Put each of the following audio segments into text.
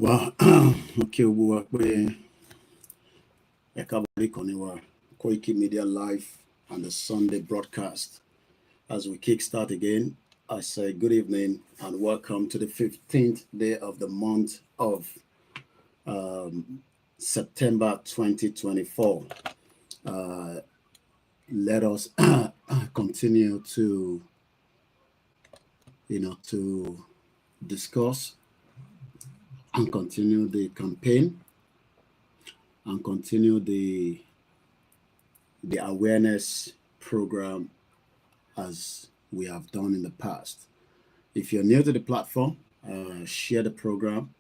Well, okay, we Koikimedia live and the Sunday broadcast. As we kickstart again, I say good evening and welcome to the 15th day of the month of September 2024. Let us continue to discuss and continue the campaign and continue the awareness program as we have done in the past. If you're new to the platform, share the program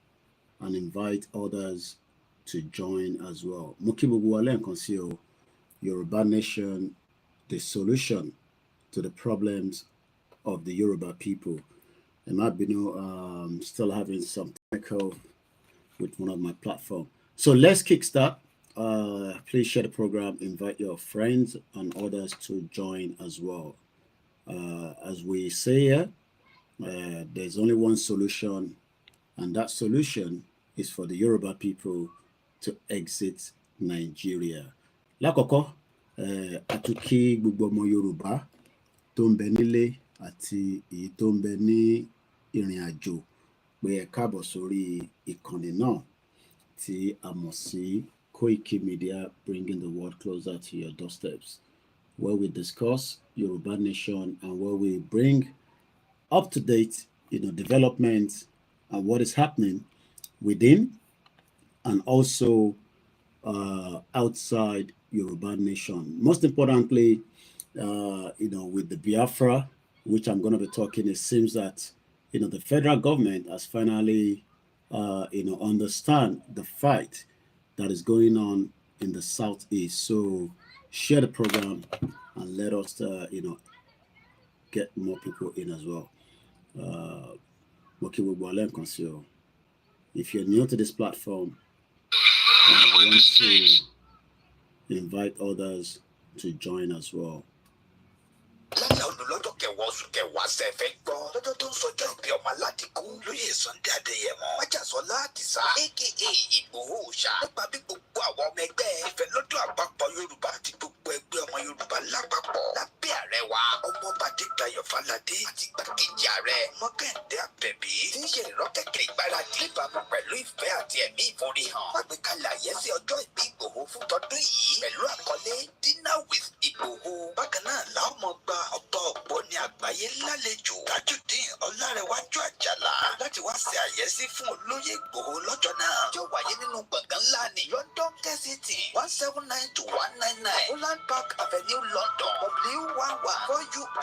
and invite others to join as well. Mukibuguale and Konsio, Yoruba Nation, the solution to the problems of the Yoruba people. And I've been still having some technical with one of my platforms. So let's kickstart. Please share the program, invite your friends and others to join as well. As we say here, there's only one solution, and that solution is for the Yoruba people to exit Nigeria. Lákọ̀ọ́kọ́, àtúnkí gbogbo ọmọ Yorùbá tó ń bẹ nílé àti èyí tó ń bẹ ní ìrìn àjò pé ẹ káàbọ̀ sórí ìkànnì náà tí a mọ̀ sí Koikimedia, bringing the world closer to your doorsteps, where we discuss Yoruba Nation and where we bring up to date, developments and what is happening within and also outside Yoruba Nation. Most importantly, with the Biafra, which I'm going to be talking, it seems that the federal government has finally understand the fight that is going on in the southeast. So share the program and let us get more people in as well. If you're new to this platform and you want to invite others to join as well. lọ́jọ́ kẹwàá oṣù kẹwàá ṣẹ̀fẹ̀ gbọ́ lọ́jọ́ tó ń sọjọ́ ìbí ọmọ aládìkú lóyè Sunday Adéyẹmọ májàsọ́lá àdìsá aka Ìgbòho Òòṣà nípa bí gbogbo àwọn ọmọ ẹgbẹ́ ìfẹ́lọ́dún àpapọ̀ Yorùbá àti gbogbo ẹgbẹ́ ọmọ Yorùbá lápapọ̀ lábẹ́ ààrẹ wa ọmọọba Adédayọ̀ Fáládé àti igbákejì ààrẹ Mọ́kàndé Àbẹ̀bí tí ń ṣe ìrọ́kẹ̀kẹ̀ ìgbáradì níbàámu pẹ̀lú ìfẹ́ àti ẹ̀mí ìforihàn wàgbékalẹ̀ àyẹ́sí ọjọ́ ìbí Ìgbòho fún tọdún yìí pẹ̀lú àkọlé Dinner with Ìgbòho. Bákan náà làwọn ọmọ gba ọ̀pọ̀ ògbóni àgbáyé lálejò Tajudeen Ọlárẹ̀wájú Àjàlá láti wá ṣe àyẹ́sí fún olóyè Ìgbòho lọ́jọ́ náà yóò wáyé nínú gbọ̀ngàn ńlá ní London Kensington 179-199 Holland Park Avenue London W11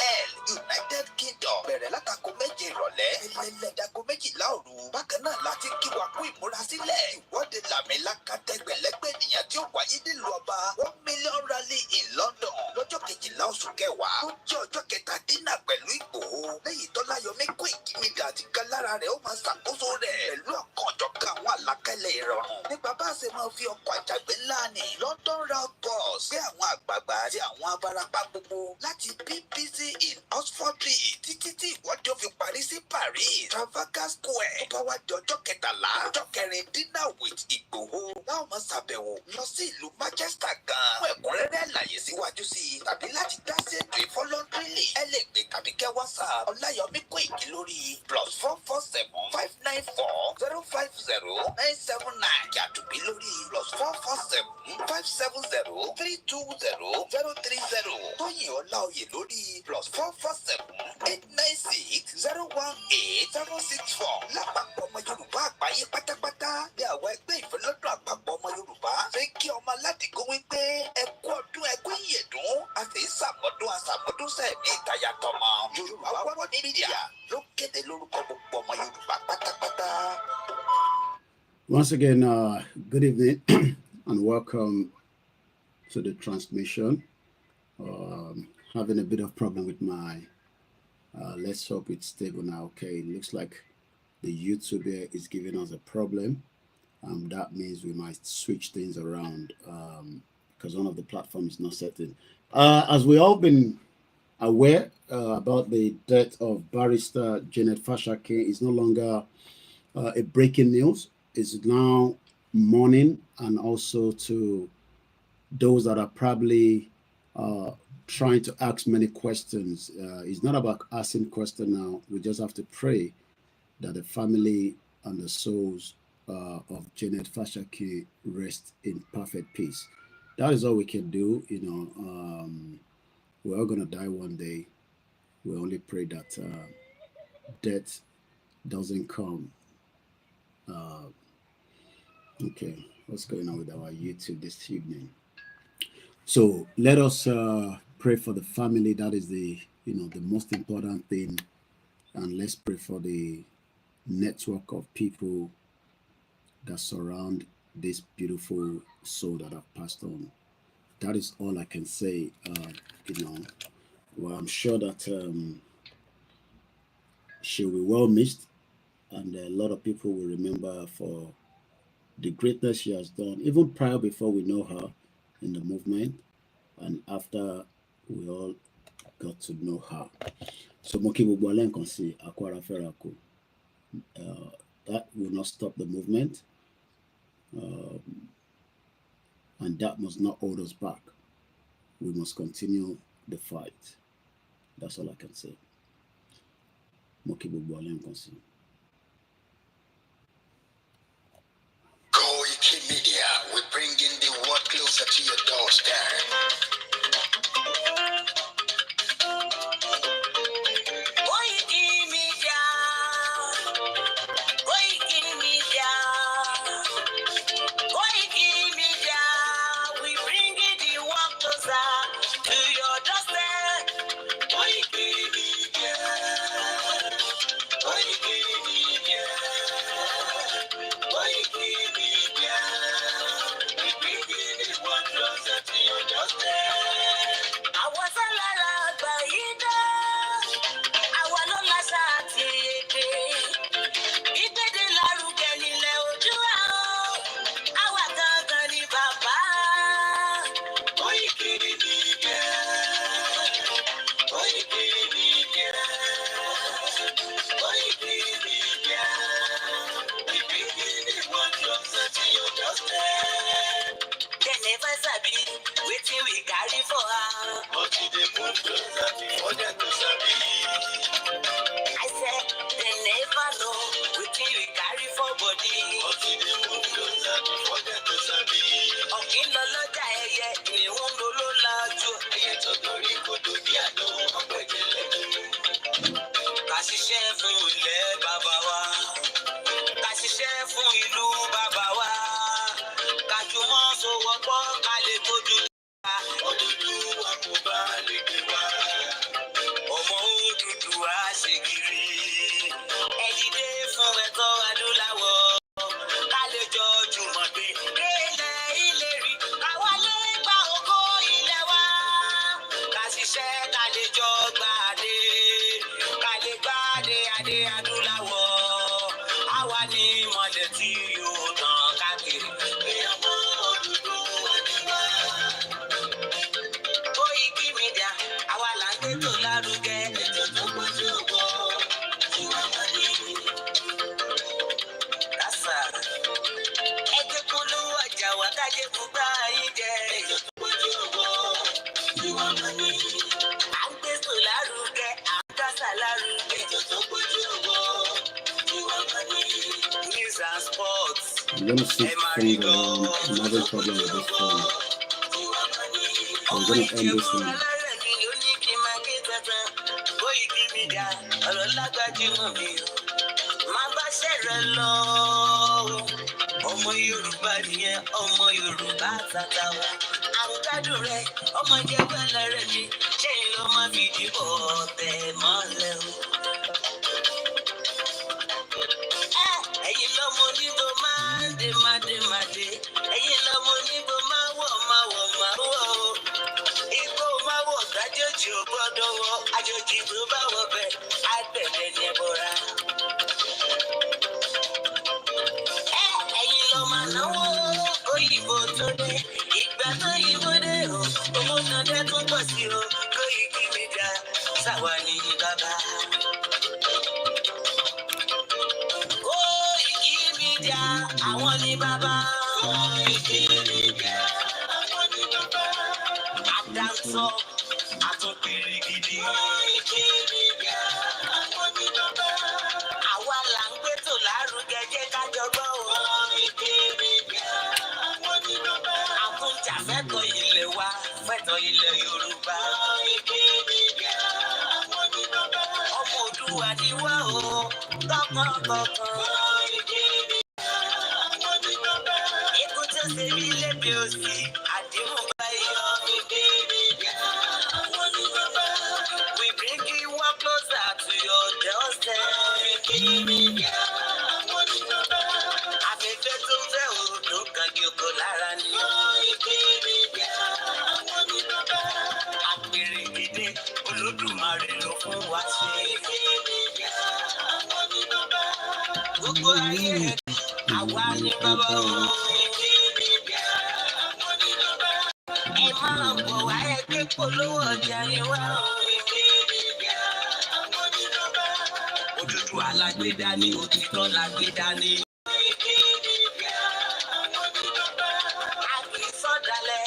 United Kingdom bẹ̀rẹ̀ látago méje ìrọ̀lẹ́ ẹlẹ́dàgọ́ méjìlá òru. Bákan náà láti kí wa kú ìmúrasílẹ̀ ìwọ́de làmìlaka tẹgbẹ̀lẹ́gbẹ̀ ènìyàn tí ó wáyé nílùú ọba 1 million rally in London lọ́jọ́ kejìlá oṣù kẹwàá tó jẹ́ ọjọ́ kẹtàdínà pẹ̀lú Ìgbòho lẹ́yìn tó Ọláyọmí Kóìkì àti kan lára rẹ̀ ó máa ṣàkóso rẹ̀ pẹ̀lú ọ̀kanòjọ̀kan àwọn àlàkalẹ̀ ìrọ̀rùn nípa bá a ṣe máa fi ọkọ̀ àjàgbé ńlá ní London round bus gbé àwọn àgbààgbà àti àwọn abarapá gbogbo láti BBC in Oxford títí tí ìwọ́de ó fi parí sí Paris Trafalgar Square tó bá wá di ọjọ́ kẹtàlá ọjọ́ kẹrin Dinner with Ìgbòho láwọn máa ṣàbẹ̀wò lọ sí ìlú Manchester gan fún ẹ̀kúnrẹ́rẹ́ àlàyé síwájú sí i tàbí láti dá sí ètò ìfọlọ́ndrìlì ẹ lè pè tàbí kẹ́ WhatsApp Ọláyọmí Kóìkì lórí +447-594-050-979 yàtúbí lórí +447-570-320-030 Tóyìn Ọláoyè lórí +447-896-018-764 lápapọ̀ ọmọ Yorùbá àgbáyé pátápátá ní àwọn ẹgbẹ́ ìfẹ́lọ́dún àpapọ̀ ọmọ Yorùbá ṣe kí ọmọ aládìgún wípé ẹ kú ọdún ẹkú ìyèdún àti ìsàmọ́dún àsàmọ́dún sẹ́ẹ̀mí ìtayàtọ̀mọ́ Yorùbá wọ́pọ̀ ní mídíà ló kéde lórúkọ gbogbo ọmọ Yorùbá pátápátá. Once again, good evening and welcome to the transmission. Having a bit of problem with my, let's hope it's stable now. Okay, it looks like the YouTube here is giving us a problem. That means we might switch things around because one of the platforms is not setting. As we all been aware about the death of Barrister Janet Fasakin is no longer a breaking news. it's now morning, and also to those that are probably trying to ask many questions. It's not about asking questions now. We just have to pray that the family and the souls of Janet Fasakin rest in perfect peace. That is all we can do. We're all going to die one day. We only pray that death doesn't come. Okay, what's going on with our YouTube this evening? So let us pray for the family. That is the most important thing, and let's pray for the network of people that surround this beautiful soul that have passed on. That is all I can say. Well, I'm sure that she will be well missed, and a lot of people will remember for the greatness she has done, even prior, before we know her in the movement, and after we all got to know her. So that will not stop the movement, and that must not hold us back. We must continue the fight. That's all I can say. Koikimedia, we're bringing the world closer to your doorstep. Koikimedia, Koikimedia, Koikimedia, we bringing the world closer to your doorstep. Koikimedia, Koikimedia, Koikimedia, we bringing the world closer to your doorstep. I was a lot of àwa ló láṣà àti èdè. Ìgbéde lárugẹ nílẹ̀ Oòduà o. Àwa gangan ni bàbá. Koikimedia, Koikimedia, Koikimedia, we bringing the world closer to your doorstep. They never sabi wetin we carry for her, but e dey move closer before dem go sabi. I said they never know wetin we carry for body, but e dey move closer before dem go sabi. Ọ̀kín lọ lọ́jà ẹyẹ, ìhun ló ló lajú. Ẹyẹ tó dorí kodò bí àdó ọ̀pẹ̀jẹ̀ lẹ́nu. Ká ṣiṣẹ́ fún ilẹ̀ bàbá wa, ká ṣiṣẹ́ fún ìlú bàbá wa, ká jùmọ̀ sowọ́pọ̀ ká lè tójú. Odùduwà kò bá lè gbé wa. Ọmọ Odùduwà ṣe kiri. Ẹ dìde fún ẹ̀kọ́ adúláwọ̀. Ká lè jọ jùmọ̀ gbé délẹ̀ ìlérí. Ká wálé gba ògo ilẹ̀ wa. Ká ṣiṣẹ́ ká lè jọ gbàdé. Ká lè gbàdé adé adúláwọ̀. Àwa ni ìmọ̀lẹ̀ tí yóò tàn káàkiri. Ọmọ Odùduwà ni wá. Koikimedia, àwa là ń gbétò lárugẹ. Ètò tó pọ̀jù ògbó tí wọ́n mọ̀ ní. Rásà, ẹgbẹ́ polówó ọjà wà kájé fún gbá yín jẹ. Ètò tó pọ̀jù ògbó tí wọ́n mọ̀ ní. À ń gbétò lárugẹ, à ń kásà lárugẹ. Ètò tó pọ̀jù ògbó tí wọ́n mọ̀ ní. News and sports. I'm going to switch phones around. I'm having problem with this phone. I'm going to end this one. Koikimedia, ọ̀rọ̀ lágbájúmọ̀ mi o. Má bá ṣẹ̀rẹ̀ lọ. Ọmọ Yorùbá nìyẹn, ọmọ Yorùbá tata wa. Àrùkádùn rẹ̀, ọmọ jẹ́gbẹ́ lẹ́rẹ̀ mi. Ṣé ló máa fi dìbò tẹ̀ mọ́lẹ̀ o? Ẹ̀yin lọ́mọ onígbò máa ń dé máa dé máa dé. Ẹ̀yin lọ́mọ onígbò máa wọ̀ máa wọ̀ máa wọ̀ o. Igbó máa wọ̀ dájọ́jì ò gbọ́dọ̀ wọ. Àjòjì tó bá wọ bẹ̀ àgbẹ̀dẹ̀ ní ẹ̀bọ̀ra. Ẹ̀yin lọ máa náwó òyìnbó tó dé. Ìgbà tó yìnbó dé o. Owó náà dẹ́ tún pọ̀ sí o. Koikimedia sáwa ní bàbá. Koikimedia, Koikimedia, àwọn ní bàbá. Àdáńtọ́, àtúnpìrìgìdì. Koikimedia, àwọn ní bàbá. Àwa là ń gbétò lárugẹ jẹ́ ká jọgbọ́n o. Koikimedia, àwọn ní bàbá. Àtúnjàfẹ́tọ̀ ilẹ̀ wa, fẹ́tọ̀ ilẹ̀ Yorùbá. Koikimedia, àwọn ní bàbá. Ọmọ Oòduà ni wá o, tọkàntọkàn. Koikimedia, àwọn ní bàbá. Ikú tó ṣe mí lébi òsì, àdéhùn báyọ̀. Koikimedia, àwọn ní bàbá. We bring you one closer to your doorstep. Koikimedia, àwọn ní bàbá. Afẹ́fẹ́ tó fẹ́ òòdùn kan kí o kò lára ni. Koikimedia, àwọn ní bàbá. Àpèrè gidi Olódùmarè ló fún wa ṣe. Koikimedia, àwọn ní bàbá. Gbogbo ayé àwa ní bàbá o. Koikimedia, àwọn ní bàbá. Ẹ máa bọ̀ wá ẹgbẹ́ polówó ọjà ni wá o. Koikimedia, àwọn ní bàbá. Òdúdú alágbèdá ni òtítọ́ lágbèdá ni. Koikimedia, àwọn ní bàbá. A kì í sọ̀dálẹ̀,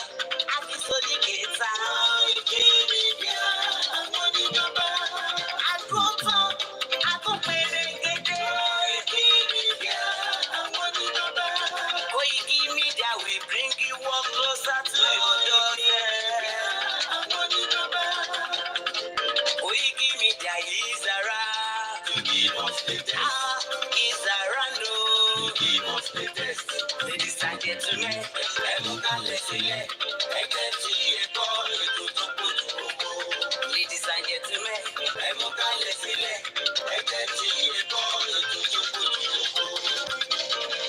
a kì í sóní kẹta. Koikimedia, àwọn ní bàbá. Àdúrótán, àtúnpèrègèdè. Koikimedia, àwọn ní bàbá. Koikimedia, we bring you one closer to your doorstep. Àwọn ní bàbá. Koikimedia is around to give us the test. Is around to give us the test. Ladies and gentlemen, ẹ̀mú kalẹ̀ sílẹ̀, ẹgbẹ́ tí ẹ̀kọ́ ètò tó kojú gbogbo. Ladies and gentlemen, ẹ̀mú kalẹ̀ sílẹ̀, ẹgbẹ́ tí ẹ̀kọ́ ètò tó kojú gbogbo.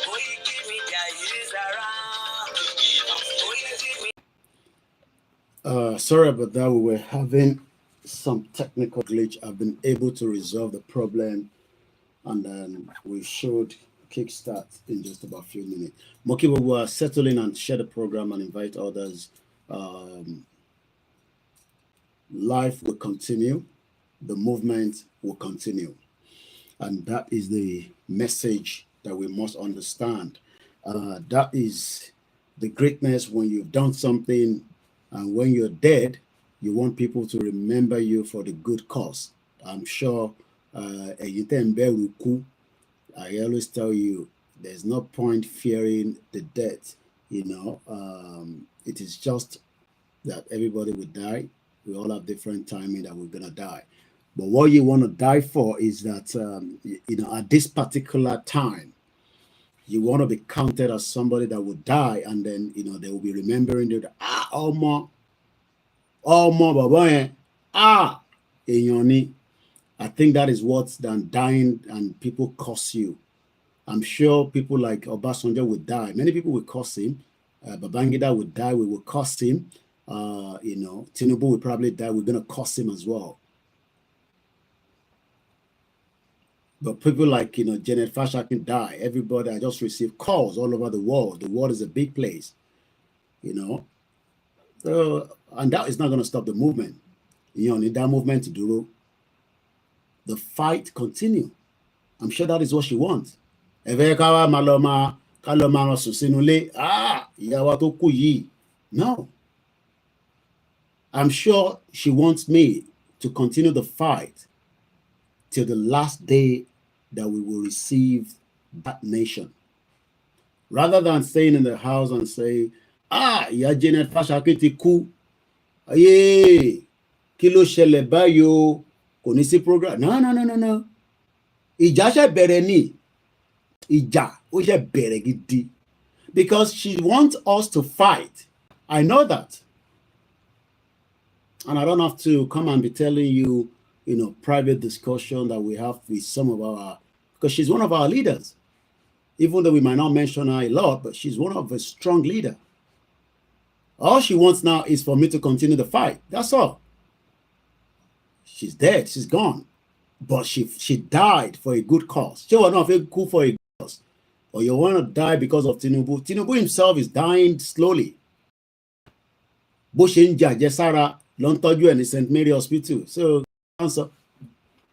Koikimedia is around to give us the test. Sorry about that. We were having some technical glitch. I've been able to resolve the problem, and then we should kickstart in just about a few minutes. Mokibo will settle in and share the program and invite others. Life will continue. The movement will continue. And that is the message that we must understand. That is the greatness when you've done something, and when you're dead, you want people to remember you for the good cause. I'm sure I always tell you, there's no point fearing the death. It is just that everybody will die. We all have different timing that we're going to die. But what you want to die for is that, at this particular time, you want to be counted as somebody that will die, and then, they will be remembering that, I think that is worse than dying and people curse you. I'm sure people like Obasanjo would die. Many people will curse him. Babangida would die. We will curse him. Tinubu will probably die. We're going to curse him as well. But people like, Janet Fasakin die. Everybody, I just received calls all over the world. The world is a big place, So, and that is not going to stop the movement. Need that movement to do. The fight continue. I'm sure that is what she wants. No. I'm sure she wants me to continue the fight till the last day that we will receive that nation. Rather than staying in the house and say, Janet Fasakin ti kú. Kí ló ṣẹlẹ̀ báyìí o, kò ní sí program. No. Ìjà ṣe bẹ̀rẹ̀ ni. Ìjà ó ṣe bẹ̀rẹ̀ gidi. Because she wants us to fight. I know that. And I don't have to come and be telling you, private discussion that we have with some of our, because she's one of our leaders. Even though we might not mention her a lot, but she's one of a strong leader. All she wants now is for me to continue the fight. That's all. She's dead. She's gone. But she died for a good cause. She was not cool for a good cause. Or you want to die because of Tinubu. Tinubu himself is dying slowly. Bó ṣe ń jà àjẹsára ló ń tọ́jú ẹ̀ ní St. Mary Hospital. So, answer.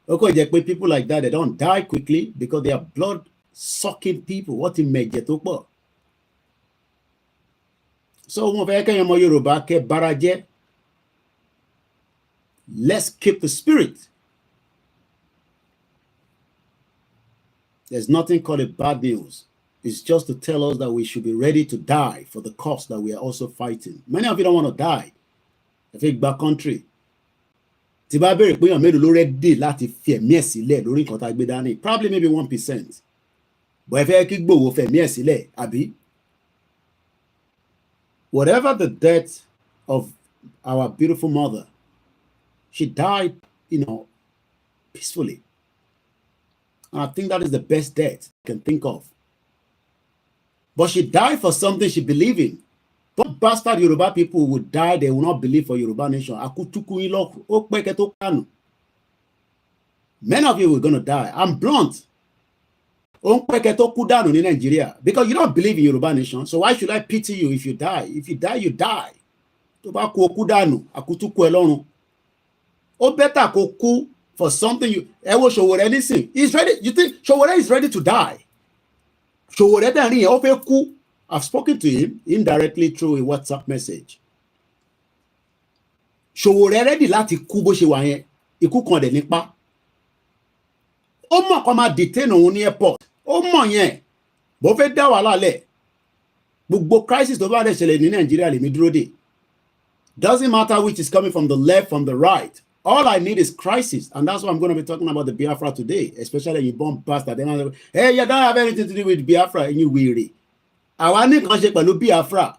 Okay, people like that, they don't die quickly because they are blood-sucking people. What in major to pọ̀? So Yoruba ke baraje. Let's keep the spirit. There's nothing called a bad news. It's just to tell us that we should be ready to die for the cause that we are also fighting. Many of you don't want to die. If it's back country. Probably maybe 1%. But if whatever the death of our beautiful mother, she died, peacefully. And I think that is the best death I can think of. But she died for something she believed in. But bastard Yoruba people would die, they will not believe for Yoruba nation. Many of you are going to die. I'm blunt. Nigeria, because you don't believe in Yoruba nation. So why should I pity you if you die? If you die, you die. Better for something you ever show anything. He's ready. You think Showore is ready to die? I've spoken to him indirectly through a WhatsApp message. Showore ready láti kú bó ṣe wà yẹn. Ikú kan dẹ̀ nípa. Ó mọ̀ kó máa detain òun ní airport. Ó mọ̀ yẹn. Bó fẹ́ dá wàhálà lẹ̀. Gbogbo crisis tó bá dẹ̀ ṣẹlẹ̀ ní Nàìjíríà lèmi dúró dè. Doesn't matter which is coming from the left, from the right. All I need is crisis. And that's why I'm going to be talking about the Biafra today, especially you bomb bastard. Hey, you don't have anything to do with Biafra, and you weary. Biafra.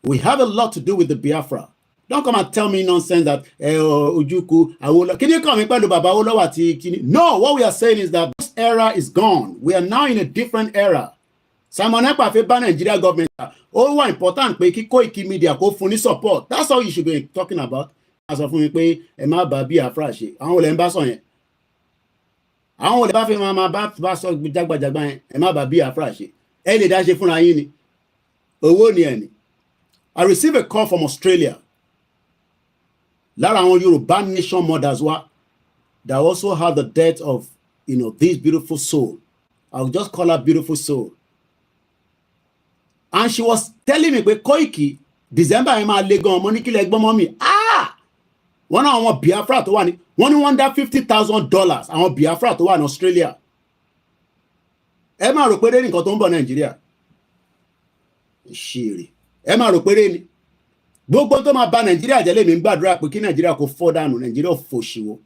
We have a lot to do with the Biafra. Don't come and tell me nonsense that Ujuku, Awola. Can you come and Baba Olawati? No, what we are saying is that this era is gone. We are now in a different era. Simon Ekpa fe ban Nigeria government. Oh, what important pé kí Koikimedia kó fún ní support. That's all you should be talking about. As of mi pé ẹ má bá Biafra ṣe. Àwọn olè ń bá sọ yẹn. Àwọn olè bá fi máa bá sọ jagbajagba yẹn. Ẹ má bá Biafra ṣe. Ẹ lè dá ṣe fúnra yín ni. Owó ni ẹ ni. I received a call from Australia. Lára àwọn Yoruba nation mothers wa that also had the death of, this beautiful soul. I'll just call her beautiful soul. And she was telling me, Koiki, December I'm a legon money kill egg mommy. One of our Biafra to one $150,000. Our Biafra to one Australia. Emma Rupere in Cotombo, Nigeria. Shiri. Emma Rupere ni. Gbogbo tó máa bá Nigeria jẹ́ lèmi ń gbàdúrà pé kí Nigeria kó fall down, Nigeria fò ṣìwò.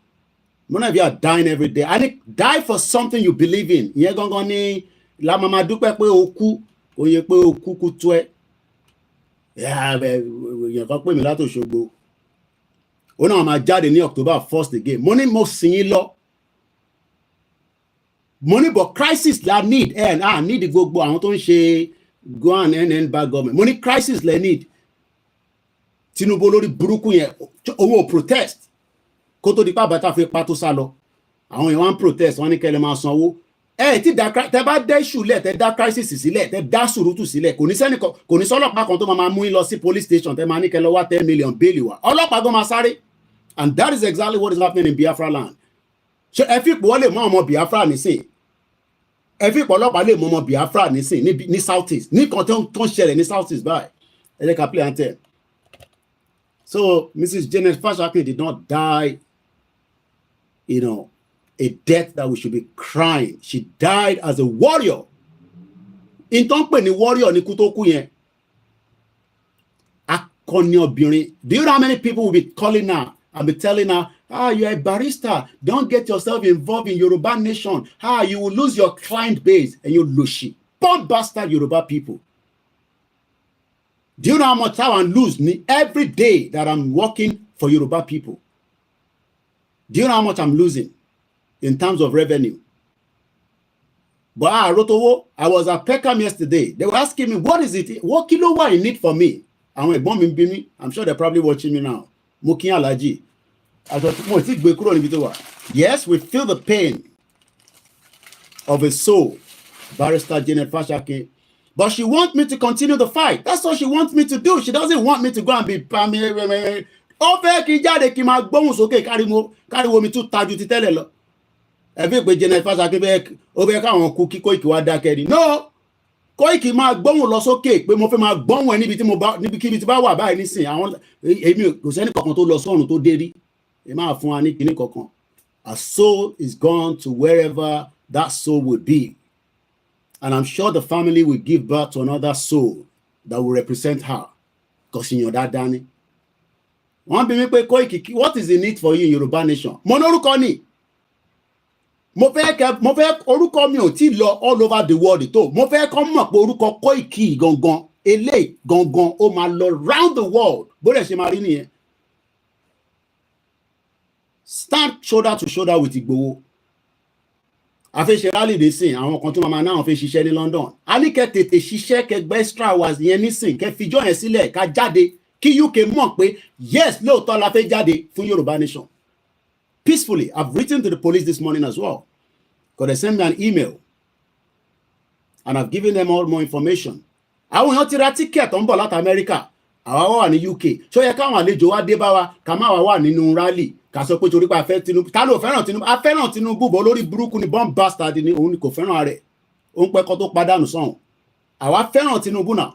None of you are dying every day. And die for something you believe in. Ìyẹn gangan ni la mama dúpẹ́ pé o kú. Oye pé o kúkú tó ẹ yẹn kan pè mí láti Òṣogbo ó náà máa jáde ní October 1st again mo ní mo sìn yín lọ mo ní but crisis la need need gbogbo àwọn tó ń ṣe go and end bad government mo ní crisis la need Tinubu lórí burúkú yẹn owó protest kó tó di pa bàtà fi pa tó sá lọ àwọn yẹn wá ń protest wọ́n ní kẹ́lẹ́ máa sanwó tí tẹ́ bá dé ṣùlẹ̀ tẹ́ dá crisis sílẹ̀ tẹ́ dá sùúrùtù sílẹ̀ kò ní sọ́lọ́pàá kan tó máa mú yín lọ sí police station tẹ́ máa ní kẹ́ lọ wá 10 million bail wá ọlọ́pàá gan máa sáré and that is exactly what is happening in Biafra land. ṣé ẹ fi pọ̀ lè mọ ọmọ Biafra nísìn ẹ fi pọ̀ ọlọ́pàá lè mọ ọmọ Biafra nísìn ní south east ní kan tó ń ṣẹlẹ̀ ní south east báyìí ẹ jẹ́ ká play anthem. So Mrs. Janet Fasakin did not die, a death that we should be crying. She died as a warrior. In don't pè ní warrior ní kú tó kú yẹn. Akọni obìnrin. Do you know how many people will be calling her and be telling her, you're a barrister. Don't get yourself involved in Yoruba nation. You will lose your client base. And you lushi. Poor bastard Yoruba people. Do you know how much I lose every day that I'm working for Yoruba people? Do you know how much I'm losing in terms of revenue? But I was at Peckham yesterday. They were asking me, what is it? What kilo what you need for me? And when bomb me, I'm sure they're probably watching me now. Mukin Alaji. I thought, yes, we feel the pain of a soul, Barrister Janet Fasakin. But she wants me to continue the fight. That's what she wants me to do. She doesn't want me to go and be ó fẹ́ kí jáde kí máa gbóhùn sókè káriwo mi tún tajú ti tẹ́lẹ̀ lọ. Ẹ fi pé Janet Fasakin ó fẹ́ káwọn kú kí Koiki wá dákẹ́ ni. No, Koiki máa gbóhùn lọ sókè pé mo fẹ́ máa gbóhùn ẹ níbikíbi tí bá wà báyìí nísìn àwọn èmi kò sẹ́ni kankan tó lọ sọ́run tó dé rí ẹ máa fún wa ní kinní kankan. A soul is gone to wherever that soul will be, and I'm sure the family will give birth to another soul that will represent her. Because in your dad Danny, one be me pé Koiki, what is the need for you in Yoruba nation? Mo lórúkọ ni. Mo fẹ́ orúkọ mi ò tí lọ all over the world tó. Mo fẹ́ kó mọ̀ pé orúkọ Koiki gangan eléyìí gangan ó máa lọ round the world. Bó dẹ̀ ṣe máa rí nìyẹn. Stand shoulder to shoulder with Igboho. A fẹ́ ṣe rally nísìn àwọn kan tó máa náà fẹ́ ṣiṣẹ́ ní London. A ní kẹ́ tètè ṣiṣẹ́ kẹ́ gbé extra hours yẹn nísìn kẹ́ fijọ́ yẹn sílẹ̀ ká jáde kí UK mọ̀ pé yes lóòótọ́ la fẹ́ jáde fún Yoruba nation. Peacefully, I've written to the police this morning as well. Because they sent me an email. And I've given them all more information. Àwọn èèyàn ti ra ticket tó ń bọ̀ láti America. Àwa wà ní UK. Ṣó yẹ káwọn àlejò wa dé bá wa ká má wà nínú rally. Ká sọ pé torí pé a fẹ́ Tinubu. Ta ló fẹ́ràn Tinubu? A fẹ́ràn Tinubu bọ̀ lórí burúkú ni bomb bastard ni òun ni kò fẹ́ràn rẹ̀. Ó ń pẹ́ kó tó padànù sọ́hùn. Àwa fẹ́ràn Tinubu náà.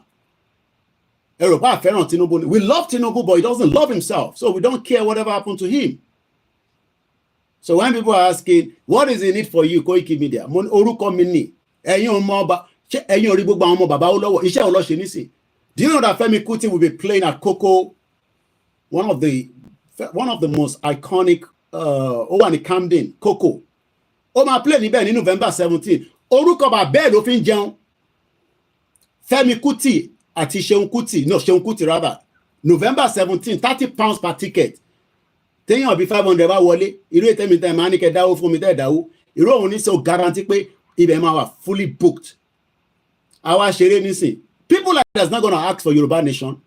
Europa fẹ́ràn Tinubu ni. We love Tinubu but he doesn't love himself. So we don't care whatever happened to him. So when people are asking, what is the need for you, Koikimedia? Mo orúkọ mi ni. Ẹ̀yin ọmọ ọba, ṣé ẹ̀yin orí gbogbo àwọn ọmọ bàbá Olówó, iṣẹ́ ò lọ ṣe nísìn. Do you know that Femi Kuti will be playing at Coco, one of the most iconic ó wà ní Camden, Coco. Ó máa play níbẹ̀ ní November 17. Orúkọ bàbá ló fi ń jẹun. Femi Kuti àti Seun Kuti rather. November 17, £30 per ticket. Téèyàn bí 500 bá wọlé, irú ètèmi tẹ́ máa ní kẹ́ dáwó fún mi tẹ́ dáwó. Irú òun ní so guarantee pé ibẹ̀ máa wà fully booked. Àwa ṣeré nísìn. People like that's not gonna ask for Yoruba nation.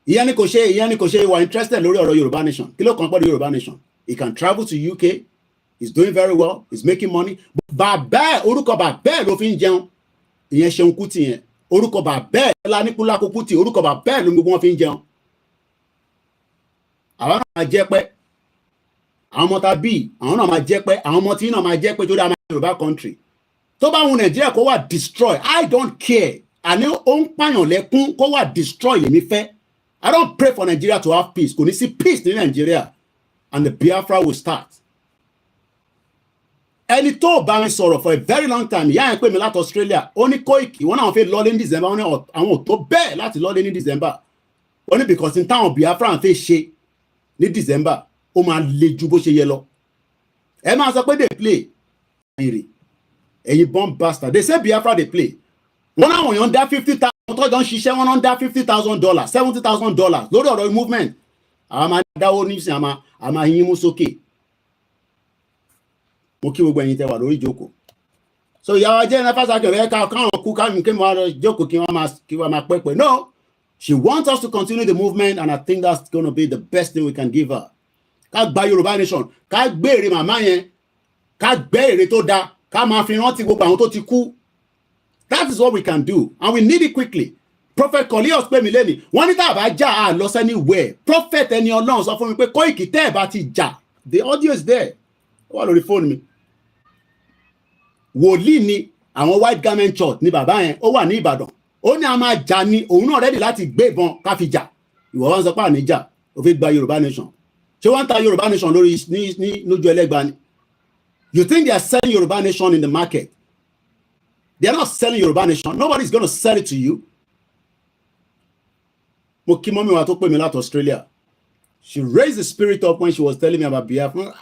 Ìyẹn ni kò ṣe wà interested lórí ọ̀rọ̀ Yoruba nation. Kí ló kàn pẹ̀lú Yoruba nation? He can travel to UK. He's doing very well. He's making money. Bàbá orúkọ bàbá ló fi ń jẹun. Ìyẹn Seun Kuti yẹn. Orúkọ bàbá Láníkúlákú Kuti. Orúkọ bàbá ló gbogbo wọn fi ń jẹun. Àwọn náà máa jẹ́ pé àwọn ọmọ ta bí àwọn náà máa jẹ́ pé àwọn ọmọ tí náà máa jẹ́ pé tó dáa máa Yorùbá country. Tó bá wù Nàìjíríà kó wà destroy. I don't care. Àní ó ń pààyàn lẹ́kún kó wà destroy lèmi fẹ́. I don't pray for Nigeria to have peace. Kò ní sí peace ní Nigeria. And the Biafra will start. Ẹni tó bá mi sọ̀rọ̀ for a very long time, ìyá yẹn pè mí láti Australia, ó ní Koiki, wọ́n náà fẹ́ lọ́lé ní December, wọ́n ní àwọn ò tó bẹ́ẹ̀ láti lọ́lé ní December. Ó ní because in táwọn Biafra fẹ́ ṣe ní December, ó máa le ju bó ṣe yẹ lọ. Ẹ máa sọ pé they play. Ẹ̀yin bomb bastard. They say Biafra they play. Wọ́n náà wọ̀nyàn dá $50,000 tó jọ ń ṣiṣẹ́, wọ́n náà dá $50,000, $70,000 lórí ọ̀rọ̀ movement. Àwọn máa dáwó nísìn àmà yín mú sókè. Mo kí gbogbo ẹ̀yin tẹ́ wà lórí ìjókòó. So ìyàwó jẹ́ ẹ̀rẹ́ Fasakin rẹ̀ káwọn kú káwọn kí wọ́n lọ jókòó kí wọ́n máa pẹ́pẹ́. No, she wants us to continue the movement and I think that's going to be the best thing we can give her. Ká gba Yorùbá nation, ká gbé èrè màmá yẹn, ká gbé èrè tó dáa, ká máa fi rántí gbogbo àwọn tó ti kú. That is what we can do and we need it quickly. Prophet Kolios pè mí lẹ́nìí, wọ́n ní tá a bá jà á lọ anywhere. Prophet ẹni Ọlọ́run sọ fún mi pé Koiki tẹ́ ẹ̀ bá ti jà. The audio is there. Ó wà lórí fóònù mi. Wòlíì ni àwọn white garment church ní bàbá yẹn, ó wà ní Ìbàdàn. Ó ní a máa jà ni òun náà ready láti gbé ìbọn ká fi jà. Ìwọ wọn sọ pé àní jà, ó fi gba Yorùbá nation. Ṣé wọ́n ń ta Yorùbá nation lórí ní lójú ẹlẹ́gba ni? You think they are selling Yoruba nation in the market? They are not selling Yoruba nation. Nobody is going to sell it to you. Mo kí mọ́mí wa tó pè mí láti Australia. She raised the spirit up when she was telling me about Biafra.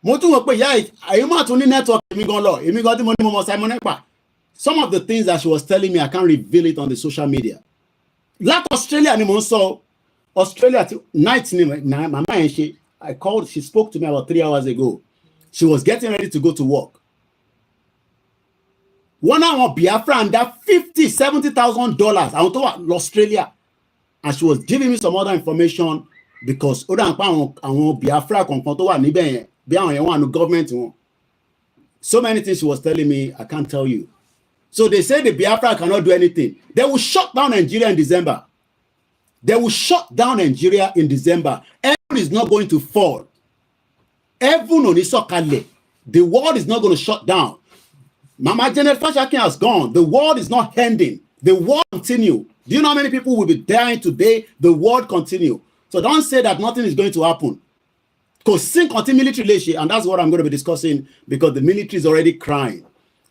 Mo tún wọ́n pé ìyá àyè máa tún ní network èmi gan lọ. Èmi gan tí mo ní mo mọ Simon Ekpa. Some of the things that she was telling me, I can't reveal it on the social media. Láti Australia ni mo ń sọ. Australia night ni màmá yẹn ṣe. I called, she spoke to me about 3 hours ago. She was getting ready to go to work. One hour Biafra and that $50,000-$70,000 àwọn tó wà Australia. And she was giving me some other information because ó dà ń pa àwọn Biafra kankan tó wà níbẹ̀ yẹn bí àwọn yẹn wà ní government wọn. So many things she was telling me, I can't tell you. So they say the Biafra cannot do anything. They will shut down Nigeria in December. They will shut down Nigeria in December. Heaven is not going to fall. Heaven ò ní sọ̀kalẹ̀. The world is not going to shut down. Mama Janet Fasakin has gone. The world is not ending. The war continue. Do you know how many people will be dying today? The war continue. So don't say that nothing is going to happen. Because sync continue military relationship, and that's what I'm going to be discussing because the military is already crying.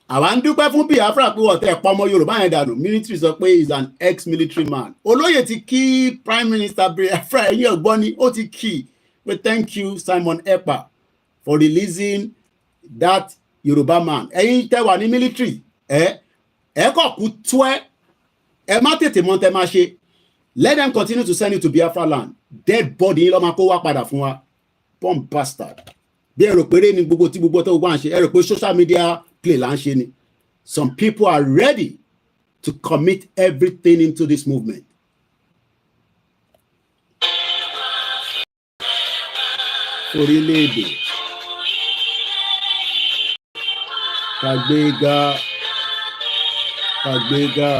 Àwọn dúpẹ́ fún Biafra pé ọ̀tẹ̀ pọmọ Yorùbá yẹn dànù. Military sọ pé he's an ex-military man. Olóyè ti kí Prime Minister Biafra ẹ̀yìn ọ̀gbọ́ni ó ti kí. But thank you Simon Ekpa for releasing that Yoruba man. Ẹ̀yin tẹ́ wà ní military ẹ kọ̀ kú tó ẹ má tètè mọ̀ tẹ́ máa ṣe. Let them continue to send you to Biafra land. Dead body yín ló máa kó wá padà fún wa. Bomb bastard. Bí ẹ rò pé ní gbogbo tí gbogbo tó wà ń ṣe ẹ rò pé social media play là ń ṣe ni. Some people are ready to commit everything into this movement. Orílẹ̀-èdè. Kàgbéga. Kàgbéga.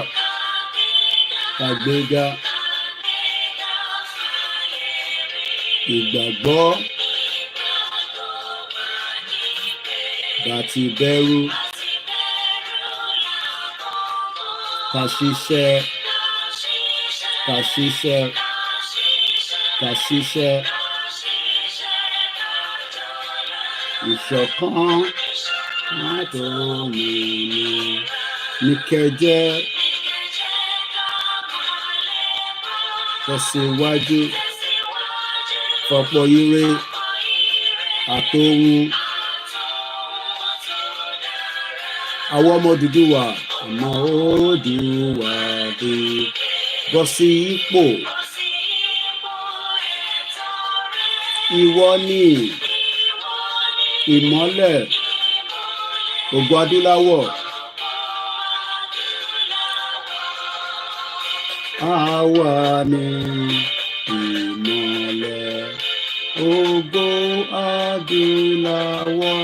Kàgbéga. Ìgbàgbọ́. Bàtì bẹ̀rù. Kàṣiṣẹ́. Kàṣiṣẹ́. Kàṣiṣẹ́. Ìṣọ̀kan àtòmìnì ní kẹjẹ tẹ̀síwájú fọ̀pọ̀ ire àtòhun àwọn ọmọ Odùduwà ọmọ Odùduwà dé bọ́ sí ipò ìwọ ni ìmọ́lẹ̀ ògo adúláwọ̀ àwa ni ìmọ́lẹ̀ ògo adúláwọ̀.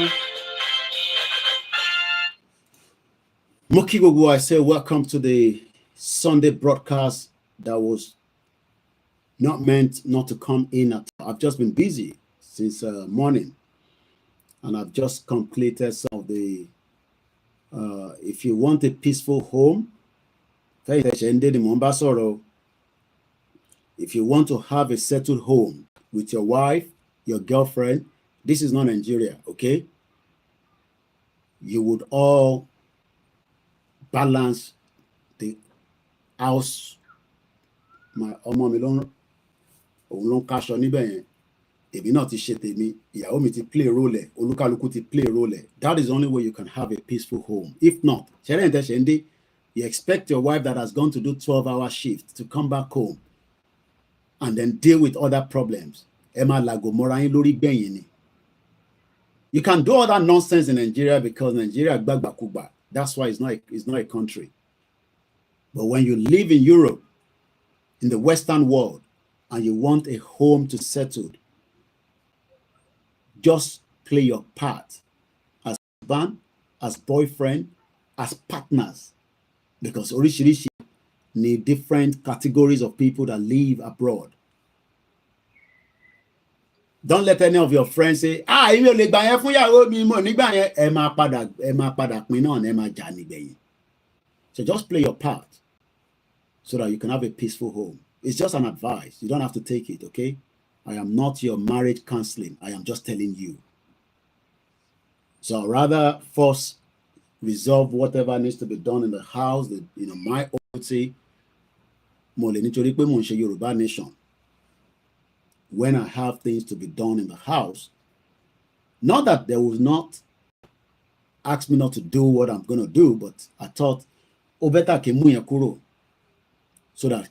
Mo kí gbogbo wa, I say welcome to the Sunday broadcast that was not meant not to come in at all. I've just been busy since morning. And I've just completed some of the, if you want a peaceful home, if you want to have a settled home with your wife, your girlfriend, this is not Nigeria, okay? You would all balance the house. My èmi náà ti ṣe tèmi, ìyàwó mi ti play role ẹ̀, olúkálùkù ti play role ẹ̀. That is the only way you can have a peaceful home. If not, you expect your wife that has gone to do 12-hour shift to come back home and then deal with other problems. You can do all that nonsense in Nigeria because Nigeria gbagbakuba. That's why it's not a country. But when you live in Europe, in the Western world, and you want a home to settle, just play your part as husband, as boyfriend, as partners, because oríṣiríṣi need different categories of people that live abroad. Don't let any of your friends say, èmi ò lè gbà yẹn fún ìyàwó mi mọ́ nígbà yẹn ẹ máa padà pín náà ẹ máa jà nígbẹ̀yìn. So just play your part so that you can have a peaceful home. It's just an advice. You don't have to take it, okay? I am not your marriage counseling. I am just telling you. So rather first resolve whatever needs to be done in the house. My own say, Yoruba nation. When I have things to be done in the house, not that they will not ask me not to do what I'm going to do, but I thought, better kuro, so that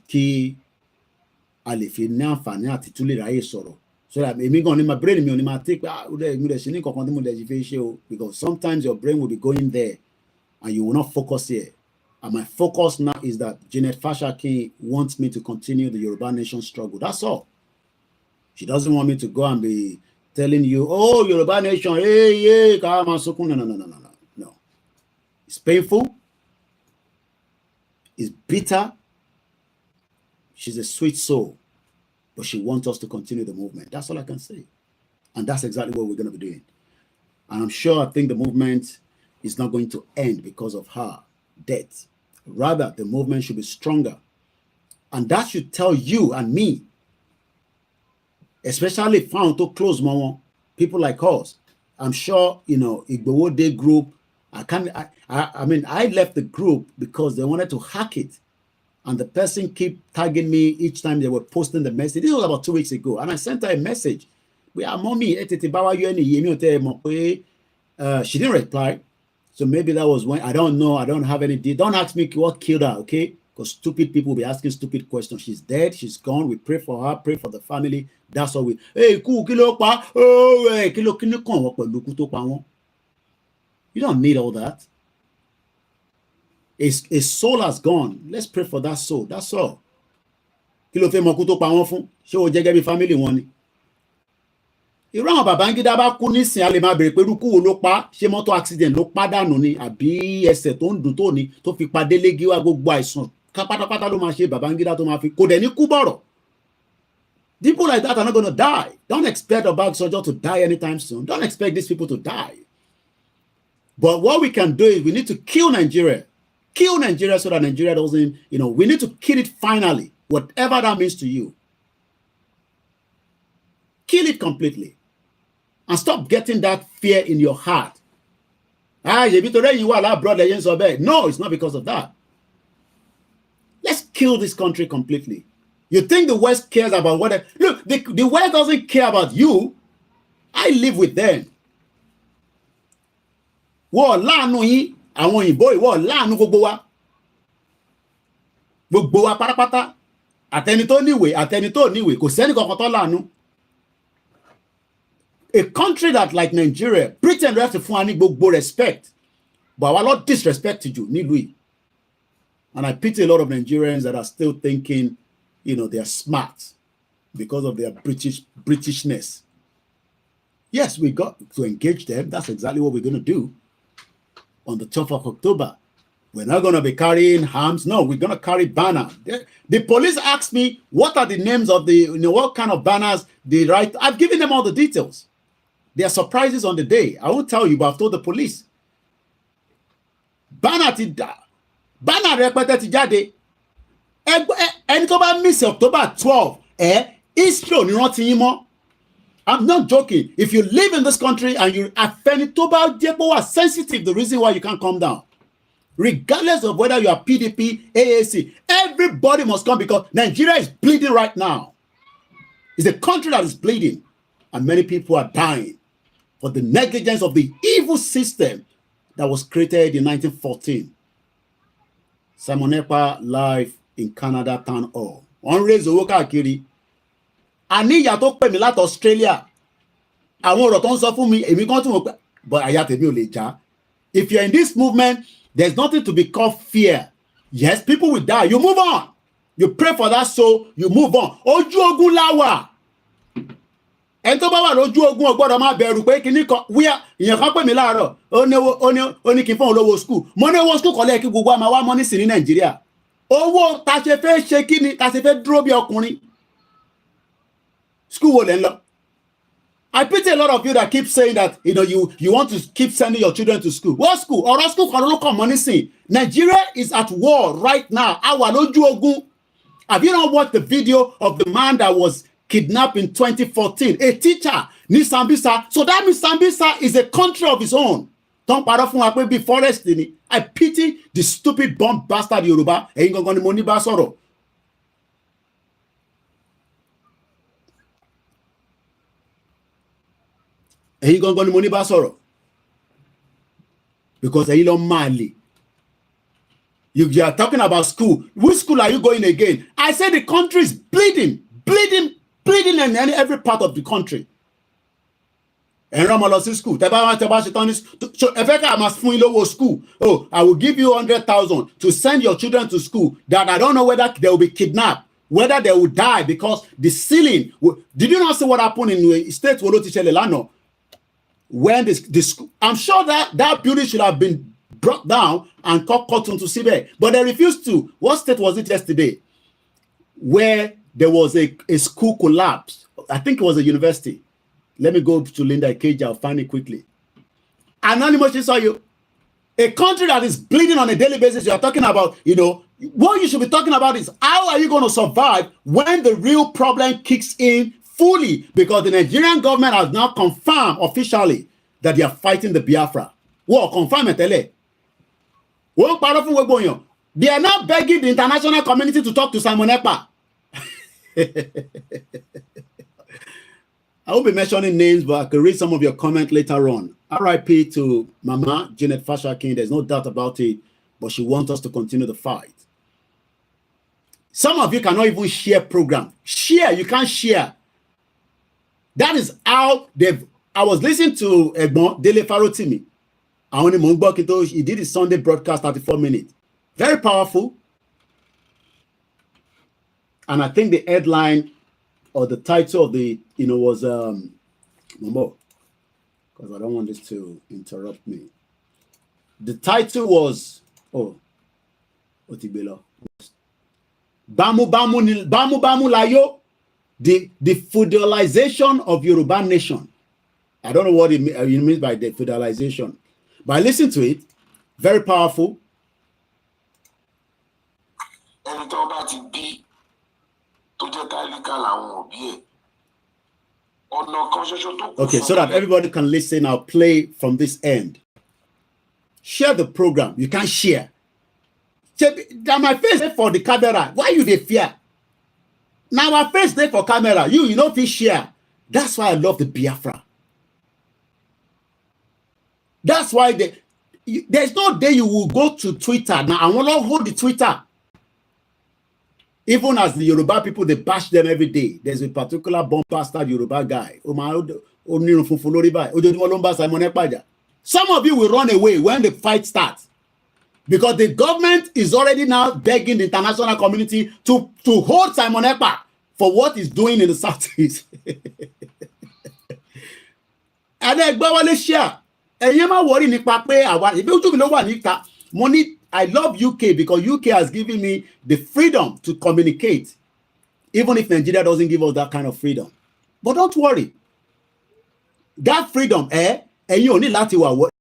a lè fi ní àǹfààní àti tún lè ráyè sọ̀rọ̀ so that èmi gan ni my brain mi ò ní máa take mo dẹ̀ ṣe ní kankan tí mo dẹ̀ ṣe fẹ́ ṣe o, because sometimes your brain will be going there and you will not focus here. And my focus now is that Janet Fasakin wants me to continue the Yoruba nation struggle. That's all. She doesn't want me to go and be telling you, oh, Yoruba nation, hey, no. It's painful. It's bitter. She's a sweet soul, but she wants us to continue the movement. That's all I can say. And that's exactly what we're going to be doing. And I think the movement is not going to end because of her death. Rather, the movement should be stronger. And that should tell you and me, especially found to close more people like us. I'm sure, Igbowo Day group, I mean, I left the group because they wanted to hack it. And the person keep tagging me each time they were posting the message. This was about 2 weeks ago. And I sent her a message. She didn't reply. So maybe that was when, I don't know. I don't have any deal. Don't ask me what killed her, okay? Because stupid people will be asking stupid questions. She's dead. She's gone. We pray for her. Pray for the family. That's all we. Hey, kilo pa. Oh, hey, kilo kon. You don't need all that. A soul has gone. Let's pray for that soul. That's all. Kilo fe mo ku to pa won fun. Se o je bi family won ni. Irú àwọn Babangida bá kú nísìn a lè máa bèrè pé irúkú wo ló pa, ṣé mọ́tò accident ló pa dànù ni àbí ẹsẹ̀ tó ń dùn tó ní tó fi pa Délégi wá gbogbo àìsàn pátápátá ló máa ṣe Babangida tó máa fi kò dẹ̀ ní kú bọ̀rọ̀. People like that are not going to die. Don't expect Obasanjo to die anytime soon. Don't expect these people to die. But what we can do is we need to kill Nigeria. Kill Nigeria so that Nigeria doesn't, we need to kill it finally, whatever that means to you. Kill it completely. And stop getting that fear in your heart. No, it's not because of that. Let's kill this country completely. You think the West cares about what? Look, the West doesn't care about you. I live with them. Gbogbo wa pátápátá. Àtẹni tó níwèé, kò sẹ́ni kankan tó láàánú. A country that like Nigeria, Britain has to fún gbogbo respect, but our Lord disrespected you, nílùú. And I pity a lot of Nigerians that are still thinking, they are smart because of their Britishness. Yes, we got to engage them. That's exactly what we're going to do on the 12th of October. We're not going to be carrying arms. No, we're going to carry banners. The police asked me, what are the names of what kind of banners they write? I've given them all the details. There are surprises on the day. I won't tell you, but I've told the police. Banner rẹpẹtẹ ti jáde. Ẹni tó bá miss October 12, history ò ní rántí yín mọ́. I'm not joking. If you live in this country and you are sensitive, the reason why you can't come down. Regardless of whether you are PDP, AAC, everybody must come because Nigeria is bleeding right now. It's a country that is bleeding and many people are dying for the negligence of the evil system that was created in 1914. Simon Ekpa live in Canada Town Hall. Wọ́n raise owó káàkiri. Àní ìyá tó pè mí láti Australia. Àwọn ọ̀rọ̀ tó ń sọ fún mi, èmi kan tún mọ̀ pé, but àyà tèmi ò lè já. If you're in this movement, there's nothing to be called fear. Yes, people will die. You move on. You pray for that soul, you move on. Ojú ogun la wà. Ẹni tó bá wà lójú ogun ò gbọ́dọ̀ máa bẹ̀rù pé kíní kan ìyẹn kan pè mí láàárọ̀ ó ní kí n fún olówó school. Mo ní owó school kọ́lẹ́ kí gbogbo àmà wá mọ́ ní sí ní Nàìjíríà. Owó ta ṣe fẹ́ ṣe kíni ta ṣe fẹ́ dúró bí ọkùnrin. School wo lẹ́ ń lọ? I pity a lot of you that keep saying that you want to keep sending your children to school. What school? Or school kan ló kàn mọ́ nísìn. Nigeria is at war right now. A wà lójú ogun. Have you not watched the video of the man that was kidnapped in 2014? A teacher, ní Sambisa. So that means Sambisa is a country of his own. Don't parọ́ fún wa pé bí forest ni. I pity the stupid bomb bastard Yoruba. Ẹ̀yin gangan ni mo ní bá sọ̀rọ̀. Ẹ̀yin gangan ni mo ní bá sọ̀rọ̀. Because ẹ̀yin lọ máa lè. You are talking about school. Which school are you going again? I said the country is bleeding in every part of the country. And Ramalosi school. School. Oh, I will give you 100,000 to send your children to school that I don't know whether they will be kidnapped, whether they will die because the ceiling. Did you not see what happened in the state? When this I'm sure that building should have been brought down and cut cotton to Sibe, but they refused to. What state was it yesterday? Where there was a school collapse. I think it was a university. Let me go to Linda Ikeja. I'll find it quickly. Anonymous, saw you. A country that is bleeding on a daily basis, you are talking about, what you should be talking about is how are you going to survive when the real problem kicks in fully, because the Nigerian government has now confirmed officially that they are fighting the Biafra. Well, confirm it, they are now begging the international community to talk to Simon Ekpa. I won't be mentioning names, but I can read some of your comments later on. RIP to Mama Janet Fasakin. There's no doubt about it, but she wants us to continue the fight. Some of you cannot even share program. Share, you can't share. That is how they've. I was listening to Egbon Dele Farotimi. He did his Sunday broadcast 34 minutes. Very powerful. And I think the headline or the title of the, was, because I don't want this to interrupt me. The title was, Otibelo. Bamu Layo, the feudalization of Yoruba nation. I don't know what it means by the feudalization, but I listened to it. Very powerful. Okay, so that everybody can listen, I'll play from this end. Share the program. You can't share. That my face there for the camera. Why you dey fear? Now my face there for camera. You know if you share. That's why I love the Biafra. That's why there's no day you will go to Twitter. Now I want to hold the Twitter. Even as the Yoruba people, they bash them every day. There's a particular bomb-bastard Yoruba guy. Some of you will run away when the fight starts. Because the government is already now begging the international community to hold Simon Ekpa for what he's doing in the Southeast. And then Gbawale share. Money. I love UK because UK has given me the freedom to communicate, even if Nigeria doesn't give us that kind of freedom. But don't worry. That freedom, and you only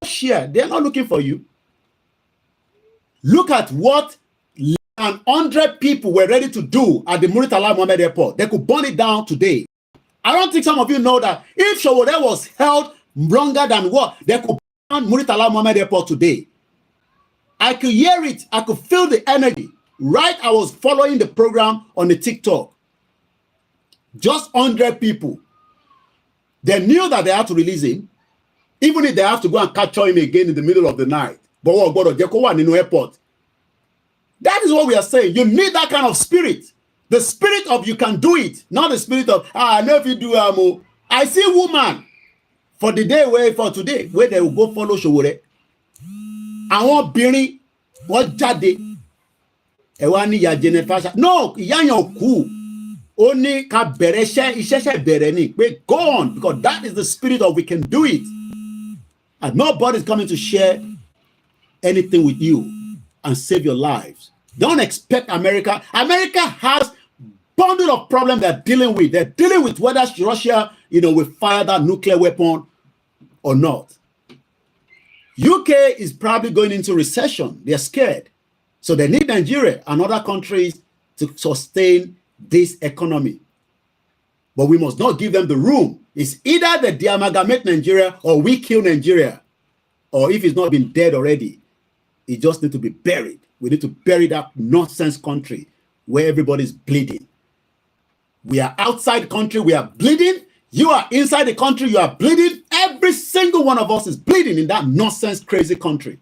share. They're not looking for you. Look at what 100 people were ready to do at the Muritala Mohammed Airport. They could burn it down today. I don't think some of you know that if Showore was held longer than what, they could burn Muritala Mohammed Airport today. I could hear it. I could feel the energy. Right, I was following the program on the TikTok. Just 100 people. They knew that they had to release him, even if they have to go and capture him again in the middle of the night. But what about the airport? That is what we are saying. You need that kind of spirit. The spirit of you can do it, not the spirit of I know if you do I see a woman for the day where for today where they will go follow Showore. I want Biri, what Jade, Ewani ya Jennifer. No, Yanyo Ku. Only ka bereshe, isheshe bereni. Wait, go on, because that is the spirit of we can do it. And nobody's coming to share anything with you and save your lives. Don't expect America. America has bundle of problems they're dealing with. They're dealing with whether Russia, will fire that nuclear weapon or not. UK is probably going into recession. They're scared. So they need Nigeria and other countries to sustain this economy. But we must not give them the room. It's either they de-amalgamate Nigeria or we kill Nigeria. Or if it's not been dead already, it just needs to be buried. We need to bury that nonsense country where everybody's bleeding. We are outside the country, we are bleeding. You are inside the country, you are bleeding. Every single one of us is bleeding in that nonsense, crazy country.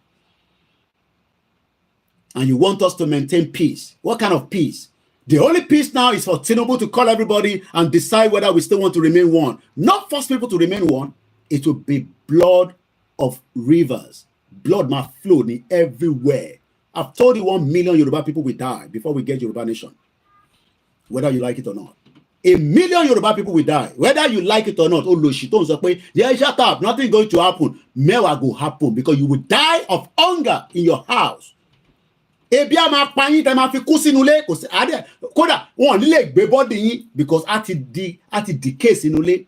And you want us to maintain peace. What kind of peace? The only peace now is for Tinubu to call everybody and decide whether we still want to remain one. Not force people to remain one. It will be blood of rivers. Blood must flow everywhere. I've told you 1 million Yoruba people will die before we get Yoruba nation. Whether you like it or not. 1 million Yoruba people will die. Whether you like it or not. Oh, yeah, shut up. Nothing going to happen. Mewa go happen because you will die of hunger in your house. Because at the case in Ule,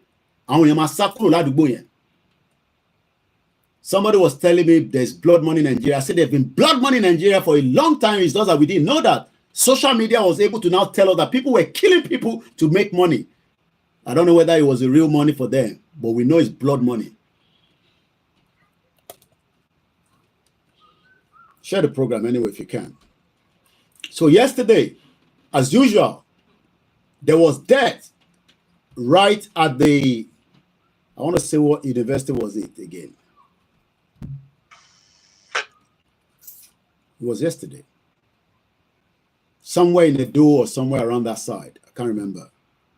Somebody was telling me there's blood money in Nigeria. I said there's been blood money in Nigeria for a long time. It's just that we didn't know that. Social media was able to now tell us that people were killing people to make money. I don't know whether it was a real money for them, but we know it's blood money. Share the program anyway if you can. So yesterday, as usual, there was death right at the, I want to say what university was it again. It was yesterday. Somewhere in Edo or somewhere around that side. I can't remember.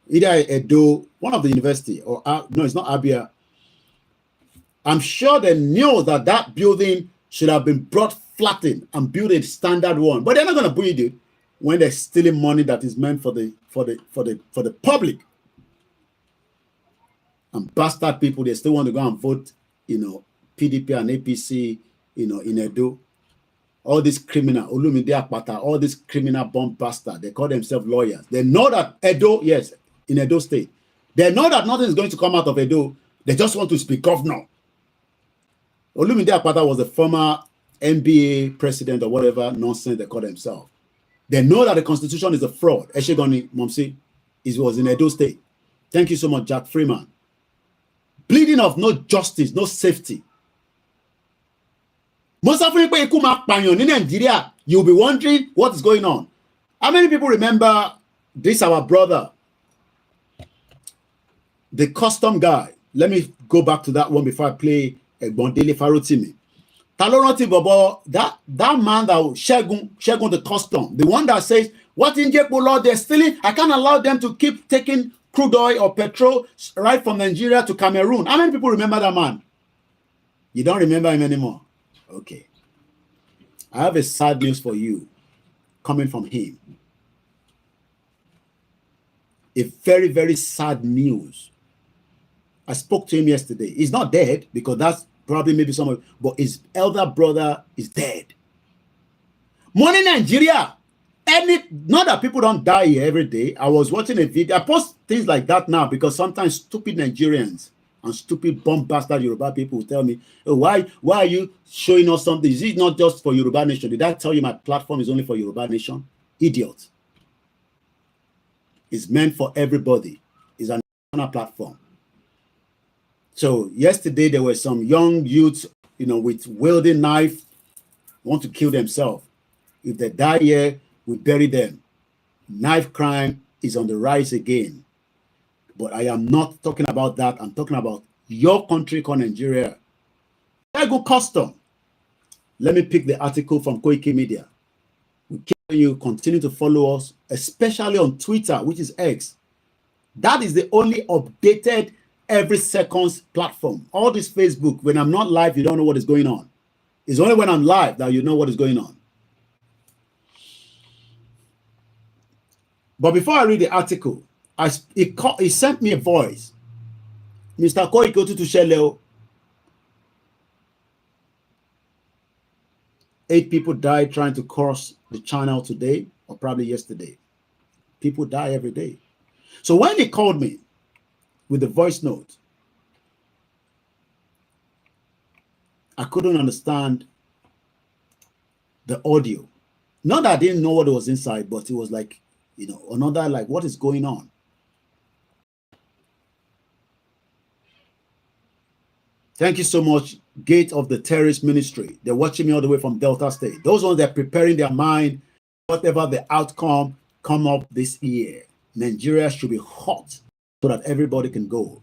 Either Edo, one of the university, or no, it's not Abia. I'm sure they knew that that building should have been brought flattened and built a standard one, but they're not going to build it when they're stealing money that is meant for the public. And bastard people, they still want to go and vote, you know, PDP and APC, you know, in Edo. All these criminal, Olumide Akpata, all these criminal bomb bastard, they call themselves lawyers. They know that Edo, yes, in Edo State, they know that nothing is going to come out of Edo. They just want to speak governor. Olumide Akpata was a former NBA president or whatever nonsense they call themselves. They know that the constitution is a fraud. Eshegoni Momsi, it was in Edo State. Thank you so much, Jack Freeman. Bleeding of no justice, no safety. Most of people in Nigeria, you'll be wondering what is going on. How many people remember this, our brother, the custom guy? Let me go back to that one before I play Bondele Farotimi. Taloroti Bobo, that man that Shegun the custom, the one that says, what in Jekbo they're stealing, I can't allow them to keep taking crude oil or petrol right from Nigeria to Cameroon. How many people remember that man? You don't remember him anymore? Okay. I have a sad news for you coming from him. A very, very sad news. I spoke to him yesterday. He's not dead because that's probably maybe someone, but his elder brother is dead. Money in Nigeria. Not that people don't die here every day. I was watching a video. I post things like that now because sometimes stupid Nigerians and stupid bomb bastard Yoruba people will tell me, oh, why are you showing us something? Is it not just for Yoruba Nation? Did I tell you my platform is only for Yoruba Nation? Idiot. It's meant for everybody. It's an national platform. So yesterday there were some young youths, you know, with wielding knife, want to kill themselves. If they die here, we bury them. Knife crime is on the rise again. But I am not talking about that. I'm talking about your country called Nigeria. I go custom. Let me pick the article from Koikimedia. You continue to follow us, especially on Twitter, which is X. That is the only updated every seconds platform. All this Facebook, when I'm not live, you don't know what is going on. It's only when I'm live that you know what is going on. But before I read the article, he sent me a voice. Mr. Koiki to Sheleo. 8 people died trying to cross the channel today, or probably yesterday. People die every day. So when he called me with the voice note, I couldn't understand the audio. Not that I didn't know what was inside, but it was like, you know, another, like, what is going on? Thank you so much, Gate of the Terrorist Ministry. They're watching me all the way from Delta State. Those ones, they're preparing their mind, whatever the outcome come up this year. Nigeria should be hot so that everybody can go.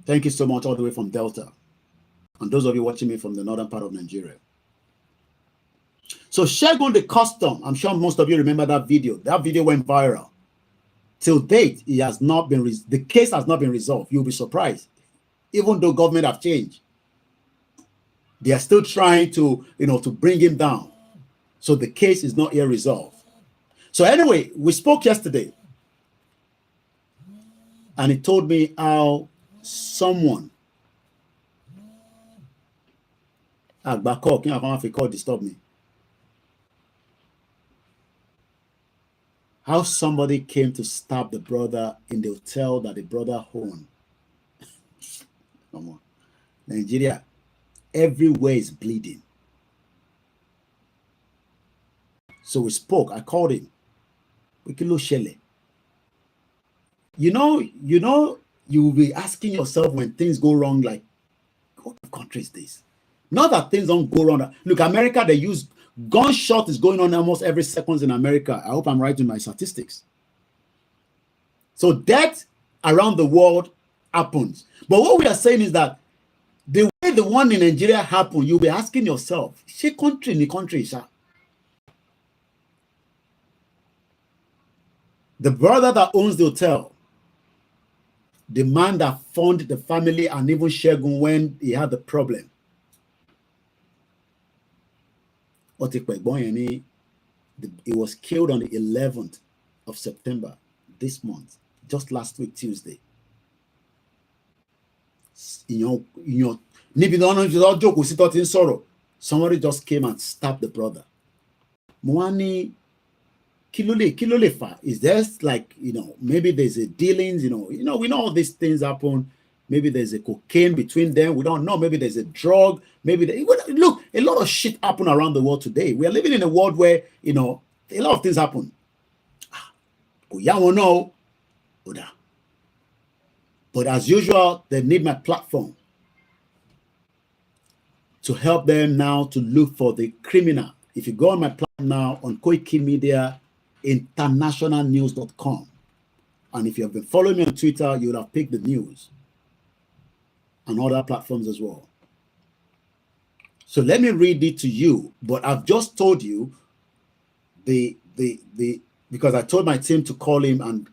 Thank you so much all the way from Delta. And those of you watching me from the northern part of Nigeria. So Shegun the Custom, I'm sure most of you remember that video. That video went viral. Till date, it has not been the case has not been resolved. You'll be surprised. Even though government have changed, they are still trying to, you know, to bring him down. So the case is not yet resolved. So anyway, we spoke yesterday, and he told me how someone disturb me. How somebody came to stab the brother in the hotel that the brother owned. Come on. Nigeria, everywhere is bleeding. So we spoke. I called him. You know, you will be asking yourself when things go wrong, like, what country is this? Not that things don't go wrong. Look, America, they use gunshot is going on almost every second in America. I hope I'm right in my statistics. So death around the world happens. But what we are saying is that the way the one in Nigeria happened, you'll be asking yourself, she country in the country, sir. The brother that owns the hotel, the man that funded the family and even Shegun when he had the problem. He was killed on the 11th of September this month, just last week, Tuesday. Somebody just came and stabbed the brother. Mwani Kilole is there, like, maybe there's a dealings, we know all these things happen. Maybe there's a cocaine between them. We don't know. Maybe there's a drug. Look, a lot of shit happen around the world today. We are living in a world where, a lot of things happen. But as usual, they need my platform to help them now to look for the criminal. If you go on my platform now on Koikimedia, internationalnews.com, and if you have been following me on Twitter, you would have picked the news and other platforms as well. So let me read it to you, but I've just told you because I told my team to call him and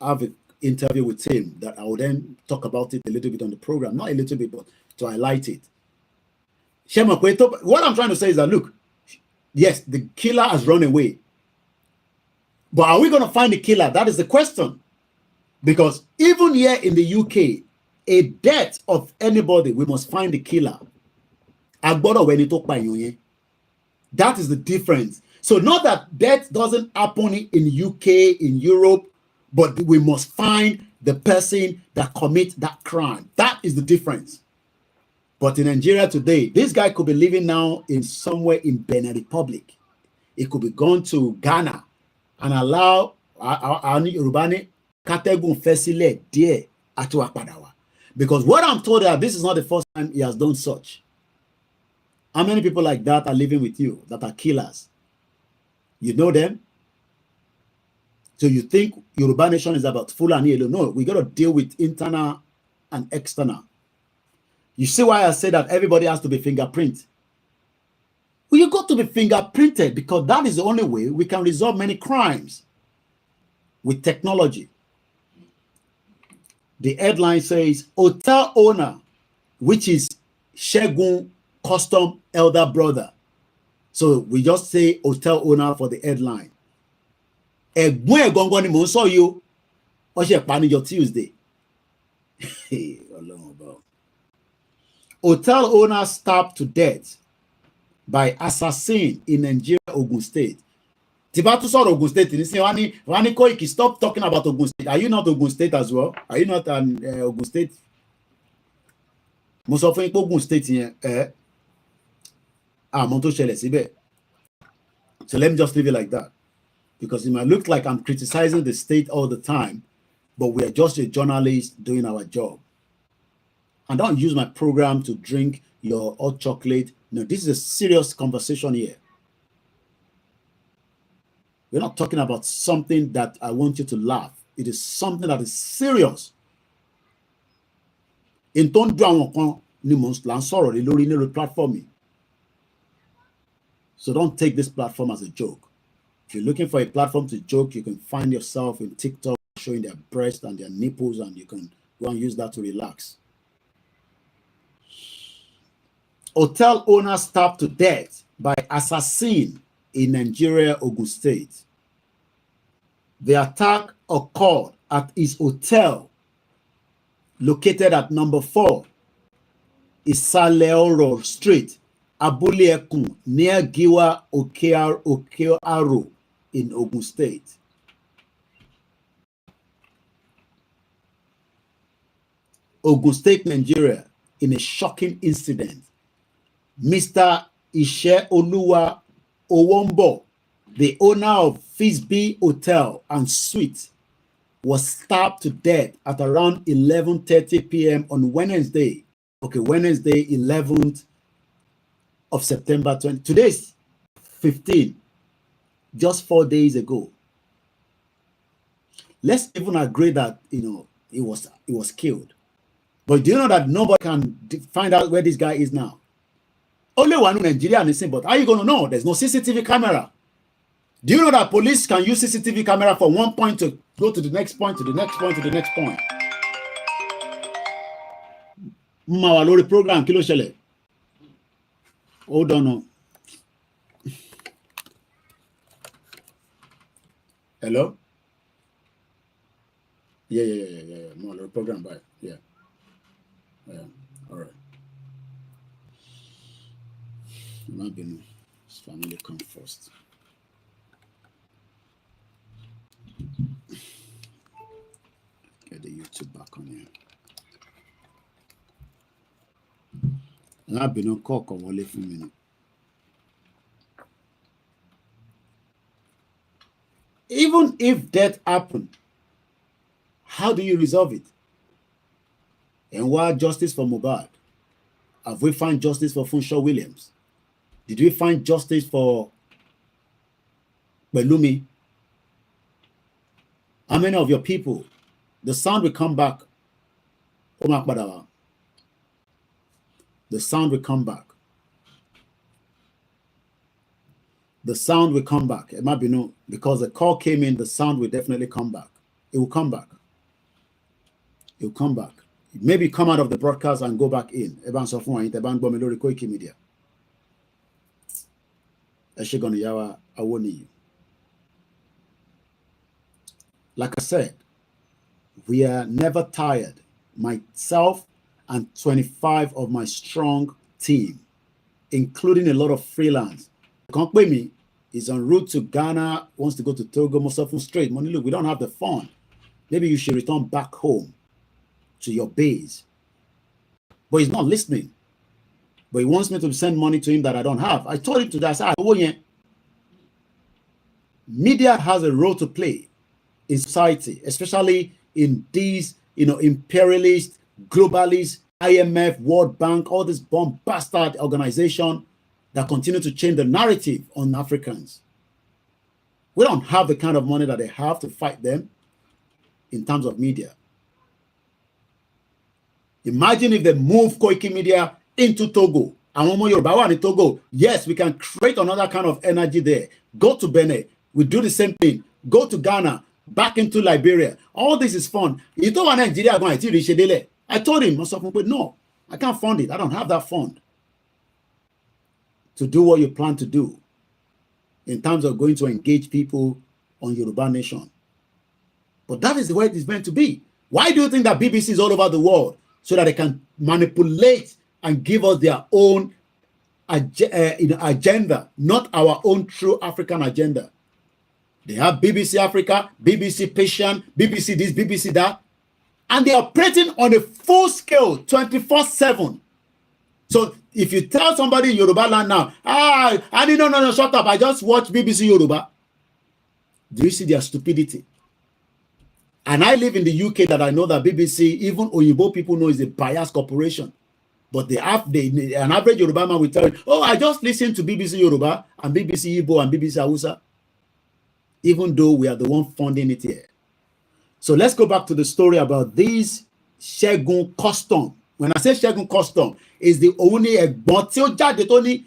have an interview with him, that I will then talk about it a little bit on the program. Not a little bit, but to highlight it. What I'm trying to say is that, look, yes, the killer has run away. But are we going to find the killer? That is the question. Because even here in the UK, a death of anybody, we must find the killer. That is the difference. So not that death doesn't happen in UK, in Europe, but we must find the person that commits that crime. That is the difference. But in Nigeria today, this guy could be living now in somewhere in Benin Republic. He could be gone to Ghana and allow Yoruba Kategun Fesile die Atuwa Padawa. Because what I'm told that this is not the first time he has done such. How many people like that are living with you that are killers? You know them? So you think Yoruba nation is about Fulani alone? No, we got to deal with internal and external. You see why I say that everybody has to be fingerprinted? Well, you got to be fingerprinted because that is the only way we can resolve many crimes with technology. The headline says, hotel owner, which is Shegun Custom elder brother. So we just say hotel owner for the headline. Tuesday. Hotel owner stabbed to death by assassin in Nigeria, Ogun State. Tibatu saw Ogun State. Wani Koiki, stop talking about Ogun State. Are you not Ogun State as well? Are you not an Ogun State? Most of Ogun State here. So let me just leave it like that. Because it might look like I'm criticizing the state all the time, but we are just a journalist doing our job. And don't use my program to drink your hot chocolate. No, this is a serious conversation here. We're not talking about something that I want you to laugh. It is something that is serious. In don't do platform. So don't take this platform as a joke. If you're looking for a platform to joke, you can find yourself in TikTok showing their breasts and their nipples, and you can go and use that to relax. Hotel owner stabbed to death by assassin in Nigeria, Ogun State. The attack occurred at his hotel located at number 4 Isaleoro Street, Abule-Ekun, near Giwa Okearo in Ogun State. Ogun State, Nigeria, in a shocking incident. Mr. Isheoluwa Owombo, the owner of Fisby Hotel and Suite, was stabbed to death at around 11:30 p.m. on Wednesday. Okay, Wednesday, 11th of September 20. Today's 15, just 4 days ago. Let's even agree that, you know, he was killed. But do you know that nobody can find out where this guy is now? Only one in Nigeria and the same, but how are you going to know? There's no CCTV camera. Do you know that police can use CCTV camera from one point to go to the next point, to the next point, to the next point? Mawalori program, kilo shele. Hold on. Hello? Yeah. Mawalori program, bye. Yeah. All right. Imagine his family come first. Get the YouTube back on here. And I've been on call wale for me. Even if death happened, how do you resolve it? And why justice for Mohbad? Have we found justice for Funshaw Williams? Did we find justice for Belumi? How many of your people? The sound will come back. The sound will come back. The sound will come back. It might be no, because the call came in, the sound will definitely come back. It will come back. It will come back. Maybe come out of the broadcast and go back in. Koikimedia. Like I said, we are never tired. Myself and 25 of my strong team, including a lot of freelance. Koikimedia is en route to Ghana, wants to go to Togo, most often straight. Money, look, we don't have the fund. Maybe you should return back home to your base. But he's not listening. But he wants me to send money to him that I don't have. I told him to that. I said, media has a role to play in society, especially in these, imperialist, globalist, IMF, World Bank, all this bomb bastard organization that continue to change the narrative on Africans. We don't have the kind of money that they have to fight them in terms of media. Imagine if they move Koikimedia into Togo. And one more Yoruba in Togo. Yes, we can create another kind of energy there. Go to Benin. We do the same thing. Go to Ghana. Back into Liberia. All this is fun. You told Nigeria going to reach Dele. I told him, no, I can't fund it. I don't have that fund to do what you plan to do in terms of going to engage people on Yoruba Nation. But that is the way it is meant to be. Why do you think that BBC is all over the world? So that they can manipulate and give us their own agenda, not our own true African agenda. They have BBC Africa, BBC Persian, BBC this, BBC that, and they are operating on a full scale, 24/7. So if you tell somebody in Yoruba land now, I didn't know, shut up, I just watch BBC Yoruba. Do you see their stupidity? And I live in the UK that I know that BBC, even Oyibo people know, is a biased corporation. But an average Yoruba man will tell you, I just listen to BBC Yoruba and BBC Igbo and BBC Hausa, even though we are the one funding it here. So let's go back to the story about this Segun Custom. When I say Segun Custom, is the only Tony.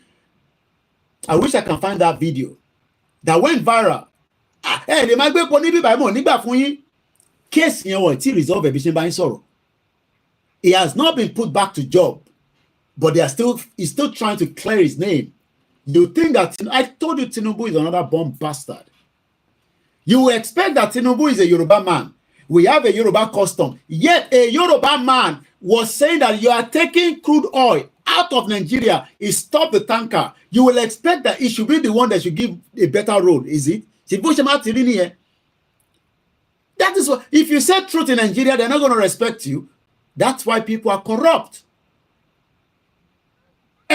I wish I can find that video that went viral. Case resolve he has not been put back to job, but he's still trying to clear his name. You think that I told you Tinubu is another bomb bastard. You expect that Tinubu is a Yoruba man. We have a Yoruba custom. Yet a Yoruba man was saying that you are taking crude oil out of Nigeria. He stopped the tanker. You will expect that it should be the one that should give a better road, is it? That is what, if you say truth in Nigeria, they're not going to respect you. That's why people are corrupt.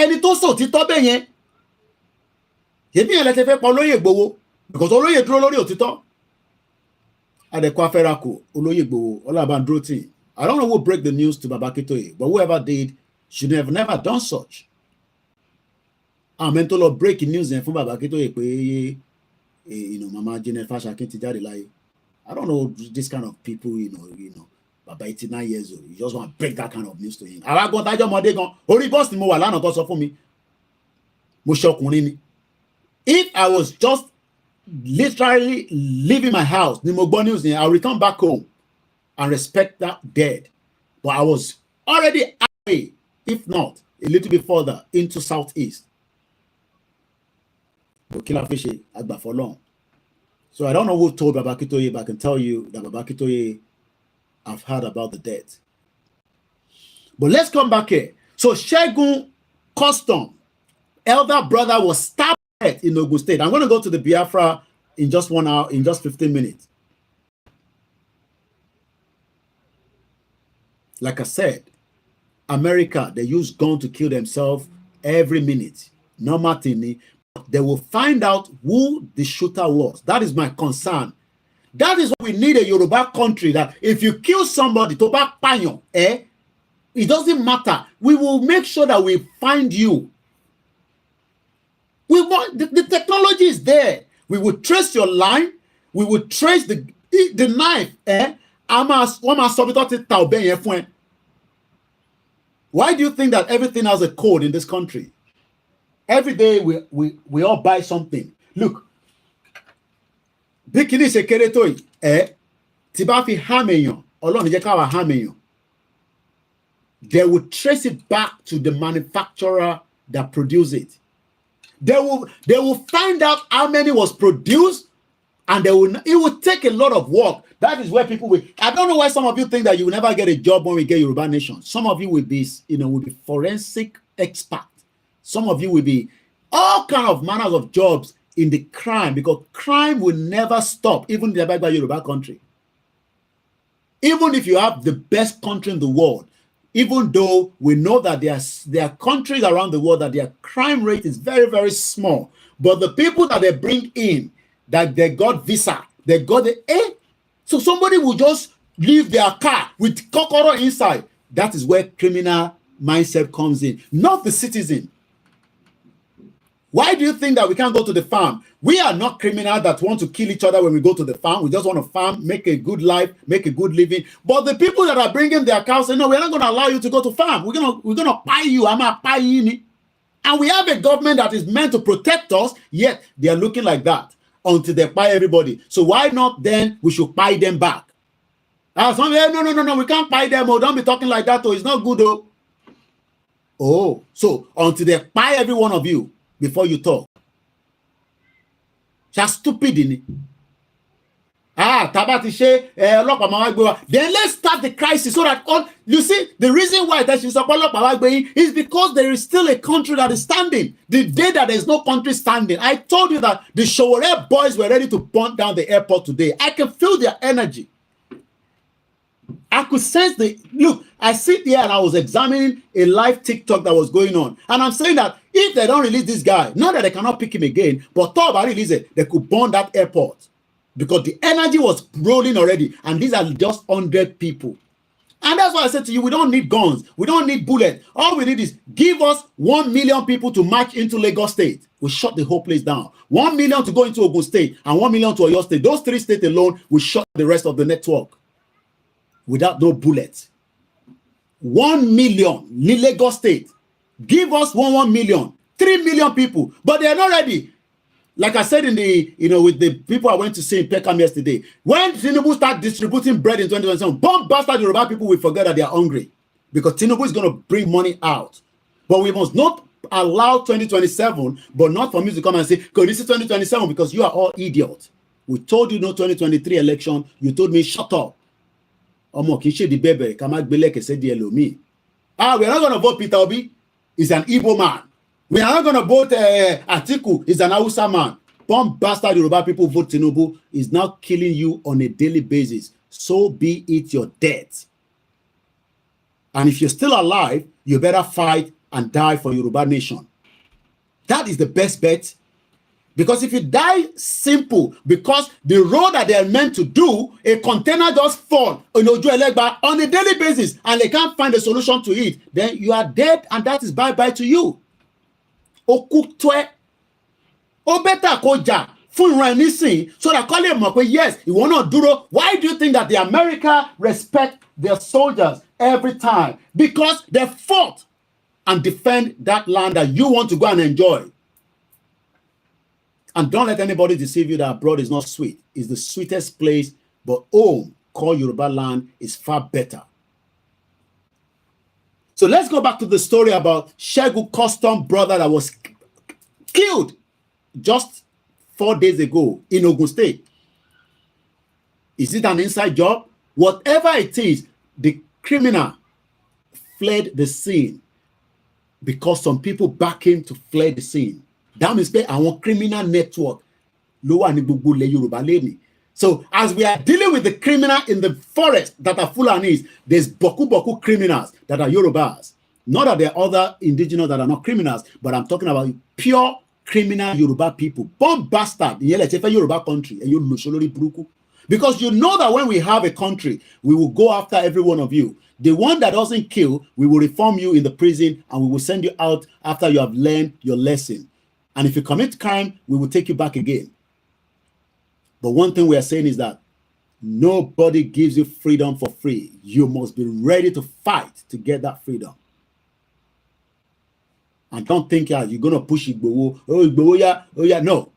ẹni tó sọ òtítọ́ bẹ́ẹ̀ yẹn èmi yẹn lẹ́tẹ̀ fẹ́ pa olóyè Ìgbòho because olóyè dúró lórí òtítọ́ adẹ̀kọ́ afẹ́rakù olóyè Ìgbòho ọlábàndúró tì. I don't know who break the news to Baba Akintoye, but whoever did should have never done such. I'm meant to break news and from Baba Akintoye pé Mama Janet Fasakin ti jáde láyé. I don't know this kind of people, Baba 89 years old. You just want to break that kind of news to him. Àwa gan tájọ́ ọmọdé gan, orí bọ́ọ̀sì ni mo wà lánàá tó sọ fún mi. Mo ṣọkùnrin ni. If I was just literally leaving my house, ni mo gbọ́ news ni, I'll return back home and respect that dead. But I was already away, if not a little bit further into southeast. But killer fishy agba for long. So I don't know who told Baba Akintoye, but I can tell you that Baba Akintoye, I've heard about the death. But let's come back here. So Segun Custom, elder brother, was stabbed in Ogun State. I'm going to go to the Biafra in just 1 hour, in just 15 minutes. Like I said, America, they use guns to kill themselves every minute. No matter, they will find out who the shooter was. That is my concern. That is why we need a Yoruba country, that if you kill somebody, to back panyo, it doesn't matter. We will make sure that we find you. We want the technology is there. We will trace your line. We will trace the knife. Why do you think that everything has a code in this country? Every day we all buy something. Look, bikini se kere to ti ba fi hameyan, Ọlọ́run jẹ́ ká wá hameyan. They will trace it back to the manufacturer that produced it. They will find out how many was produced, and it will take a lot of work. That is where people will. I don't know why some of you think that you will never get a job when we get Yoruba Nation. Some of you will be, will be forensic expert. Some of you will be all kind of manners of jobs in the crime, because crime will never stop, even in the Yoruba country. Even if you have the best country in the world, even though we know that there are countries around the world that their crime rate is very, very small, but the people that they bring in, that they got visa, they got the so somebody will just leave their car with kokoro inside. That is where criminal mindset comes in, not the citizen. Why do you think that we can't go to the farm? We are not criminals that want to kill each other when we go to the farm. We just want to farm, make a good life, make a good living. But the people that are bringing their cows say, no, we're not going to allow you to go to farm. We're gonna buy you. I'm gonna buy you. And we have a government that is meant to protect us, yet they are looking like that until they buy everybody. So why not then we should buy them back? No, we can't buy them. Oh, don't be talking like that. Oh, it's not good. Oh, so until they buy every one of you before you talk. Just stupid in it. Then let's start the crisis so that you see the reason why that is because there is still a country that is standing. The day that there is no country standing, I told you that the Showore boys were ready to burn down the airport today. I can feel their energy. I could sense look, I sit here and I was examining a live TikTok that was going on. And I'm saying that if they don't release this guy, not that they cannot pick him again, but thought about release it, they could burn that airport. Because the energy was rolling already. And these are just 100 people. And that's why I said to you, we don't need guns. We don't need bullets. All we need is give us 1 million people to march into Lagos State. We shut the whole place down. 1 million to go into Ogun State and 1 million to Oyo State. Those 3 states alone will shut the rest of the network. Without no bullets. 1 million in Lagos State. Give us 1 million. 3 million people. But they are not ready. Like I said in the, with the people I went to see in Peckham yesterday. When Tinubu start distributing bread in 2027, bomb bastard Yoruba people will forget that they are hungry. Because Tinubu is going to bring money out. But we must not allow 2027, but not for me to come and say, this is 2027 because you are all idiots. We told you no 2023 election. You told me, shut up. We are not going to vote Peter Obi. He's an Igbo man. We are not going to vote Atiku. He's an Hausa man. Bomb bastard Yoruba people vote Tinubu is now killing you on a daily basis. So be it your death. And if you're still alive, you better fight and die for Yoruba nation. That is the best bet. Because if you die simple, because the road that they are meant to do, a container just fall on a daily basis and they can't find a solution to it, then you are dead and that is bye-bye to you. Okutwe. Obeta koja. So that call him yes, you will not do. Why do you think that the America respect their soldiers every time? Because they fought and defend that land that you want to go and enjoy. And don't let anybody deceive you that abroad is not sweet. It's the sweetest place, but home, called Yoruba land, is far better. So let's go back to the story about Shegu Custom brother that was killed just 4 days ago in Ogun State. Is it an inside job? Whatever it is, the criminal fled the scene because some people back him to fled the scene. That means our criminal network lower ni gbogbo le Yoruba leni. So as we are dealing with the criminal in the forest that are Fulanis, there's boku criminals that are Yorubas. Not that there are other indigenous that are not criminals, but I'm talking about pure criminal Yoruba people. Bomb bastard in Yoruba country and you because you know that when we have a country, we will go after every one of you. The one that doesn't kill, we will reform you in the prison and we will send you out after you have learned your lesson. And if you commit crime, we will take you back again. But one thing we are saying is that nobody gives you freedom for free. You must be ready to fight to get that freedom. And don't think you're going to push Igbowo. Oh, Igbowo, yeah. Oh, yeah. No.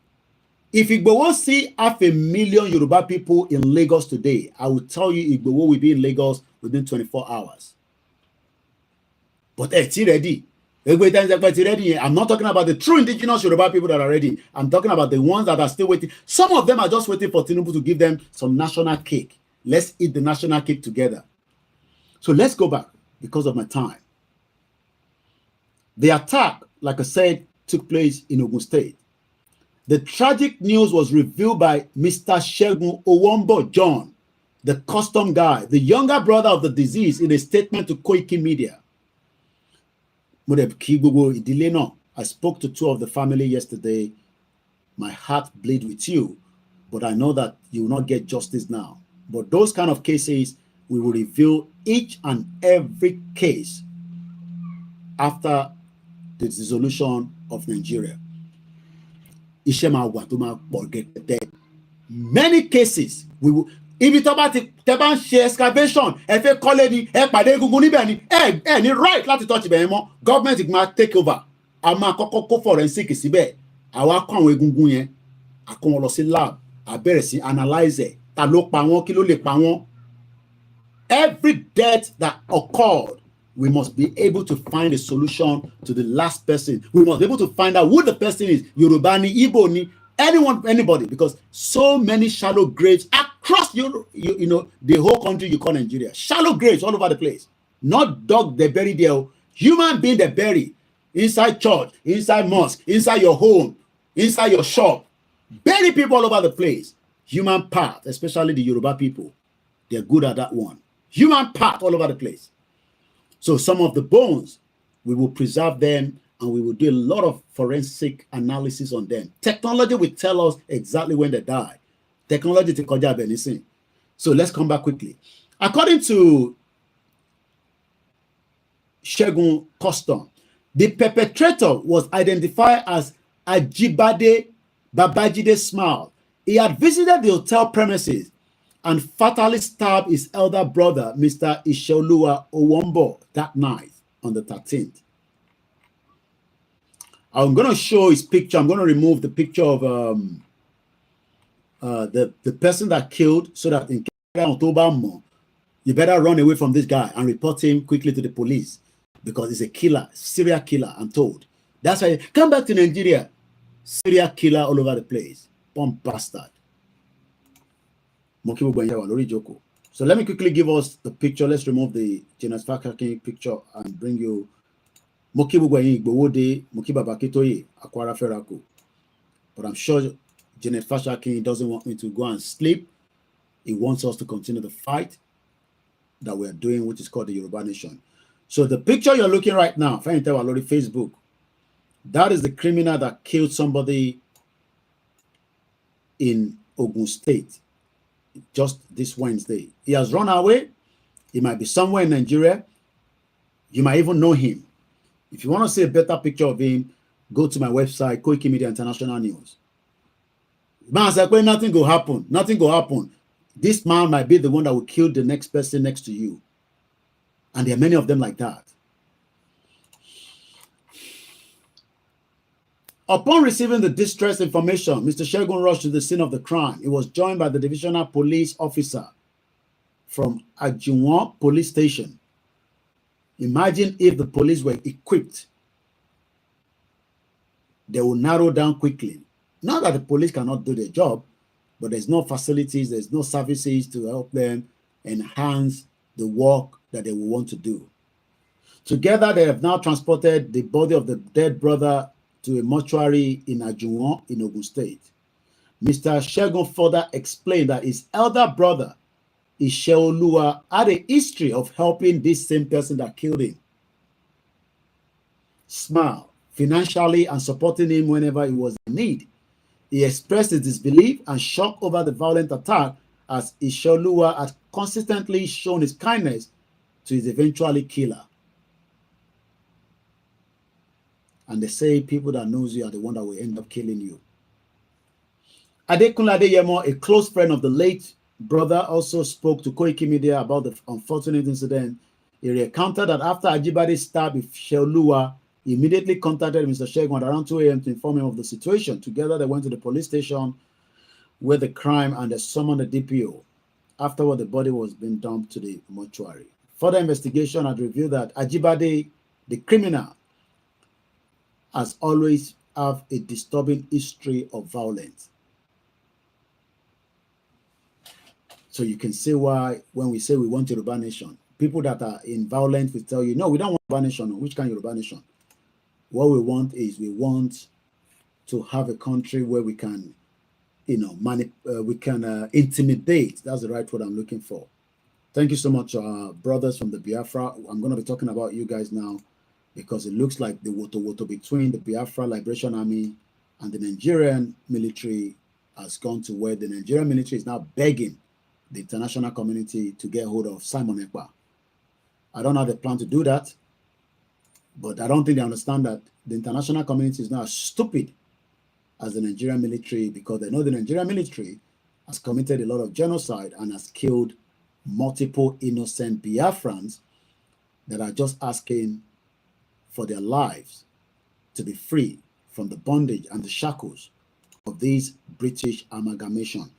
If Igbowo see 500,000 Yoruba people in Lagos today, I will tell you Igbowo will be in Lagos within 24 hours. But it's ready. I'm not talking about the true indigenous Yoruba people that are ready. I'm talking about the ones that are still waiting. Some of them are just waiting for Tinubu to give them some national cake. Let's eat the national cake together. So let's go back because of my time. The attack, like I said, took place in Ogun State. The tragic news was revealed by Mr. Shegun Owombo John, the custom guy, the younger brother of the deceased, in a statement to Koikimedia. I spoke to 2 of the family yesterday. My heart bleed with you, but I know that you will not get justice now. But those kind of cases, we will reveal each and every case after the dissolution of Nigeria. Many cases, we will. If you talk about excavation, if you call it any right láti touch ibẹ̀ mọ́, government might take over. A máa kọ́kọ́ forensic síbẹ̀. Àwa kó àwọn egungun yẹn, a kó wọn lọ sí lab, a bẹ̀rẹ̀ sí analyze ta ló pa wọ́n, kí ló lè pa wọ́n. Every death that occurred, we must be able to find a solution to the last person. We must be able to find out who the person is, Yoruba ni, Igbo ni, anyone, anybody, because so many shallow graves across you know the whole country you call Nigeria. Shallow graves all over the place. Not dog they bury there. Human being they bury inside church, inside mosque, inside your home, inside your shop. Bury people all over the place. Human part, especially the Yoruba people, they're good at that one. Human part all over the place. So some of the bones, we will preserve them and we will do a lot of forensic analysis on them. Technology will tell us exactly when they die. Technology to koja benisi. So let's come back quickly. According to Shegun Custom, the perpetrator was identified as Ajibade Babajide Smile. He had visited the hotel premises and fatally stabbed his elder brother, Mr. Isheoluwa Owombo, that night on the 13th. I'm going to show his picture. I'm going to remove the picture of the person that killed, so that in October, you better run away from this guy and report him quickly to the police, because he's a killer, serial killer, I'm told. That's why come back to Nigeria. Serial killer all over the place. Bomb bastard. So let me quickly give us the picture. Let's remove the Jonas Fasakin picture and bring you but I'm sure Janet Fasakin doesn't want me to go and sleep. He wants us to continue the fight that we are doing, which is called the Yoruba Nation. So the picture you're looking right now, Facebook, that is the criminal that killed somebody in Ogun State just this Wednesday. He has run away. He might be somewhere in Nigeria. You might even know him. If you want to see a better picture of him, go to my website, Koikimedia International News. Man said, well, nothing will happen. Nothing will happen. This man might be the one that will kill the next person next to you. And there are many of them like that. Upon receiving the distress information, Mr. Segun rushed to the scene of the crime. He was joined by the divisional police officer from Ajiwon police station. Imagine if the police were equipped. They will narrow down quickly. Not that the police cannot do their job, but there's no facilities, there's no services to help them enhance the work that they will want to do. Together, they have now transported the body of the dead brother to a mortuary in Ajuwon in Ogun State. Mr. Segun further explained that his elder brother, Isheoluwa, had a history of helping this same person that killed him. Smile, financially and supporting him whenever he was in need. He expressed his disbelief and shock over the violent attack as Isheoluwa had consistently shown his kindness to his eventually killer. And they say people that knows you are the one that will end up killing you. Adekunle Adeyemo, a close friend of the late brother, also spoke to Koikimedia about the unfortunate incident. He recounted that after Ajibade stabbed Isheoluwa, he immediately contacted Mr. Segun at around 2 a.m. to inform him of the situation. Together, they went to the police station where the crime and they summoned the DPO. Afterward, the body was being dumped to the mortuary. Further investigation had revealed that Ajibade, the criminal, has always have a disturbing history of violence. So you can see why when we say we want Yoruba nation, people that are in violence will tell you, no, we don't want Yoruba nation. Which kind of Yoruba nation? What we want is we want to have a country where we can, intimidate. That's the right word I'm looking for. Thank you so much, brothers from the Biafra. I'm going to be talking about you guys now because it looks like the woto between the Biafra Liberation Army and the Nigerian military has gone to where the Nigerian military is now begging the international community to get hold of Simon Ekpa. I don't know how they plan to do that, but I don't think they understand that the international community is now as stupid as the Nigerian military because they know the Nigerian military has committed a lot of genocide and has killed multiple innocent Biafrans that are just asking for their lives to be free from the bondage and the shackles of these British amalgamation.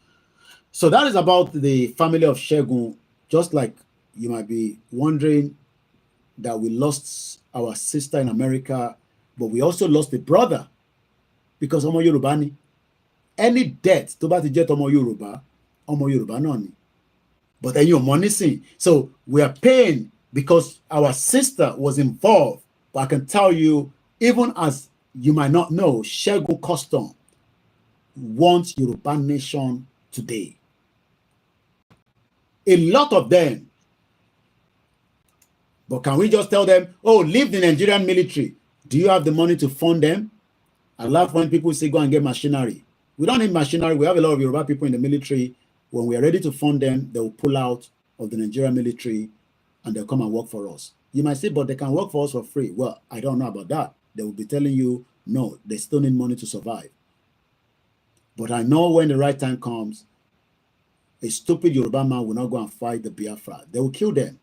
So that is about the family of Segun. Just like you might be wondering that we lost our sister in America, but we also lost a brother because Omo Yoruba ni. Any death to bá ti jẹ́ Omo Yoruba náà ni. But then you're money. So we are paying because our sister was involved. But I can tell you, even as you might not know, Segun Custom wants Yoruba nation today. A lot of them. But can we just tell them, oh, leave the Nigerian military? Do you have the money to fund them? I love when people say, go and get machinery. We don't need machinery. We have a lot of Yoruba people in the military. When we are ready to fund them, they will pull out of the Nigerian military and they'll come and work for us. You might say, but they can work for us for free. Well, I don't know about that. They will be telling you, no, they still need money to survive. But I know when the right time comes, a stupid Yoruba man will not go and fight the Biafra. They will kill them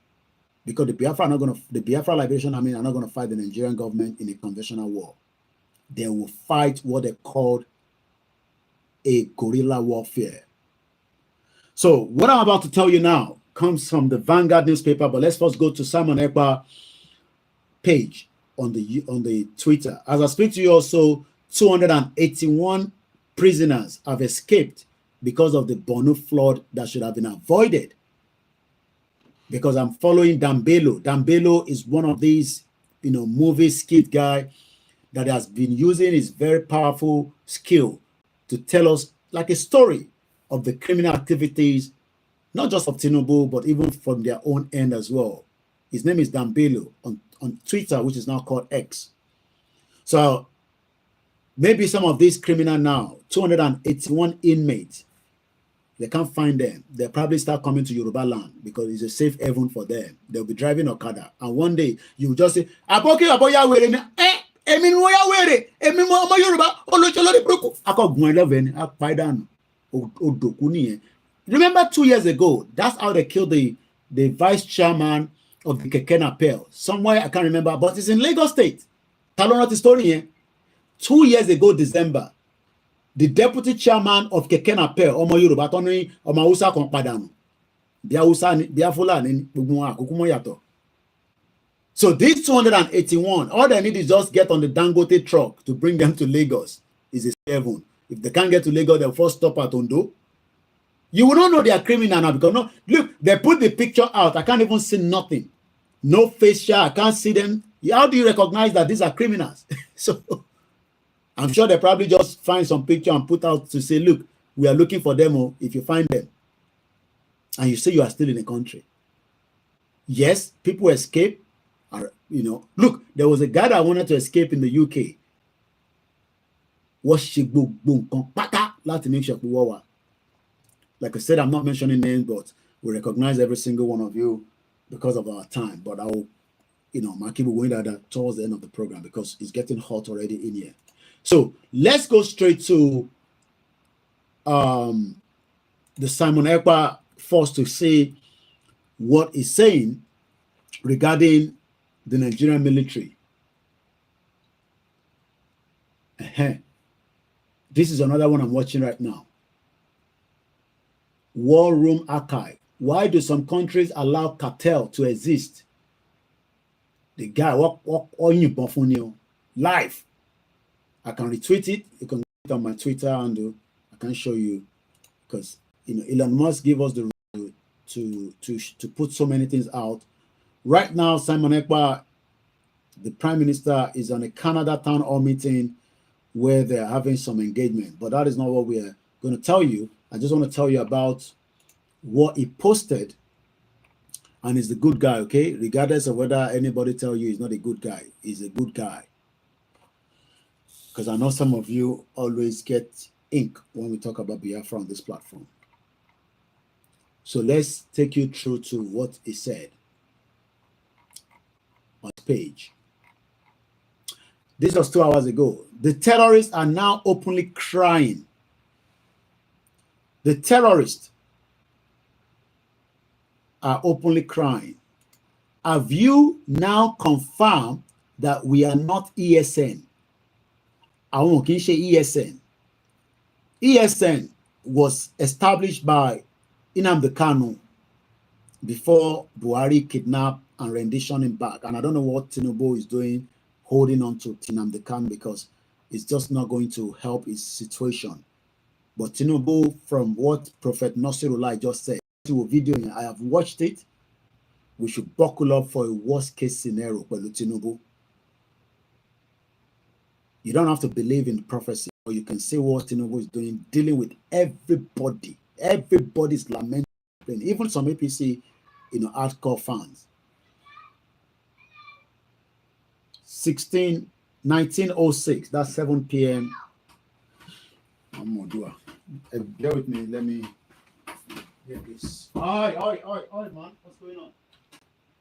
because the Biafra Liberation Army are not going to fight the Nigerian government in a conventional war. They will fight what they called a guerrilla warfare. So what I'm about to tell you now comes from the Vanguard newspaper, but let's first go to Simon Ekpa page on the Twitter. As I speak to you also, 281 prisoners have escaped because of the Borno flood that should have been avoided. Because I'm following Dambelo. Dambelo is one of these, movie skit guy that has been using his very powerful skill to tell us like a story of the criminal activities, not just of Tinubu, but even from their own end as well. His name is Dambelo on Twitter, which is now called X. So maybe some of these criminals now, 281 inmates, they can't find them. They'll probably start coming to Yoruba land because it's a safe haven for them. They'll be driving Okada. And one day, you just say, Aboki Aboya Were, Emi Moya Were, Emi Mo Yoruba, Olocholori Bruku. Ako Gwen Paidan, Odokuni. Remember 2 years ago, that's how they killed the vice chairman of the Kekena Pearl. Somewhere, I can't remember, but it's in Lagos State. Talonot story here. 2 years ago, December, the deputy chairman of Kekena Pearl, Omo Yoruba, Tony, Omo Hausa kon padanu. Bia Fulani, Kukumo Yato. So these 281, all they need is just get on the Dangote truck to bring them to Lagos. Is a 7. If they can't get to Lagos, they'll first stop at Ondo. You will not know they are criminal now because no, look, they put the picture out. I can't even see nothing. No facial. I can't see them. How do you recognize that these are criminals? So I'm sure they probably just find some picture and put out to say, look, we are looking for them. If you find them and you say you are still in the country. Yes, people escape. Look, there was a guy that wanted to escape in the UK. Like I said, I'm not mentioning names, but we recognize every single one of you because of our time. But I will, Maki will go into that towards the end of the program because it's getting hot already in here. So let's go straight to the Simon Ekpa forced to say what he's saying regarding the Nigerian military. This is another one I'm watching right now. War Room Archive. Why do some countries allow cartel to exist? The guy walk on you live. I can retweet it. You can get it on my Twitter and I can show you because Elon Musk gave us the right to put so many things out. Right now, Simon Ekpa, the Prime Minister, is on a Canada town hall meeting where they're having some engagement. But that is not what we are going to tell you. I just want to tell you about what he posted, and he's the good guy, okay? Regardless of whether anybody tell you he's not a good guy, he's a good guy. Because I know some of you always get ink when we talk about Biafra on this platform. So let's take you through to what he said on his page. This was 2 hours ago. The terrorists are now openly crying. The terrorists are openly crying. Have you now confirmed that we are not ESN? I won't say ESN. ESN was established by Nnamdi Kanu before Buhari kidnapped and renditioned him back. And I don't know what Tinubu is doing, holding on to Nnamdi Kanu, because it's just not going to help his situation. But Tinubu, from what Prophet Nasirullah just said, video, I have watched it. We should buckle up for a worst case scenario with Tinubu. You don't have to believe in prophecy, or you can see what Tinubu is doing, dealing with everybody. Everybody's lamenting, even some APC, hardcore fans. 1906, that's 7 p.m. I'm gonna do it. Bear with me, let me get this. Hi, man, what's going on?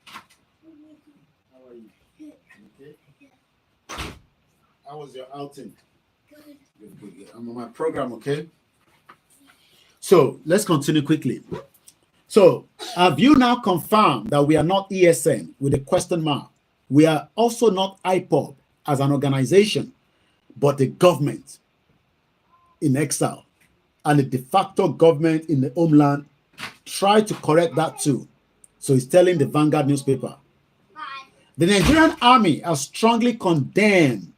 How are you? Okay? How was your outing? Good. I'm on my program, okay? So let's continue quickly. So have you now confirmed that we are not ESN with a question mark? We are also not IPOB as an organization, but the government in exile and the de facto government in the homeland try to correct that too. So he's telling the Vanguard newspaper. The Nigerian army has strongly condemned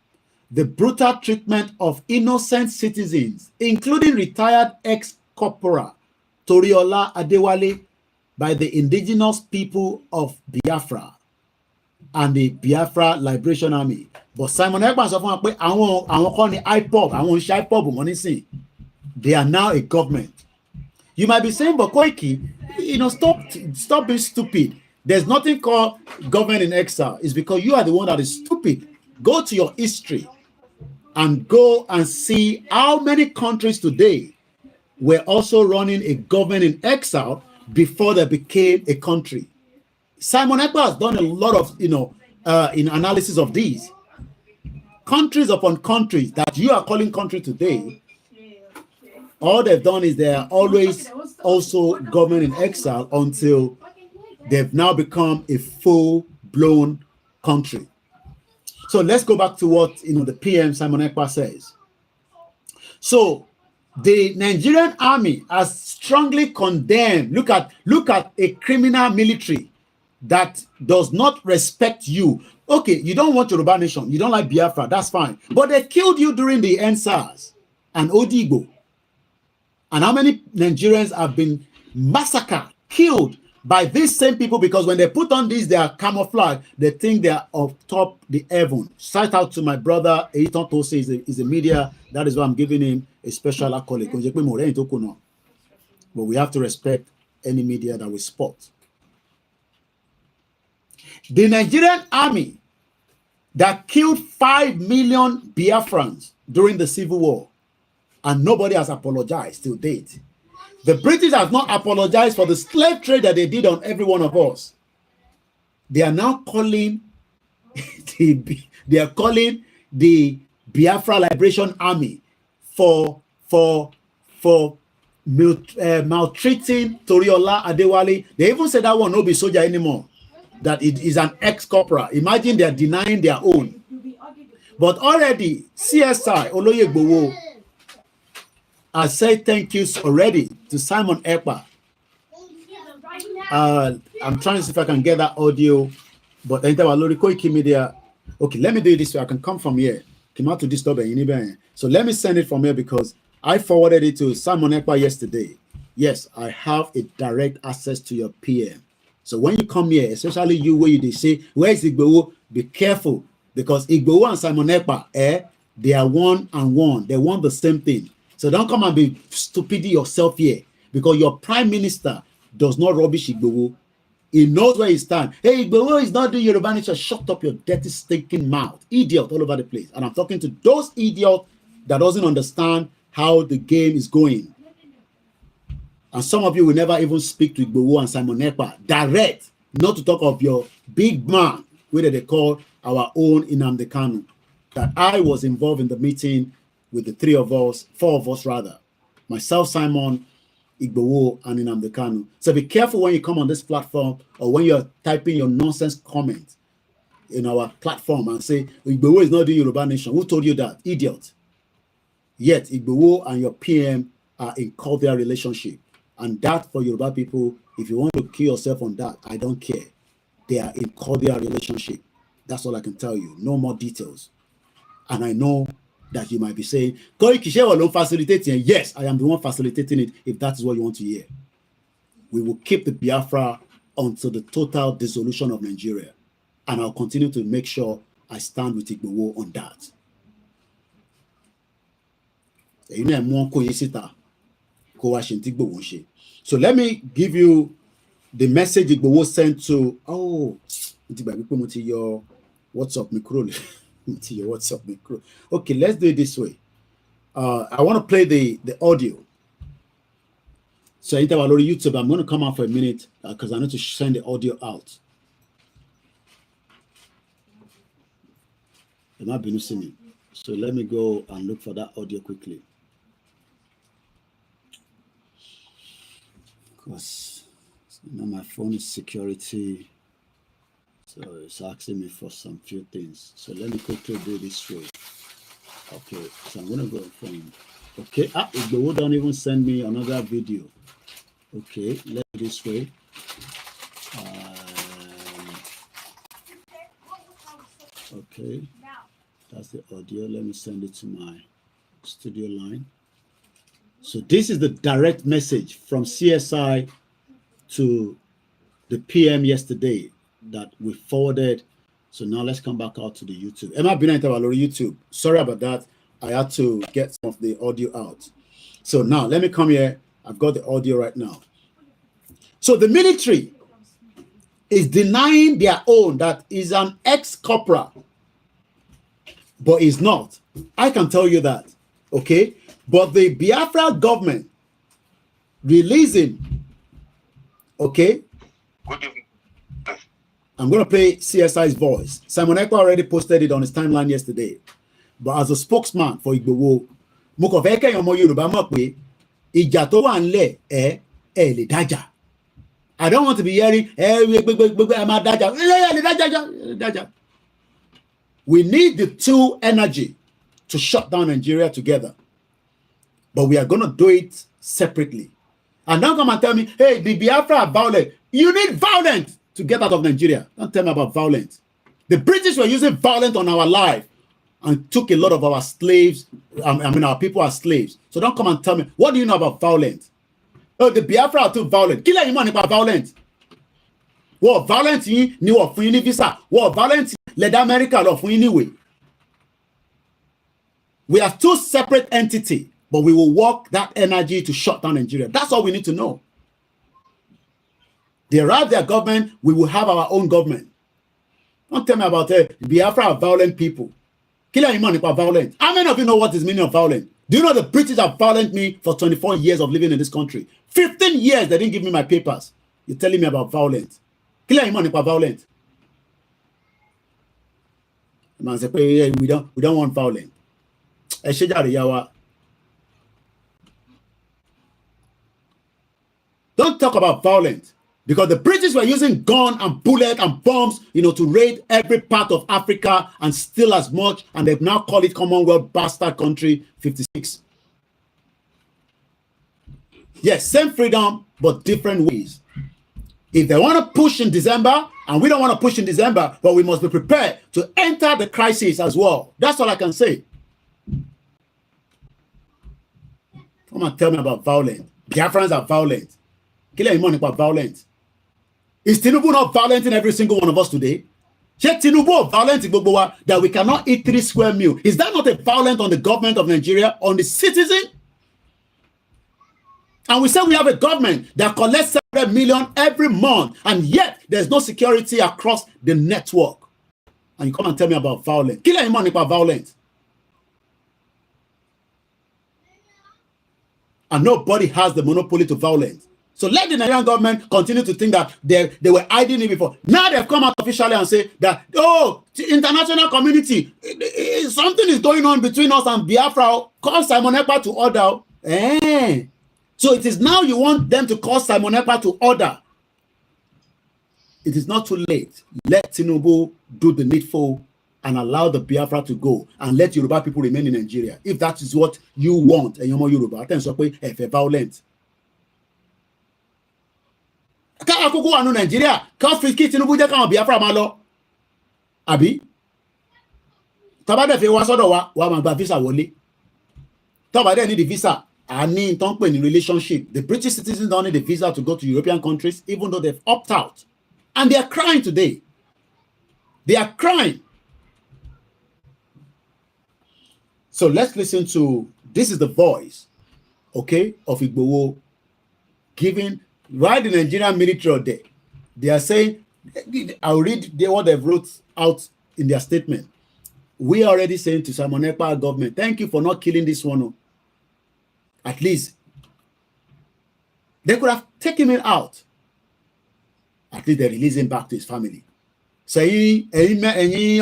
the brutal treatment of innocent citizens, including retired ex-corporal Toriola Adewale, by the indigenous people of Biafra and the Biafra Liberation Army. But Simon Ekpa sọ fún wa pé àwọn kọ́ ni IPOB, àwọn iṣẹ́ IPOB wọ́n nísìn. They are now a government. You might be saying, but Koiki, stop being stupid. There's nothing called government in exile. It's because you are the one that is stupid. Go to your history and go and see how many countries today were also running a government in exile before they became a country. Simon Ekpa has done a lot of, in analysis of these. Countries upon countries that you are calling country today, all they've done is they are always also government in exile until they've now become a full-blown country. So let's go back to what the PM Simon Ekpa says. So the Nigerian army has strongly condemned. Look at a criminal military that does not respect you. Okay, you don't want Yoruba nation, you don't like Biafra, that's fine. But they killed you during the NSAS and Odigbo. And how many Nigerians have been massacred, killed by these same people? Because when they put on this, they are camouflage. They think they are of top the heaven. Shout out to my brother, Eitan Tose, is a media. That is why I'm giving him a special accolade. But we have to respect any media that we support. The Nigerian army that killed 5 million Biafrans during the Civil War, and nobody has apologized till date. The British have not apologized for the slave trade that they did on every one of us. They are now calling the Biafra Liberation Army for maltreating Toriola Adewale. They even said that one no be soldier anymore, that it is an ex-corporal. Imagine they are denying their own. But already CSI Oloyegbowo has said thank yous already to Simon Ekpa. I'm trying to see if I can get that audio, but Koikimedia. Okay, let me do it this way. I can come from here. Came out to disturb anybody. So let me send it from here because I forwarded it to Simon Ekpa yesterday. Yes, I have a direct access to your PM. So when you come here, especially you where they say, where is Igbowo? Be careful, because Igbowo and Simon Ekpa, they are one and one. They want the same thing. So don't come and be stupid yourself here, because your prime minister does not rubbish Igbowo. He knows where he stands. Hey, Igbowo is not doing Yoruba nation. Shut up your dirty, stinking mouth. Idiot all over the place. And I'm talking to those idiots that doesn't understand how the game is going. And some of you will never even speak to Igbowo and Simon Ekpa direct, not to talk of your big man, whether they call our own Nnamdi Kanu, that I was involved in the meeting with the four of us rather, myself, Simon, Igbowo, and Nnamdi Kanu. So be careful when you come on this platform or when you're typing your nonsense comment in our platform and say, Igbowo is not doing Yoruba nation. Who told you that? Idiot. Yet Igbowo and your PM are in cordial relationship. And that for Yoruba people, if you want to kill yourself on that, I don't care. They are in cordial relationship. That's all I can tell you. No more details. And I know that you might be saying, Koikimedia will facilitate it. Yes, I am the one facilitating it, if that is what you want to hear. We will keep the Biafra until the total dissolution of Nigeria. And I'll continue to make sure I stand with Igbowo on that. So let me give you the message Igbowo sent to your WhatsApp micro. Your WhatsApp micro. Okay, let's do it this way. I want to play the audio. So YouTube, I'm going to come out for a minute because I need to send the audio out. So let me go and look for that audio quickly. Because my phone is security, so it's asking me for some few things. So let me quickly do this way. Okay, so I'm gonna go from Igbowo don't even send me another video. Okay, let's do this way. Okay, that's the audio. Let me send it to my studio line. So this is the direct message from CSI to the PM yesterday that we forwarded. So now let's come back out to the YouTube. Emma Binanta YouTube. Sorry about that. I had to get some of the audio out. So now let me come here. I've got the audio right now. So the military is denying their own that is an ex-corporal, but is not. I can tell you that, okay? But the Biafra government releasing, okay? Good evening. I'm going to play CSI's voice. Simon Ekpa already posted it on his timeline yesterday. But as a spokesman for Igboho, mo kàn fẹ́ kẹ́yìn ọmọ Yorùbá mọ̀ pé ìjà tó wà ńlẹ̀ ẹ lè dájà. I don't want to be hearing we need the two energy to shut down Nigeria together. But we are going to do it separately. And don't come and tell me, hey, the Biafra are violent. You need violence to get out of Nigeria. Don't tell me about violence. The British were using violence on our life and took a lot of our slaves. I mean, our people are slaves. So don't come and tell me, what do you know about violence? Oh, the Biafra are too violent. Kí lẹ̀yin mọ̀ nípa violence. Wọ́n violent yín ni wọ́n fún yín ní visa. Wọ́n violent lẹ́dá America lọ fún yín níwèé. We are two separate entities, but we will work that energy to shut down Nigeria. That's all we need to know. They arrive their government, we will have our own government. Don't tell me about Biafra are violent people. Kí lẹ̀yin mọ̀ nípa violence. How many of you know what is meaning of violence? Do you know the British have violent me for 24 years of living in this country? 15 years they didn't give me my papers. You're telling me about violence. Kí lẹ̀yin mọ̀ nípa violence. Man say, hey, we don't want violence. Ẹ ṣé jàre yá wa. Don't talk about violence. Because the British were using gun and bullet and bombs, to raid every part of Africa and steal as much. And they've now called it Commonwealth Bastard Country 56. Yes, same freedom, but different ways. If they want to push in December, and we don't want to push in December, but we must be prepared to enter the crisis as well. That's all I can say. Come and tell me about violence. Biafrans are violent. Kí lẹ̀yin mọ̀ nípa violence. Is Tinubu not violent in every single one of us today? Ṣé Tinubu violent in gbogbo wa that we cannot eat 3 square meals? Is that not a violence on the government of Nigeria, on the citizen? And we say we have a government that collects 700 million every month, and yet there's no security across the network. And you come and tell me about violence. Kí lẹ̀yin mọ̀ nípa violence. And nobody has the monopoly to violence. So let the Nigerian government continue to think that they were hiding it before. Now they've come out officially and say that, oh, the international community, something is going on between us and Biafra. Call Simon Ekpa to order. So it is now you want them to call Simon Ekpa to order. It is not too late. Let Tinubu do the needful and allow the Biafra to go and let Yoruba people remain in Nigeria. If that is what you want, and you're Yoruba, then so violent. Ká àkókò wà ní Nàìjíríà ká fi kí Tinubu jẹ́ káwọn Biafra máa lọ àbí tọ́ba dẹ̀ fi wá sọ́dọ̀ wa máa gba visa wọlé tọ́ba dẹ̀ ní the visa àní tó ń pè ní relationship. The British citizens don't need the visa to go to European countries even though they've opted out, and they are crying today. They are crying. So let's listen to, this is the voice, okay, of Igboho giving. Why the Nigerian military are there? They are saying, I'll read what they've wrote out in their statement. We are already saying to Simon Ekpa government, thank you for not killing this one. At least they could have taken him out. At least they release him back to his family. Say, military,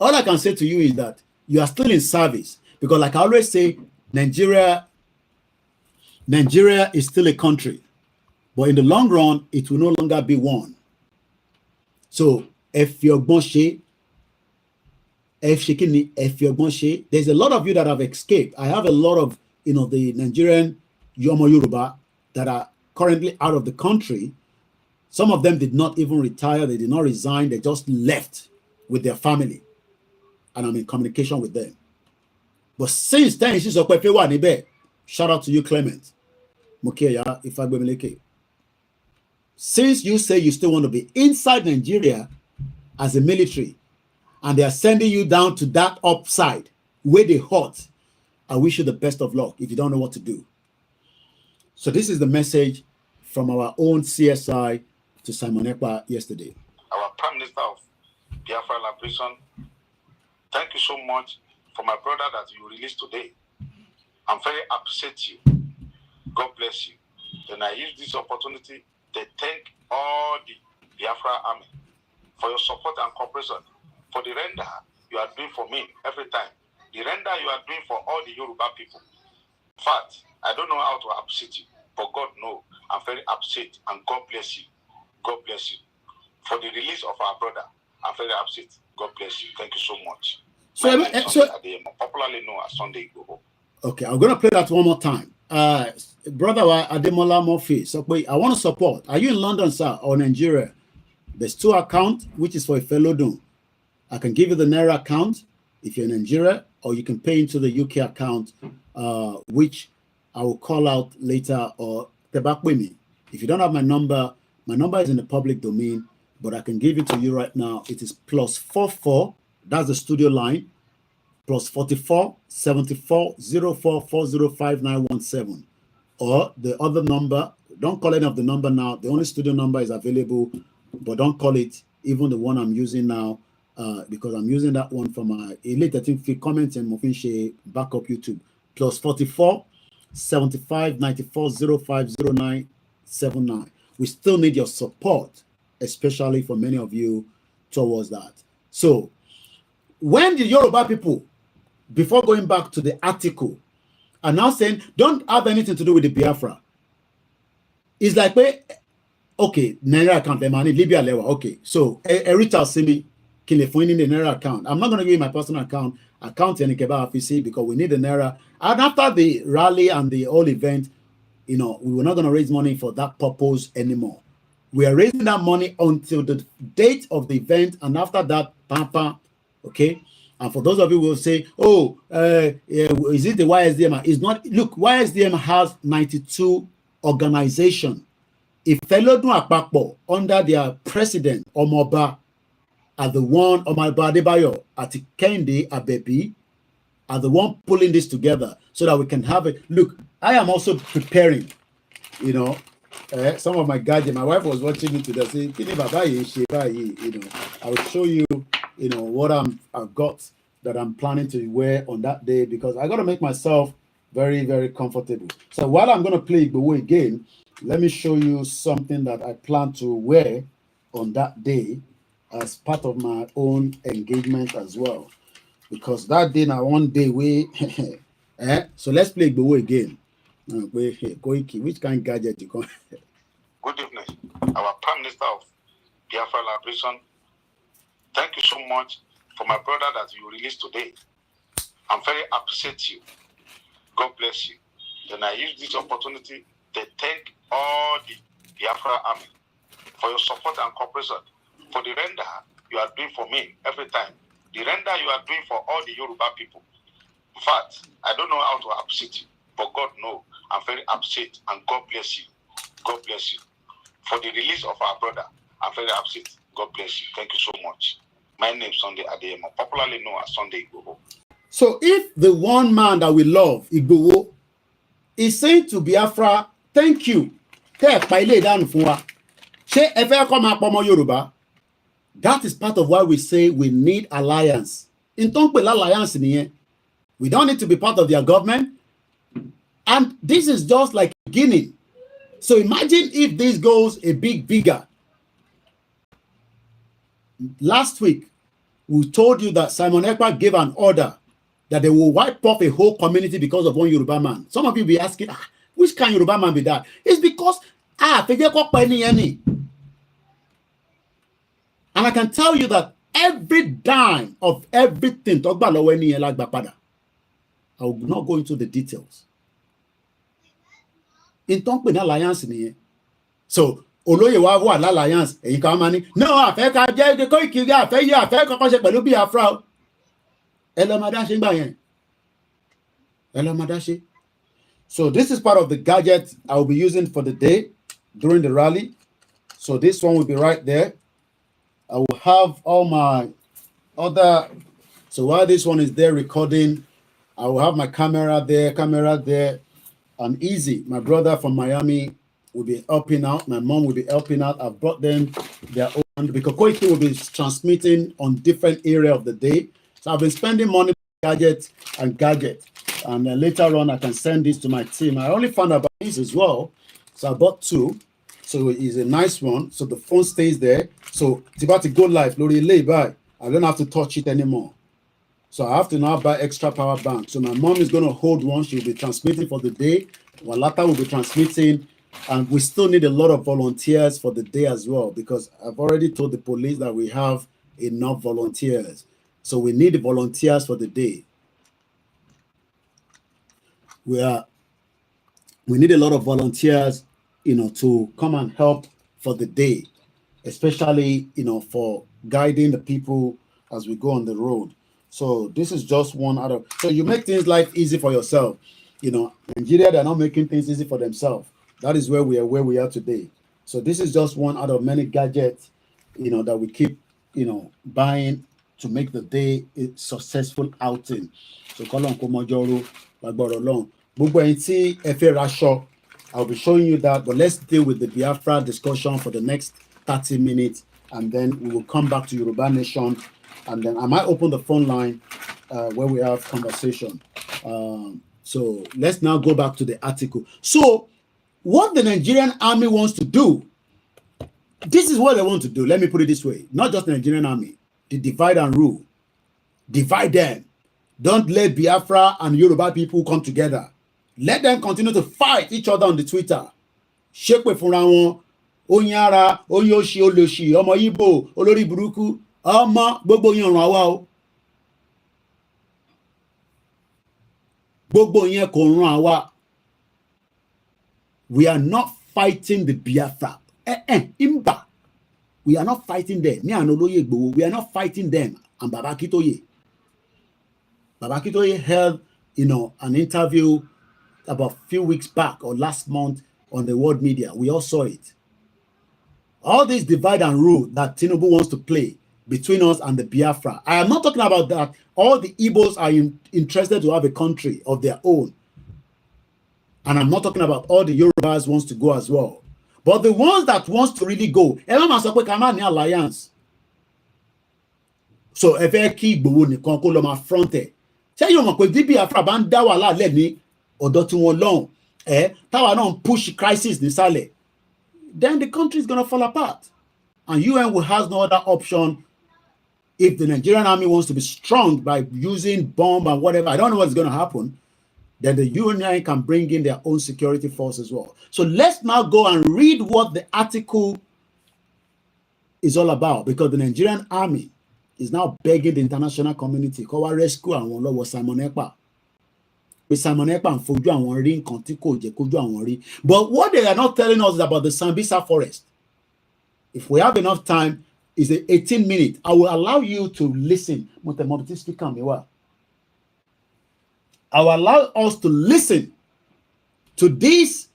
all I can say to you is that you are still in service, because like I always say, Nigeria is still a country, but in the long run, it will no longer be one. So if you're Bonshe, there's a lot of you that have escaped. I have a lot of, the Nigerian Yoruba that are currently out of the country. Some of them did not even retire. They did not resign. They just left with their family. And I'm in communication with them. But since then, shout out to you, Clement. Since you say you still want to be inside Nigeria as a military, and they are sending you down to that upside where they hurt, I wish you the best of luck if you don't know what to do. So this is the message from our own CSI to Simon Ekpa yesterday. Our Prime Minister of Biafra Liberation, thank you so much for my brother that you released today. I'm very appreciate you. God bless you. Then I use this opportunity to thank all the Biafra army for your support and cooperation, for the render you are doing for me every time, the render you are doing for all the Yoruba people. In fact, I don't know how to appreciate you, but God knows I'm very appreciate, and God bless you. God bless you. For the release of our brother, I'm very appreciate. God bless you. Thank you so much. So, Popularly known as Sunday Igboho. Okay, I'm going to play that one more time. Brother Ademola Murphy, so I want to support. Are you in London, sir, or Nigeria? There's two accounts, which is for a fellow don. I can give you the Naira account if you're in Nigeria, or you can pay into the UK account, which I will call out later, or back with me. If you don't have my number is in the public domain, but I can give it to you right now. It is +44, that's the studio line, +44 74 04 405 917, or the other number. Don't call any of the number now. The only studio number is available, but don't call it, even the one I'm using now, because I'm using that one for my Elite 13 free comments and Mofinche backup YouTube. +44 75 94 05 09 79. We still need your support, especially for many of you towards that. So when the Yoruba people, before going back to the article, are now saying don't have anything to do with the Biafra, it's like, okay, Naira account, the money, Libya level, okay. So reach out to me, can you find in the Naira account? I'm not going to give you my personal account in Keba FEC, because we need the Naira. And after the rally and the whole event, we were not going to raise money for that purpose anymore. We are raising that money until the date of the event, and after that, pampa, okay. And for those of you who will say, oh, is it the YSDM? It's not. Look, YSDM has 92 organizations. If fellow do Akpakpo under their president, Omoba, are the one, Omoba Adebayo, Ati Kende Abebi, are the one pulling this together so that we can have it. Look, I am also preparing, some of my gadgets. My wife was watching me today, saying, I will show you, what I've got that I'm planning to wear on that day, because I got to make myself very, very comfortable. So while I'm going to play Igboho again, let me show you something that I plan to wear on that day as part of my own engagement as well. Because that day, now one day, so let's play Igboho again. Koiki, which kind of gadget you call? Good evening. Our Prime Minister of Biafra Liberation, thank you so much for my brother that you released today. I'm very appreciate you. God bless you. Then I use this opportunity to thank all the Biafra army for your support and cooperation, for the render you are doing for me every time, the render you are doing for all the Yoruba people. In fact, I don't know how to appreciate you, but God knows I'm very appreciate, and God bless you. God bless you. For the release of our brother, I'm very appreciate. God bless you. Thank you so much. My name is Sunday Adeyemo, popularly known as Sunday Igboho. So if the one man that we love, Igboho, is saying to Biafra, thank you, that is part of why we say we need alliance. In alliance, we don't need to be part of their government. And this is just like beginning. So imagine if this goes a bit bigger. Last week, we told you that Simon Ekpa gave an order that they will wipe off a whole community because of one Yoruba man. Some of you will be asking, which kind of Yoruba man be that? It's because, and I can tell you that every dime of everything, I will not go into the details. In Tonkin Alliance, so Oloye wa wà l'alliance, èyí kan máa ní, no, àfẹ́ ká jẹ́ Koikimedia, àfẹ́ yí, àfẹ́ kọ́kọ́ ṣe pẹ̀lú Biafra. Ẹ lọ máa dá ṣe ńgbà yẹn. Ẹ lọ máa dá ṣe. So this is part of the gadget I will be using for the day during the rally. So this one will be right there. I will have all my other, so while this one is there recording, I will have my camera there, and Easy, my brother from Miami, will be helping out. My mom will be helping out. I've brought them their own, because Koiki will be transmitting on different area of the day. So I've been spending money on gadget. And then later on, I can send this to my team. I only found about this as well. So I bought 2. So it's a nice one. So the phone stays there. So it's about to go live. Lori lay by. I don't have to touch it anymore. So I have to now buy extra power bank. So my mom is going to hold one. She'll be transmitting for the day. Walata will be transmitting. And we still need a lot of volunteers for the day as well, because I've already told the police that we have enough volunteers. So we need volunteers for the day. We need a lot of volunteers, to come and help for the day, especially, for guiding the people as we go on the road. So this is just one out of, so you make things life easy for yourself. Nigeria, they're not making things easy for themselves. That is where we are today. So this is just one out of many gadgets, that we keep, buying to make the day a successful outing. So I'll be showing you that, but let's deal with the Biafra discussion for the next 30 minutes, and then we will come back to Yoruba Nation, and then I might open the phone line where we have conversation. So let's now go back to the article. So what the Nigerian army wants to do, this is what they want to do. Let me put it this way. Not just the Nigerian army, the divide and rule. Divide them. Don't let Biafra and Yoruba people come together. Let them continue to fight each other on the Twitter. Shekwe Furawon, Onyara, Onyoshi, Oloshi, Omo Ibo, Olori Buruku, Omo, Gbogbo yen ran wa o. Gbogbo yen ko ran wa. We are not fighting the Biafra. Imba. We are not fighting them. Me and Oloye Igboho, we are not fighting them. And Baba Akintoye. Baba Akintoye held, an interview about a few weeks back or last month on the world media. We all saw it. All this divide and rule that Tinubu wants to play between us and the Biafra. I am not talking about that. All the Igbos are interested to have a country of their own. And I'm not talking about all the Yorubas wants to go as well. But the ones that wants to really go, everyone must come out in alliance. So if I keep Igboho nìkan kó lọ máa front ẹ̀. Ṣé yóò mọ̀ pé bí Biafra bá ń dá wàhálà lẹ̀ ní ọ̀dọ̀ tí wọ́n lọ́hùn, táwa náà push crisis nísàlẹ̀, then the country is going to fall apart. And UN will have no other option. If the Nigerian army wants to be strong by using bomb and whatever, I don't know what's going to happen, then the UN can bring in their own security force as well. So let's now go and read what the article is all about, because the Nigerian army is now begging the international community to rescue àwọn lọ́wọ́ Simon Ekpa. With Simon Ekpa and fojú àwọn rí nǹkan tí kò jẹ́ kójú àwọn rí. But what they are not telling us is about the Sambisa forest. If we have enough time, it's 18 minutes. I will allow you to listen. I will allow us to listen to this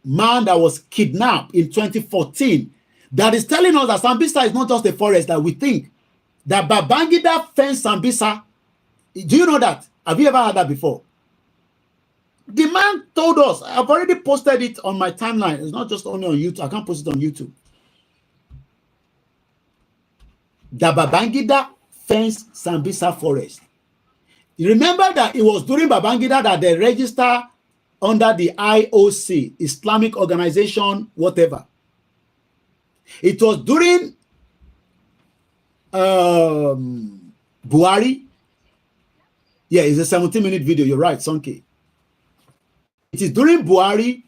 man that was kidnapped in 2014 that is telling us that Sambisa is not just a forest that we think. That Babangida fenced Sambisa. Do you know that? Have you ever heard that before? The man told us. I've already posted it on my timeline. It's not just only on YouTube. I can't post it on YouTube. That Babangida fenced Sambisa forest. You remember that it was during Babangida that they registered under the IOC, Islamic Organization, whatever. It was during Buhari. Yeah, it's a 17-minute video. You're right, Sonke. It is during Buhari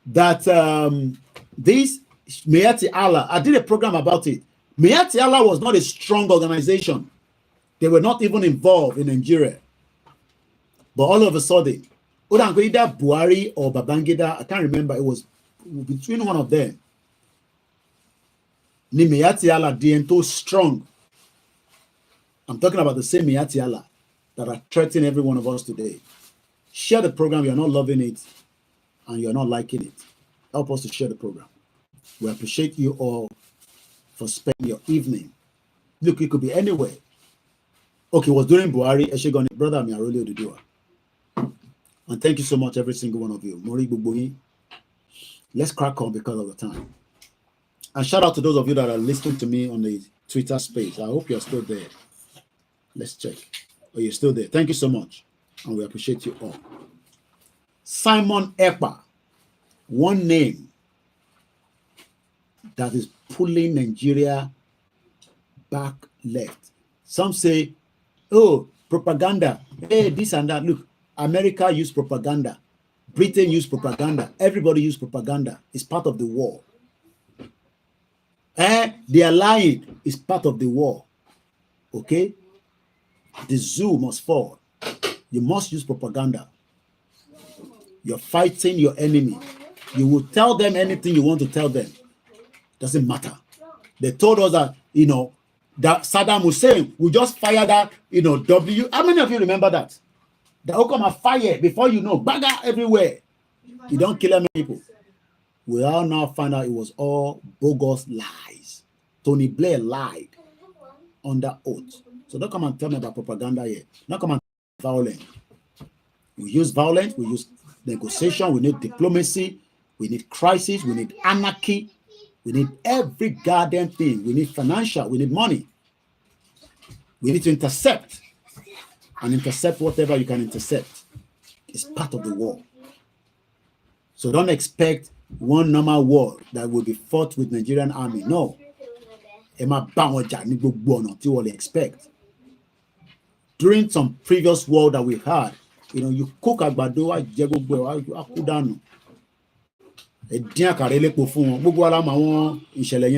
that this Mayati Allah, I did a program about it. Mayati Allah was not a strong organization. They were not even involved in Nigeria. But all of a sudden, either Buhari or Babangida, I can't remember, it was between one of them. Ni Mayati Allah Diento strong. I'm talking about the same Mayati Allah that are threatening every one of us today. Share the program. You're not loving it and you're not liking it. Help us to share the program. We appreciate you all for spending your evening. Look, it could be anywhere. Okay, it was during Buhari. Eshegoni, brother, I really do. And thank you so much, every single one of you. Mori Bubuhi. Let's crack on because of the time. And shout out to those of you that are listening to me on the Twitter space. I hope you're still there. Let's check. Oh, you're still there. Thank you so much. And we appreciate you all. Simon Ekpa. One name that is pulling Nigeria back left. Some say, oh, propaganda. Hey, this and that. Look, America used propaganda. Britain used propaganda. Everybody used propaganda. It's part of the war. They are lying. It's part of the war. Okay? The zoo must fall. You must use propaganda. You're fighting your enemy. You will tell them anything you want to tell them. Doesn't matter. They told us that, that Saddam Hussein will just fire that, How many of you remember that? They will come and fire before you know, bagger everywhere. You don't kill many people. We all now find out it was all bogus lies. Tony Blair lied under oath. So don't come and tell me about propaganda here. Don't come and violence. We use violence, we use negotiation, we need diplomacy, we need crisis, we need anarchy, we need every goddamn thing. We need financial, we need money. We need to intercept and intercept whatever you can intercept. It's part of the war. So don't expect one normal war that will be fought with Nigerian army. No. You expect. During some previous war that we had, you cook agbado,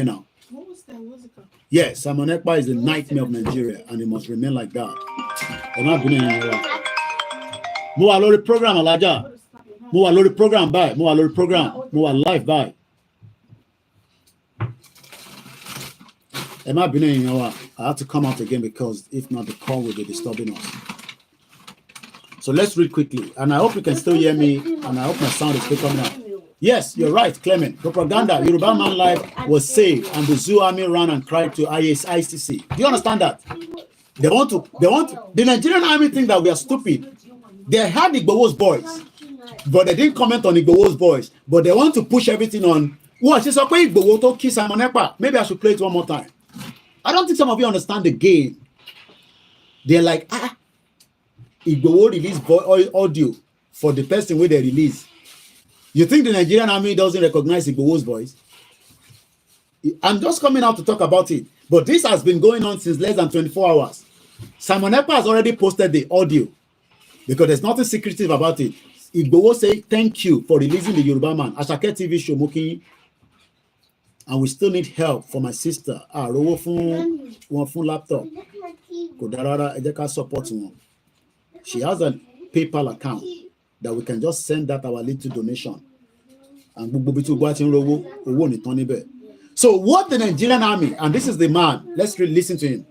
now. Yes, Simon Ekpa is the nightmare of Nigeria, and it must remain like that. Mo wà lórí program Alaja. Mo wà lórí program bye. Mo wà lórí program. Mo wà live bye. I have to come out again because if not, the call will be disturbing us. So let's read quickly, and I hope you can still hear me, and I hope my sound is still coming out. Yes, you're right, Clement. Propaganda, Yoruba man life was saved, and the zoo army ran and cried to ICC. Do you understand that? They want the Nigerian army think that we are stupid. They had Igbowo's voice, but they didn't comment on Igbowo's voice. But they want to push everything on. What? She's okay, Igbowo to kiss Simon Ekpa. Maybe I should play it one more time. I don't think some of you understand the game. They're like, Igbowo release audio for the person where they release. You think the Nigerian army doesn't recognize Igbowo's voice? I'm just coming out to talk about it. But this has been going on since less than 24 hours. Simon Ekpa has already posted the audio because there's nothing secretive about it. Igbowo say thank you for releasing the Yoruba man. Asake TV show Moki. And we still need help for my sister. Rowo fun laptop. Kodarara Ejeka support one. She has a PayPal account that we can just send that our little donation. And so what the Nigerian army, and this is the man, let's listen to him.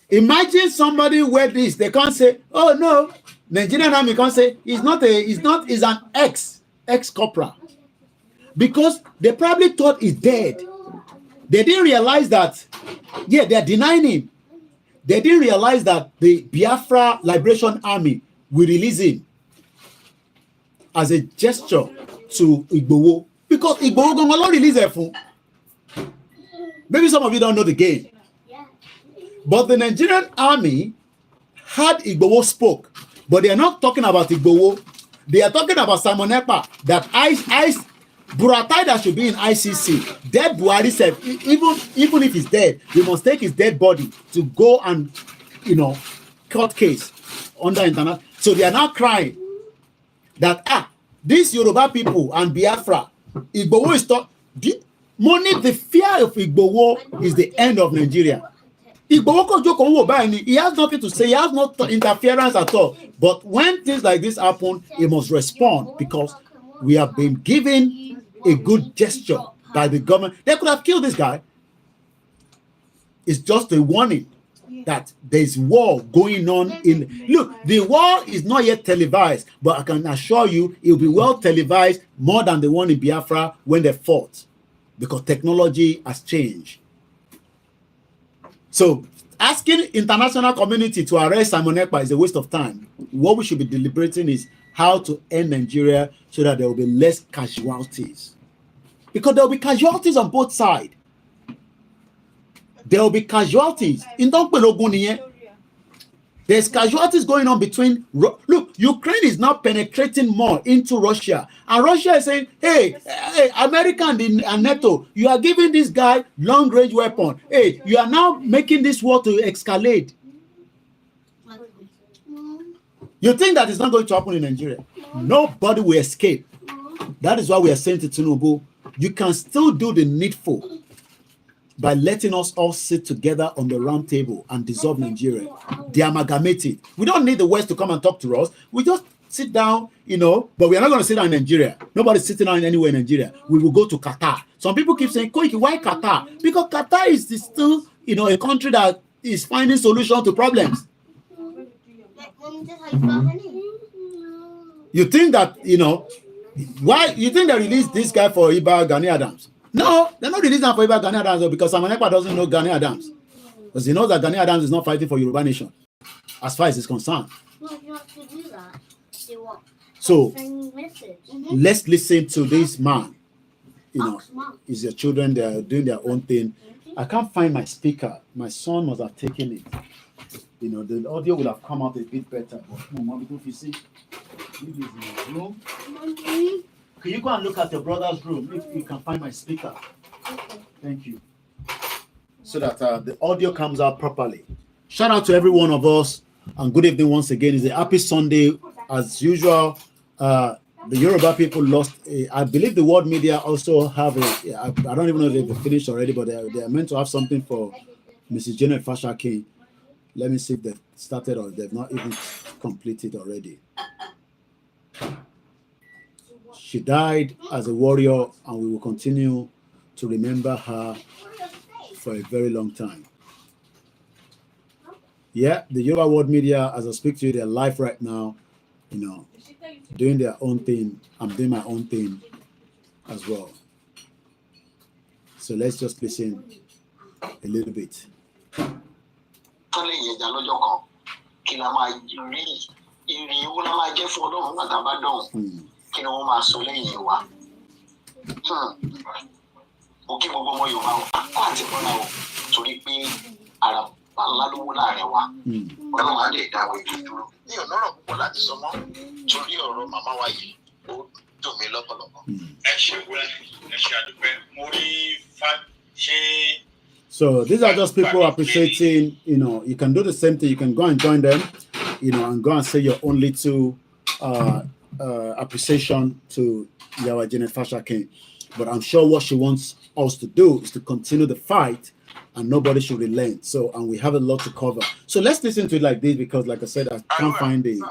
Imagine somebody wear this, they can't say, oh no, Nigerian army can't say he's an ex-corporal. Because they probably thought he's dead. They didn't realize that, they're denying him. They didn't realize that the Biafra Liberation Army will release him as a gesture to Igbowo. Because Igbowo gonna release a fool. Maybe some of you don't know the game. But the Nigerian army had Igbowo spoke. But they are not talking about Igbowo. They are talking about Simon Ekpa. That Buratai that should be in ICC. Dead Buhari said, even if he's dead, we must take his dead body to go and, court case under international. So they are now crying that, these Yoruba people and Biafra, Igbowo is the fear of Igbowo is the end of Nigeria. Igbowo, he has nothing to say. He has no interference at all. But when things like this happen, he must respond because we have been given a good gesture by the government. They could have killed this guy. It's just a warning that there's war going on look, the war is not yet televised, but I can assure you it will be well televised more than the one in Biafra when they fought, because technology has changed. So asking international community to arrest Simon Ekpa is a waste of time. What we should be deliberating is how to end Nigeria so that there will be less casualties. Because there will be casualties on both sides. There will be casualties. In there's casualties going on between. Look, Ukraine is now penetrating more into Russia. And Russia is saying, hey, America and NATO, you are giving this guy long-range weapon. Hey, you are now making this war to escalate. You think that is not going to happen in Nigeria? Nobody will escape. That is why we are saying to Tinubu, you can still do the needful by letting us all sit together on the round table and dissolve Nigeria, de-amalgamate it. We don't need the West to come and talk to us. We just sit down, but we are not going to sit down in Nigeria. Nobody's sitting down anywhere in Nigeria. We will go to Qatar. Some people keep saying, Koiki, why Qatar? Because Qatar is still, a country that is finding solutions to problems. You think that, why you think they released this guy for Iba Gani Adams? No, they're not releasing for Iba Gani Adams because Simon Ekpa doesn't know Gani Adams. Because he knows that Gani Adams is not fighting for Yoruba nation, as far as it's concerned. Well, if you want to do that, they want So message. let's listen to this man. Is your children, they are doing their own thing. I can't find my speaker. My son must have taken it. The audio will have come out a bit better. But if you see, this is my room. Can you go and look at your brother's room if you can find my speaker? Okay. Thank you. So that the audio comes out properly. Shout out to every one of us and good evening once again. It's a happy Sunday as usual. The Yoruba people lost. I believe the world media also have I don't even know if they've finished already, but they are meant to have something for Mrs. Janet Fasakin. Let me see if they've started or they've not even completed already. She died as a warrior, and we will continue to remember her for a very long time. Yeah, the Yoruba world media, as I speak to you, they're live right now, doing their own thing. I'm doing my own thing as well. So let's just listen a little bit. Kí ni wọ́n máa sọ lẹ́yìn wa mo kí gbogbo ọmọ Yorùbá kó àti bọ́lá o torí pé ara ńlá ló wó láàrin wa Ọlọ́run á lè dáwọ́ ètò dúró ní ọ̀nà púpọ̀ láti sọ mọ́ torí ọ̀rọ̀ màmá wa yìí ó dùn mí lọ́pọ̀lọpọ̀. Ẹ ṣe àdúpẹ́ mo rí ṣe. So these are just people appreciating, you can do the same thing. You can go and join them, and go and say your own little appreciation to Yawa Janet Fasakin. But I'm sure what she wants us to do is to continue the fight, and nobody should relent. So, and we have a lot to cover. So let's listen to it like this, because like I said, I can't find the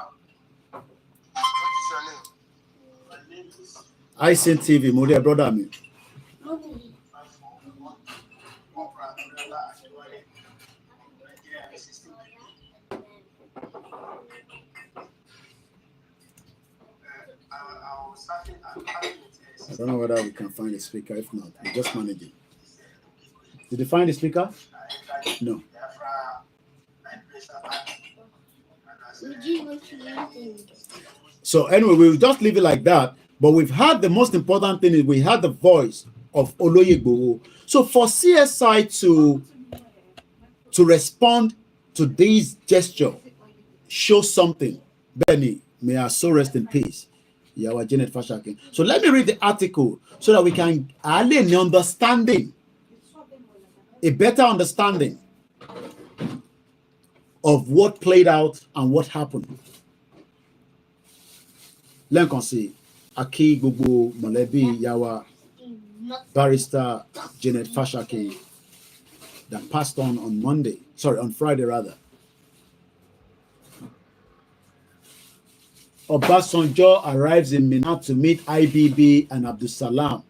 ICN TV. Modia brother me. I don't know whether we can find the speaker. If not, we just manage it. Did you find the speaker? No. So anyway, we'll just leave it like that. But we've had the most important thing is we had the voice of Oloyegbowo. So for CSI to respond to this gesture, show something. Benny, may our soul rest in peace. Yawa Janet Fasakin. So let me read the article so that we can have an understanding, a better understanding of what played out and what happened. Let me see. Aki Gugu Molebi Yawa Barrister Janet Fasakin that passed on Monday. Sorry, on Friday rather. Obasanjo arrives in Minna to meet IBB and Abdul Salam.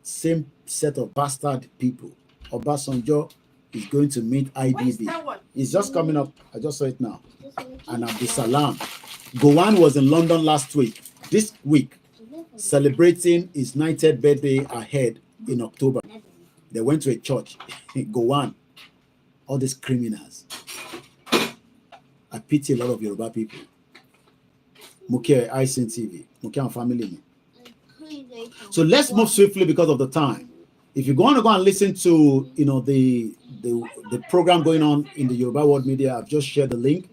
Same set of bastard people. Obasanjo is going to meet IBB. It's just coming up. I just saw it now. And Abdul Salam. Gowon was in London last week. This week, celebrating his 90th birthday ahead in October. They went to a church. Gowon. all these criminals. I pity a lot of Yoruba people. Muke Icing TV, Muke and family. So let's move swiftly because of the time. If you want to go and listen to the program going on in the Yoruba World Media, I've just shared the link.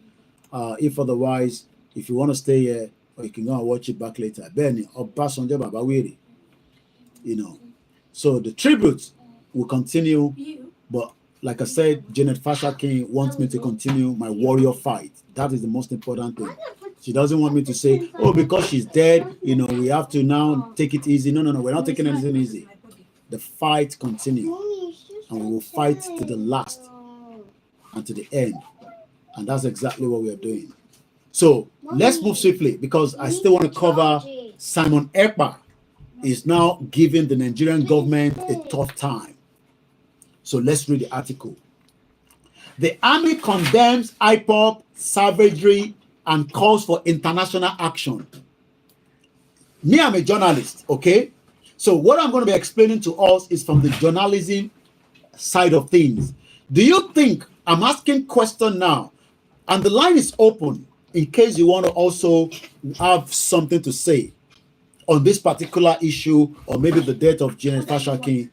If otherwise, if you want to stay here, or you can go and watch it back later. Benny or Basonja Babawiri. So the tribute will continue, but like I said, Janet Fasakin wants me to continue my warrior fight. That is the most important thing. She doesn't want me to say, oh, because she's dead, we have to now take it easy. No, we're not taking anything easy. The fight continues, and we will fight to the last and to the end. And that's exactly what we are doing. So let's move swiftly because I still want to cover Simon Ekpa is now giving the Nigerian government a tough time. So let's read the article. The army condemns IPOB savagery and calls for international action. Me, I'm a journalist, okay? So what I'm going to be explaining to us is from the journalism side of things. Do you think, I'm asking question now, and the line is open in case you want to also have something to say on this particular issue or maybe the death of Janet Fasakin.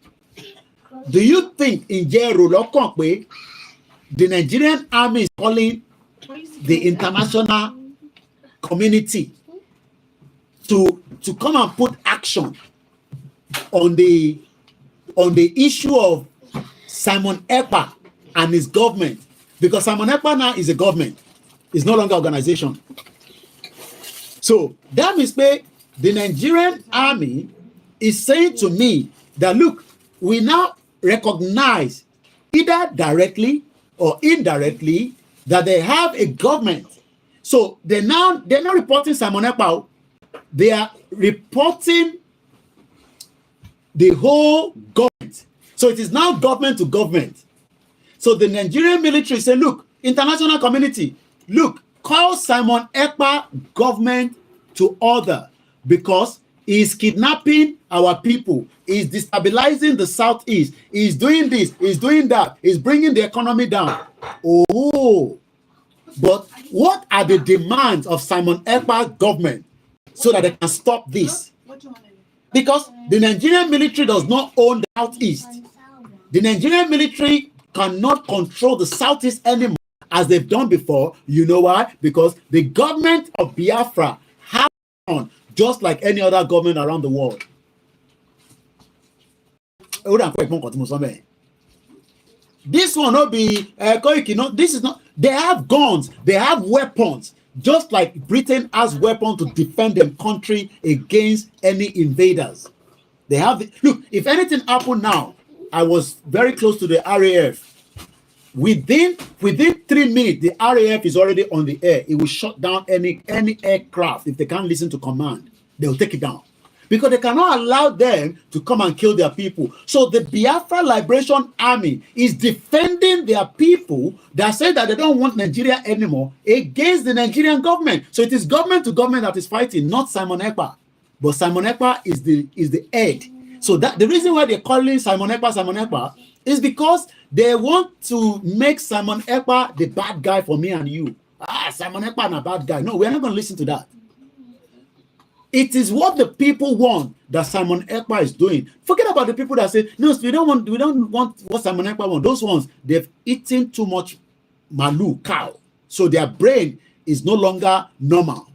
Do you think in the Nigerian army is calling the international community to come and put action on the issue of Simon Ekpa and his government? Because Simon Ekpa now is a government, it's no longer organization. So that means the Nigerian army is saying to me that look, we now recognize either directly or indirectly that they have a government. So they're not reporting Simon Ekpa, they are reporting the whole government. So it is now government to government. So the Nigerian military say, look, international community, look, call Simon Ekpa government to order because he's kidnapping our people, he's destabilizing the southeast, he's doing this, he's doing that, he's bringing the economy down. Oh, but what are the demands of Simon Ekpa government so that they can stop this? Because the Nigerian military does not own the southeast. The Nigerian military cannot control the southeast anymore as they've done before. You know why? Because the government of Biafra has on just like any other government around the world. This one not be Koiki. No, this is not. They have guns. They have weapons. Just like Britain has weapons to defend their country against any invaders. They have. Look, if anything happened now, I was very close to the RAF. Within 3 minutes, the RAF is already on the air. It will shut down any aircraft if they can't listen to command. They will take it down because they cannot allow them to come and kill their people. So the Biafra Liberation Army is defending their people that say that they don't want Nigeria anymore against the Nigerian government. So it is government to government that is fighting, not Simon Ekpa. But Simon Ekpa is the head. So that the reason why they're calling Simon Ekpa is because they want to make Simon Ekpa the bad guy for me and you. Simon Ekpa is a bad guy. No, we're not going to listen to that. It is what the people want that Simon Ekpa is doing. Forget about the people that say, no, we don't want what Simon Ekpa wants. Those ones, they've eaten too much malu, cow. So their brain is no longer normal.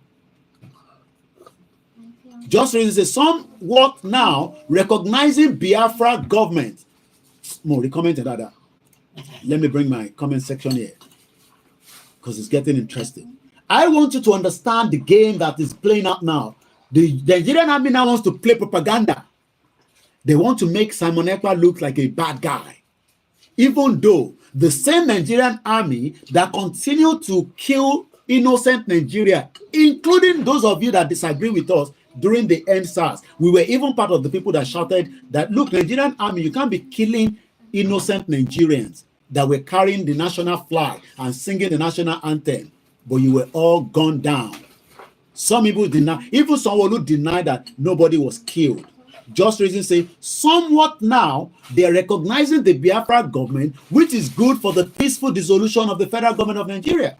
Just reason somewhat now recognizing Biafra government. More commented that. Let me bring my comment section here because it's getting interesting. I want you to understand the game that is playing out now. The Nigerian army now wants to play propaganda. They want to make Simon Ekpa look like a bad guy, even though the same Nigerian army that continue to kill innocent Nigeria, including those of you that disagree with us during the EndSARS. We were even part of the people that shouted that, look, Nigerian army, you can't be killing innocent Nigerians that were carrying the national flag and singing the national anthem, but you were all gunned down. Some people deny, even someone who denied that nobody was killed. Just Reason say, somewhat now, they're recognizing the Biafra government, which is good for the peaceful dissolution of the federal government of Nigeria.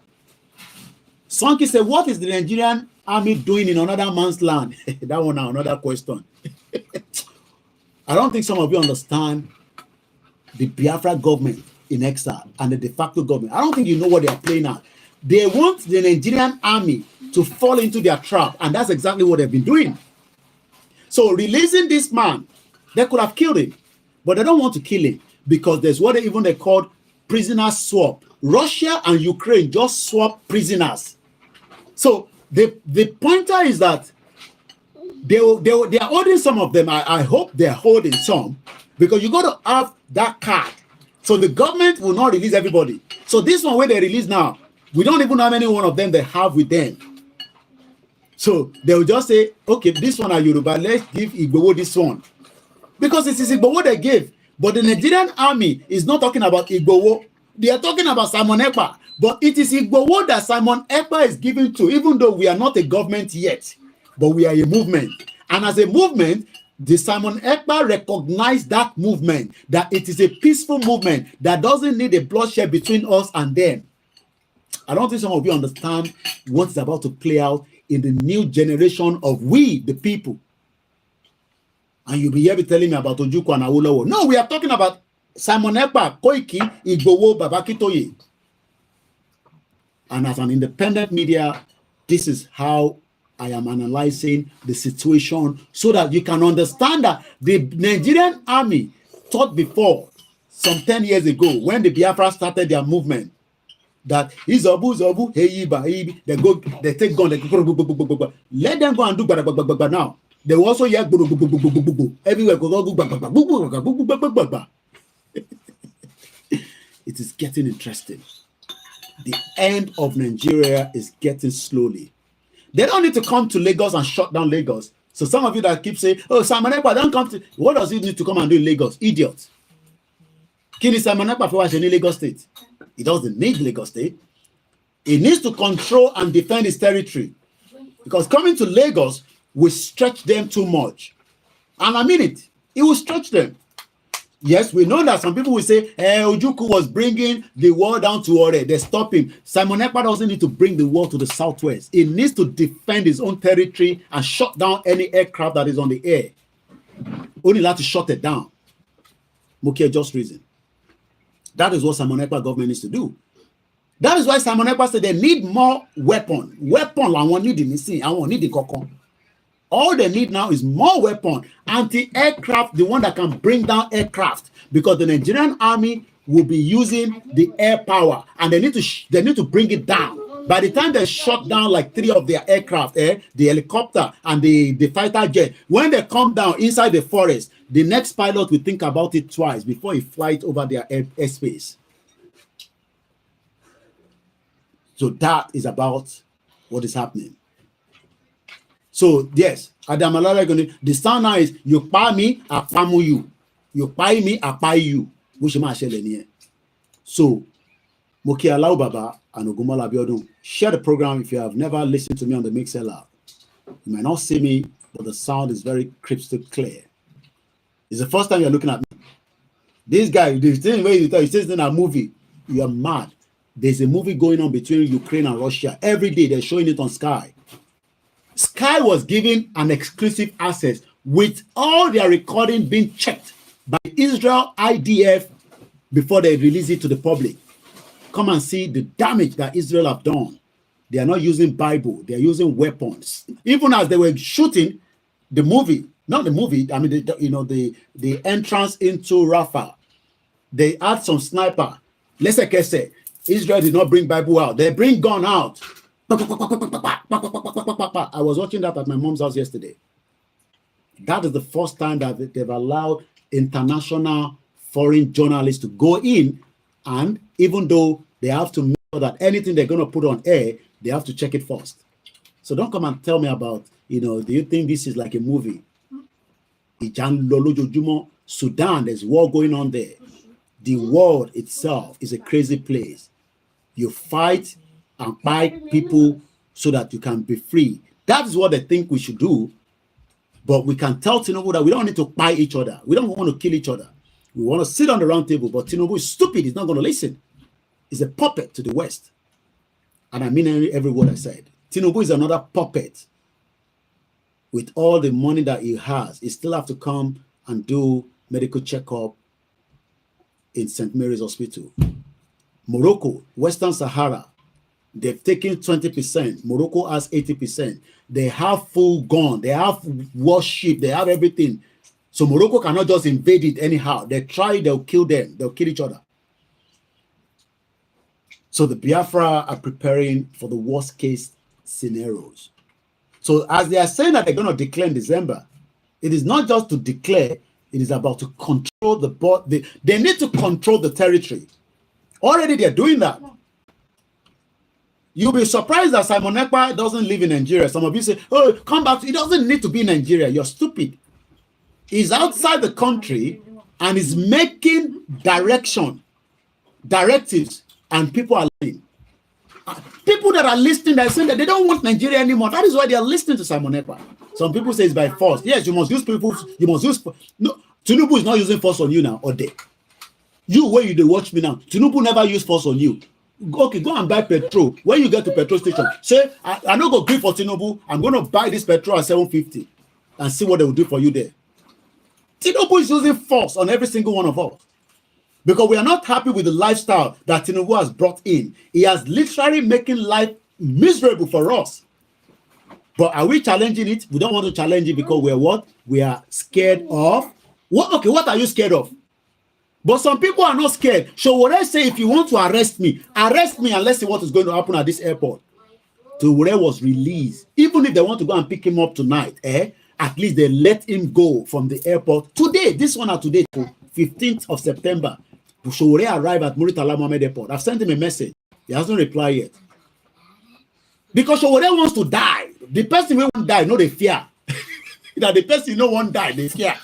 Sonki said, what is the Nigerian army doing in another man's land? That one now, another question. I don't think some of you understand the Biafra government in exile and the de facto government. I don't think you know what they are playing at. They want the Nigerian army to fall into their trap, and that's exactly what they've been doing. So releasing this man, they could have killed him, but they don't want to kill him because there's what they called prisoner swap. Russia and Ukraine just swap prisoners. So the pointer is that they are holding some of them. I hope they're holding some, because you got to have that card. So the government will not release everybody. So this one where they release now, we don't even know how many one of them they have with them. So they will just say, okay, this one are Yoruba, let's give Igbowo this one. Because it is Igbowo they gave. But the Nigerian army is not talking about Igbowo. They are talking about Simon Ekpa. But it is Igbowo that Simon Ekpa is giving to, even though we are not a government yet. But we are a movement. And as a movement, the Simon Ekpa recognized that movement, that it is a peaceful movement that doesn't need a bloodshed between us and them. I don't think some of you understand what is about to play out in the new generation of we, the people. And you'll be here telling me about Ojukwu and Awolowo. No, we are talking about Simon Ekpa, Koiki, Igbowo, Babakitoye. And as an independent media, this is how I am analyzing the situation so that you can understand that the Nigerian army thought before, some 10 years ago, when the Biafra started their movement, that Izobu, Heyiba, they take gun, they go, let them go and do now. They will also hear everywhere. It is getting interesting. The end of Nigeria is getting slowly. They don't need to come to Lagos and shut down Lagos. So some of you that keep saying, oh, Simon Ekpa, don't come to, what does he need to come and do in Lagos? Idiot. Kini Simon Ekpa for in Lagos State. He doesn't need Lagos State. He needs to control and defend his territory. Because coming to Lagos will stretch them too much. And I mean it. It will stretch them. Yes, we know that some people will say, Ojukwu was bringing the war down to Ore. They stop him. Simon Ekpa doesn't need to bring the war to the southwest. He needs to defend his own territory and shut down any aircraft that is on the air. Only allowed to shut it down. Okay, just reason. That is what Simon Ekpa government needs to do. That is why Simon Ekpa said they need more weapon. Weapon, I want need the missing. I want need the kokon. All they need now is more weapon, anti-aircraft, the one that can bring down aircraft, because the Nigerian army will be using the air power, and they need to bring it down. By the time they shut down like 3 of their aircraft, the helicopter and the fighter jet, when they come down inside the forest, the next pilot will think about it twice before he flies over their airspace. So that is about what is happening. So yes, the sound now is you pay me, I pamu you. You pay me, I pay you. So Moki Alau Baba and Ogumola Abiodun, share the program if you have never listened to me on the Mixer Lab. You might not see me, but the sound is very crystal clear. It's the first time you're looking at me. This guy, the thing where you says in a movie, you're mad. There's a movie going on between Ukraine and Russia. Every day they're showing it on Sky. Sky was given an exclusive access with all their recording being checked by Israel IDF before they release it to the public. Come and see the damage that Israel have done. They are not using Bible. They are using weapons. Even as they were shooting the movie, not the movie, I mean, the entrance into Rafah, they had some sniper. Let's say Israel did not bring Bible out. They bring gun out. I was watching that at my mom's house yesterday. That is the first time that they've allowed international foreign journalists to go in, and even though they have to make sure that anything they're going to put on air, they have to check it first. So don't come and tell me about, do you think this is like a movie? Sudan, there's war going on there. The world itself is a crazy place. You fight and fight people so that you can be free. That is what they think we should do. But we can tell Tinubu that we don't need to buy each other. We don't want to kill each other. We want to sit on the round table, but Tinubu is stupid. He's not going to listen. He's a puppet to the West. And I mean every word I said. Tinubu is another puppet. With all the money that he has, he still have to come and do medical checkup in St. Mary's Hospital. Morocco, Western Sahara, they've taken 20%. Morocco has 80%. They have full gun. They have warship. They have everything. So Morocco cannot just invade it anyhow. They try, they'll kill them. They'll kill each other. So the Biafra are preparing for the worst case scenarios. So as they are saying that they're going to declare in December, it is not just to declare, it is about to control the border. They need to control the territory. Already they're doing that. You'll be surprised that Simon Ekpa doesn't live in Nigeria. Some of you say, oh, come back. He doesn't need to be in Nigeria. You're stupid. He's outside the country and is making directives, and people are listening. People that are listening, they're saying that they don't want Nigeria anymore. That is why they are listening to Simon Ekpa. Some people say it's by force. Yes, you must use people. You must use. No, Tinubu is not using force on you now or they. You, where you watch me now, Tinubu never use force on you. Okay, go and buy petrol. When you get to petrol station, say, I don't go green for Tinubu. I'm going to buy this petrol at 750 and see what they will do for you there. Tinubu is using force on every single one of us because we are not happy with the lifestyle that Tinubu has brought in. He has literally making life miserable for us. But are we challenging it? We don't want to challenge it because we're what? We are scared of. What? Okay, what are you scared of? But some people are not scared. So what I say, if you want to arrest me and let's see what is going to happen at this airport. Toure was released. Even if they want to go and pick him up tonight, at least they let him go from the airport. Today, this one are today, 15th of September. Toure arrived at Muritala Mohammed Airport. I've sent him a message. He hasn't replied yet. Because Toure wants to die. The person who won't die, no, they fear. That the person who won't die, they fear.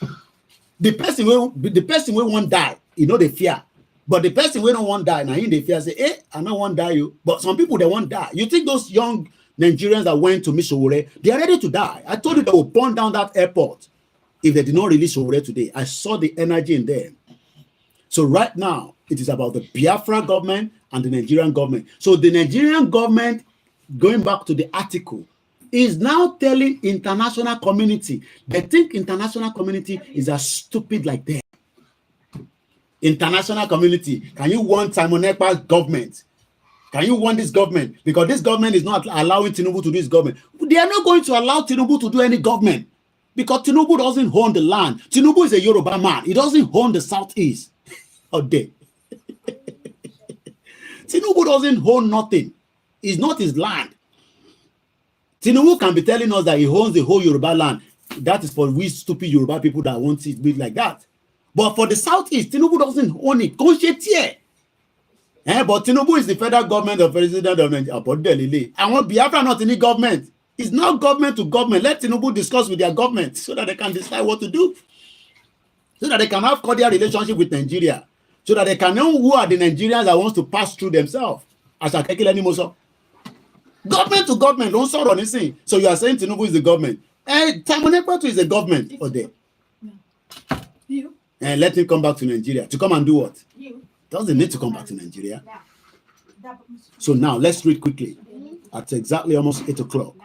The person who won't die, you know, they fear. But the person who don't want die, now in they fear, say, I don't want die you. But some people, they won't die. You think those young Nigerians that went to meet Sowore, they are ready to die. I told you they will burn down that airport if they did not release Sowore today. I saw the energy in them. So right now, it is about the Biafra government and the Nigerian government. So the Nigerian government, going back to the article, is now telling international community, they think international community is as stupid like them. International community, can you want Simon Ekpa's government? Can you want this government? Because this government is not allowing Tinubu to do his government. They are not going to allow Tinubu to do any government because Tinubu doesn't own the land. Tinubu is a Yoruba man. He doesn't own the southeast. How dare. Tinubu doesn't own nothing. It's not his land. Tinubu can be telling us that he owns the whole Yoruba land. That is for we stupid Yoruba people that want it big like that. But for the Southeast, Tinubu doesn't own it. But Tinubu is the federal government of president of Nigeria. I want Biafra not any government. It's not government to government. Let Tinubu discuss with their government so that they can decide what to do. So that they can have cordial relationship with Nigeria. So that they can know who are the Nigerians that wants to pass through themselves. As a government to government, don't sorrow anything. So you are saying Tinubu is the government. Simon Ekpa is the government. Or they. You. And let him come back to Nigeria. To come and do what? You. Doesn't need to come back to Nigeria. So now let's read quickly. At exactly almost 8 o'clock.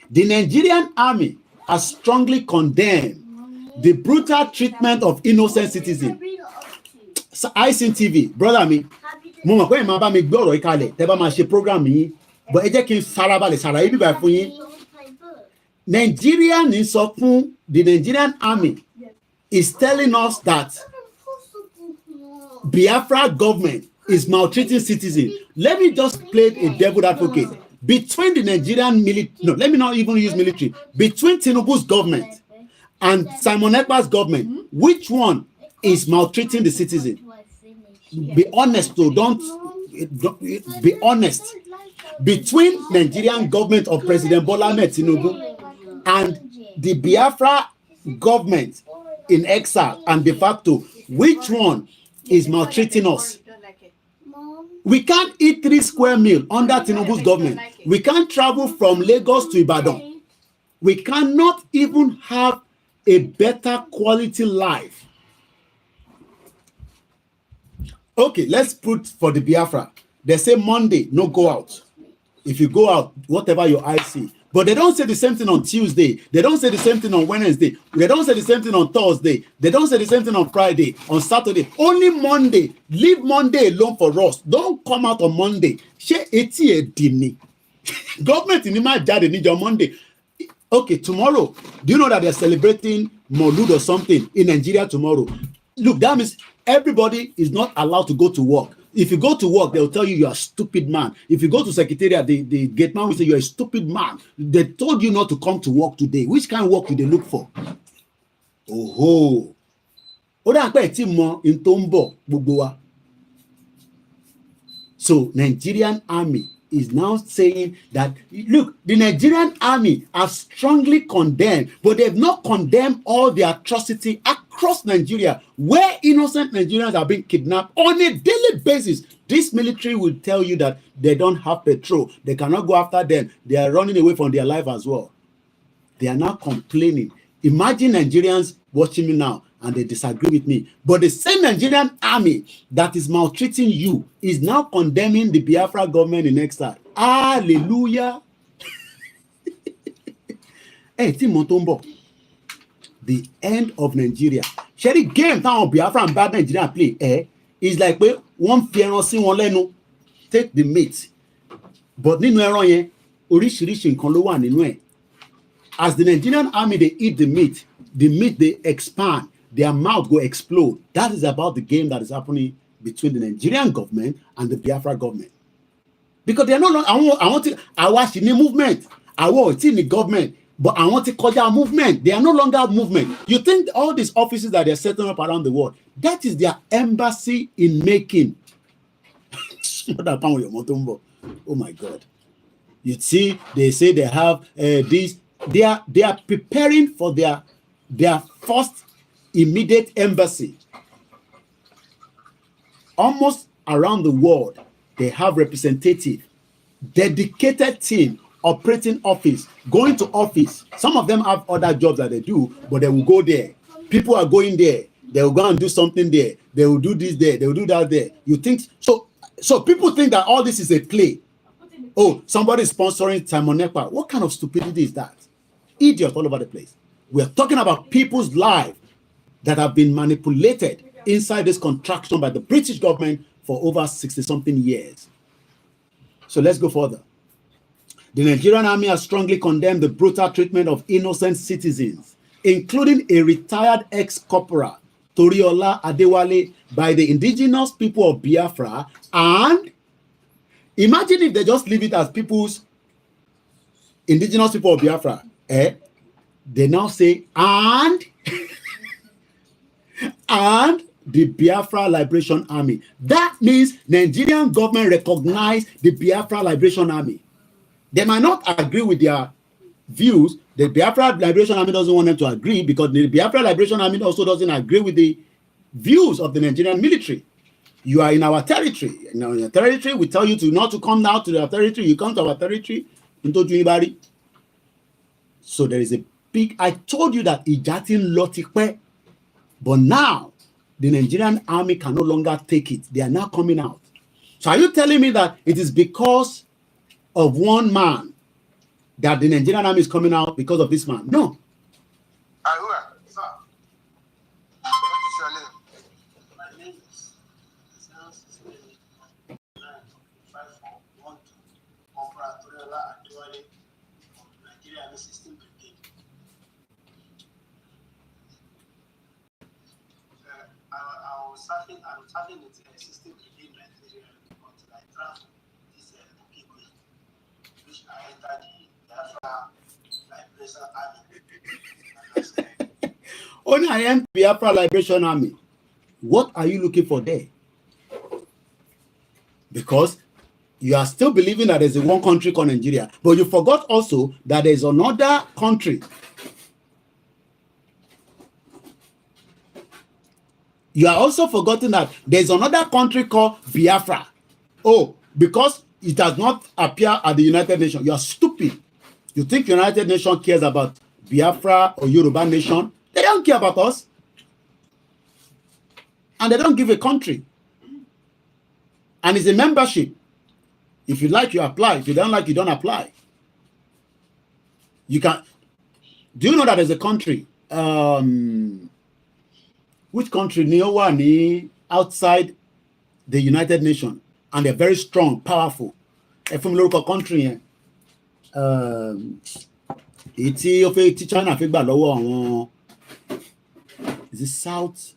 The Nigerian army has strongly condemned the brutal treatment of innocent citizens. ICN TV, brother me. Mo mọ̀ pé ma bá mi gbọ́ ọ̀rọ̀ ìkàlẹ̀ tẹ́ bá máa ṣe program yìí but ẹ jẹ́ kí n farabalẹ̀ ṣàlàyé bíbá fún yín. Nigeria ní sọ fún the Nigerian army is telling us that Biafra government is maltreating citizens. Let me just play a devil advocate between the Nigerian military. No, let me not even use military. Between Tinubu's government and Simon Ekpa's government, which one is maltreating the citizen? Be honest, though. Don't be honest. Between Nigerian government of President Bola Ahmed Tinubu and the Biafra government in exile and de facto, which one is maltreating us? We can't eat 3 square meals under Tinubu's government. We can't travel from Lagos to Ibadan. We cannot even have a better quality life. Okay, let's put for the Biafra. They say Monday, no go out. If you go out, whatever your eyes see. But they don't say the same thing on Tuesday. They don't say the same thing on Wednesday. They don't say the same thing on Thursday. They don't say the same thing on Friday, on Saturday. Only Monday. Leave Monday alone for us. Don't come out on Monday. Government in my dad need your Monday. Okay, tomorrow. Do you know that they're celebrating Maulud or something in Nigeria tomorrow? Look, that means everybody is not allowed to go to work. If you go to work, they'll tell you are a stupid man. If you go to secretariat, the gate man will say you're a stupid man. They told you not to come to work today. Which kind of work do they look for? Oh, so Nigerian army is now saying that, look, the Nigerian army are strongly condemned, but they've not condemned all the atrocity across Nigeria, where innocent Nigerians are being kidnapped on a daily basis. This military will tell you that they don't have petrol. They cannot go after them. They are running away from their life as well. They are now complaining. Imagine Nigerians watching me now and they disagree with me. But the same Nigerian army that is maltreating you is now condemning the Biafra government in exile. Hallelujah. Hey, Timotombo. The end of Nigeria. Sherry game town Biafra and bad Nigeria play. Is like one fear see one lenu. Take the meat. But nínú ẹran yẹn, oríṣiríṣi nǹkan ló wà nínú ẹ̀. As the Nigerian army they eat the meat they expand. Their mouth go explode. That is about the game that is happening between the Nigerian government and the Biafra government. Because they are no longer, I want to, I watch the movement. I want in the government, but I want to call their movement. They are no longer movement. You think all these offices that they're setting up around the world, that is their embassy in making. Oh my God. You see, they say they have this. They are preparing for their first immediate embassy. Almost around the world, they have representative, dedicated team, operating office, going to office. Some of them have other jobs that they do, but they will go there. People are going there. They will go and do something there. They will do this there. They will do that there. You think so? So people think that all this is a play. Oh, somebody is sponsoring Simon Ekpa. What kind of stupidity is that? Idiots all over the place. We are talking about people's lives that have been manipulated inside this contraction by the British government for over 60-something years. So let's go further. The Nigerian army has strongly condemned the brutal treatment of innocent citizens, including a retired ex-corporal, Toriola Adewale, by the indigenous people of Biafra. And imagine if they just leave it as people's indigenous people of Biafra. They now say, and the Biafra Liberation Army. That means Nigerian government recognize the Biafra Liberation Army. They might not agree with their views. The Biafra Liberation Army doesn't want them to agree because the Biafra Liberation Army also doesn't agree with the views of the Nigerian military. You are in our territory. Now in your territory, we tell you to not to come down to our territory. You come to our territory, into anybody. So there is a big. I told you that Ijatin Lotikpe, but now the Nigerian army can no longer take it. They are now coming out. So are you telling me that it is because of one man that the Nigerian army is coming out because of this man? No. Sir. What is your name? My name is 0685412 Corporal Toriola Adewale of Nigeria Army System Brigade. I was serving with the System Brigade Nigeria until I traveled this Koikimedia, which I entered the Biafra Liberation Army. Only I am Biafra Liberation Army. What are you looking for there? Because you are still believing that there's a one country called Nigeria, but you forgot also that there's another country. You are also forgetting that there's another country called Biafra. Oh, because it does not appear at the United Nations. You are stupid. You think United Nations cares about Biafra or Yoruba nation? They don't care about us. And they don't give a country. And it's a membership. If you like, you apply. If you don't like, you don't apply. You can. Do you know that there's a country? Which country? Ni outside the United Nations, and they're very strong, powerful. A from local country. China is it South?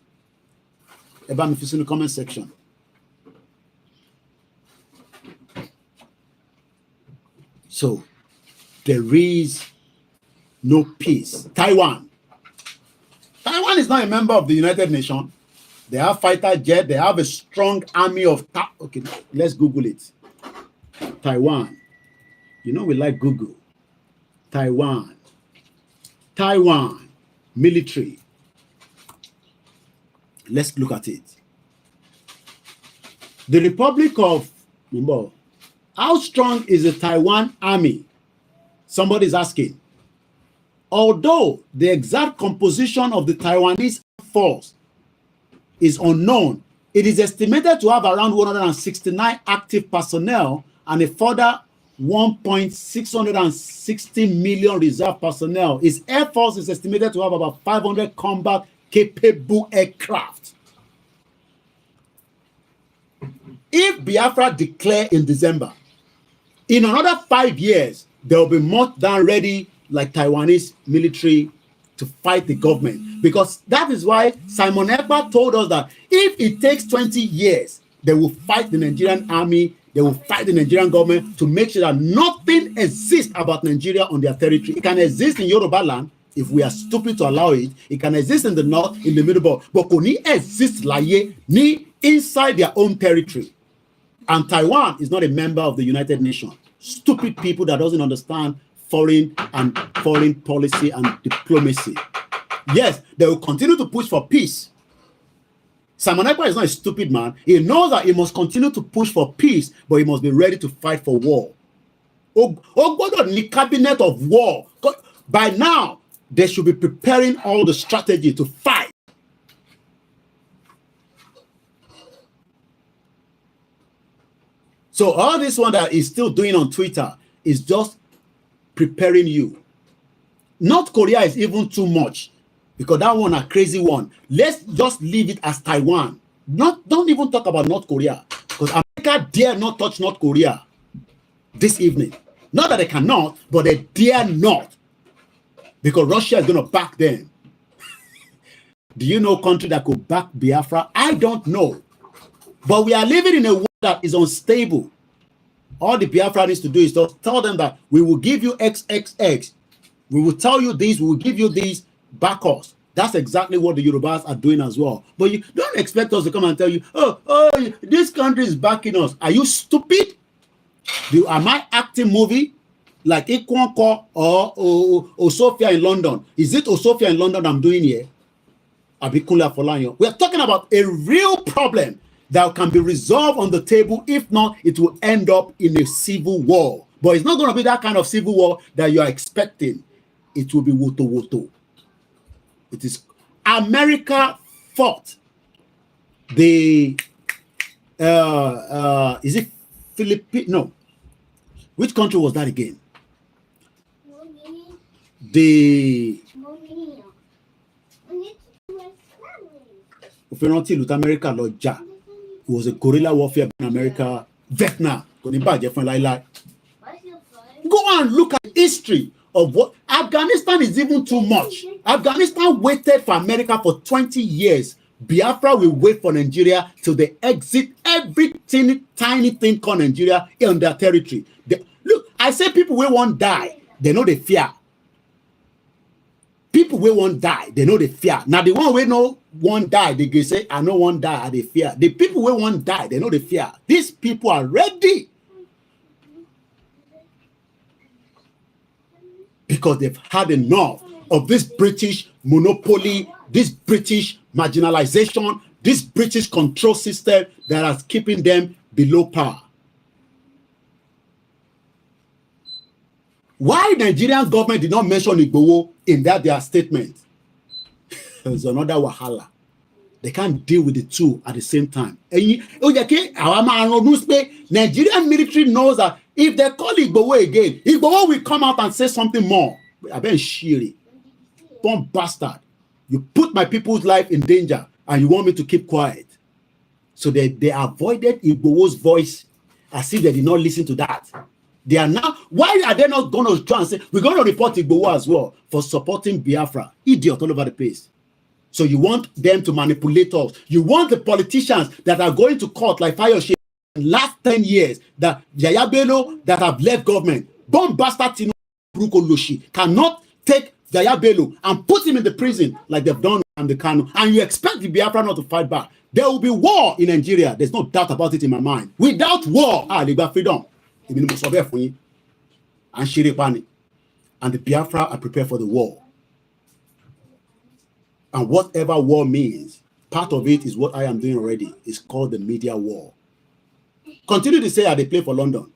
About me in the comment section. So there is no peace. Taiwan is not a member of the United Nations. They have fighter jet. They have a strong army of. Okay, let's Google it. Taiwan. You know we like Google. Taiwan military. Let's look at it. The Republic of Mumbai. How strong is the Taiwan army? Somebody's asking. Although the exact composition of the Taiwanese force is unknown, it is estimated to have around 169 active personnel and a further 1.660 million reserve personnel. Its air force is estimated to have about 500 combat capable aircraft. If Biafra declare in December, in another 5 years, there will be more than ready like Taiwanese military to fight the government. Because that is why Simon Ekpa told us that if it takes 20 years, they will fight the Nigerian army, they will fight the Nigerian government to make sure that nothing exists about Nigeria on their territory. It can exist in Yoruba land if we are stupid to allow it. It can exist in the north, in the middle, but can it exist ni inside their own territory? And Taiwan is not a member of the United Nations. Stupid people that doesn't understand foreign policy and diplomacy. Yes, they will continue to push for peace. Simon Ekpa is not a stupid man. He knows that he must continue to push for peace, but he must be ready to fight for war. Oh God, the cabinet of war. By now, they should be preparing all the strategy to fight. So all this one that is still doing on Twitter is just preparing you. North Korea is even too much because that one a crazy one. Let's just leave it as Taiwan. Don't even talk about North Korea because America dare not touch North Korea this evening. Not that they cannot, but they dare not because Russia is going to back them. Do you know country that could back Biafra? I don't know. But we are living in a world that is unstable. All the Biafra needs to do is to tell them that we will give you XXX. We will tell you this, we will give you these, back us. That's exactly what the Yorubas are doing as well. But you don't expect us to come and tell you, oh, this country is backing us. Are you stupid? Am I acting movie like Ikwanko or Osofia in London? Is it Osofia in London I'm doing here? Abikunle Afolayan. We are talking about a real problem that can be resolved on the table. If not, it will end up in a civil war. But it's not going to be that kind of civil war that you are expecting. It will be woto. It is America fought the is it Philippines? No. Which country was that again? The America Lodja. It was a guerrilla warfare in America. Vietnam. Go and look at the history of what Afghanistan is even too much. Afghanistan waited for America for 20 years. Biafra will wait for Nigeria till they exit everything, tiny thing called Nigeria in their territory. Look, I say people will won't die. They know they fear. People will won't die. They know they fear. Now the one we know won't die. They can say, I know one die. They fear. The people will won't die. They know they fear. These people are ready. Because they've had enough of this British monopoly, this British marginalization, this British control system that is keeping them below par. Why Nigerian government did not mention Igboho in their statement? There's another wahala. They can't deal with the two at the same time. Nigerian military knows that if they call Igboho again, Igboho will come out and say something more. I bet Shiri, bomb bastard. You put my people's life in danger and you want me to keep quiet. So they avoided Igboho's voice as if they did not listen to that. They are now, why are they not going to try and say, we're going to report Igboho as well for supporting Biafra? Idiot all over the place. So you want them to manipulate us. You want the politicians that are going to court like Fayoshe last 10 years, that Yaya Bello that have left government, bomb bastard Tino Bruko Loshi cannot take Yaya Bello and put him in the prison like they've done on the Kanu. And you expect the Biafra not to fight back. There will be war in Nigeria. There's no doubt about it in my mind. Without war, Liba freedom. And Shiripani. And the Biafra are prepared for the war. And whatever war means, part of it is what I am doing already. It's called the media war. Continue to say, are they play for London?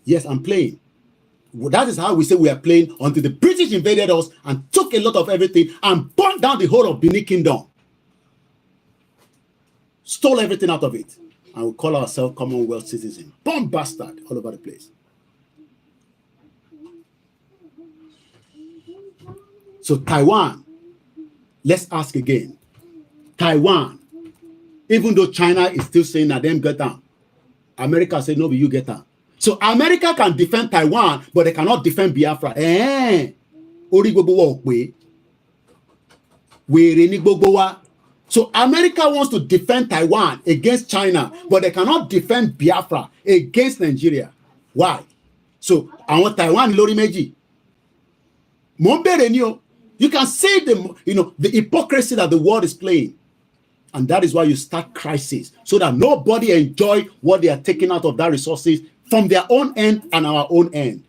Yes, I'm playing. Well, that is how we say we are playing until the British invaded us and took a lot of everything and burned down the whole of Benin Kingdom. Stole everything out of it. And we call ourselves Commonwealth citizens. Bomb bastard all over the place. So Taiwan. Let's ask again. Taiwan, even though China is still saying that them get down, America said, no, but you get down. So America can defend Taiwan, but they cannot defend Biafra. So America wants to defend Taiwan against China, but they cannot defend Biafra against Nigeria. Why? So I want Taiwan lori meji. You can see the hypocrisy that the world is playing. And that is why you start crisis, so that nobody enjoy what they are taking out of that resources from their own end and our own end.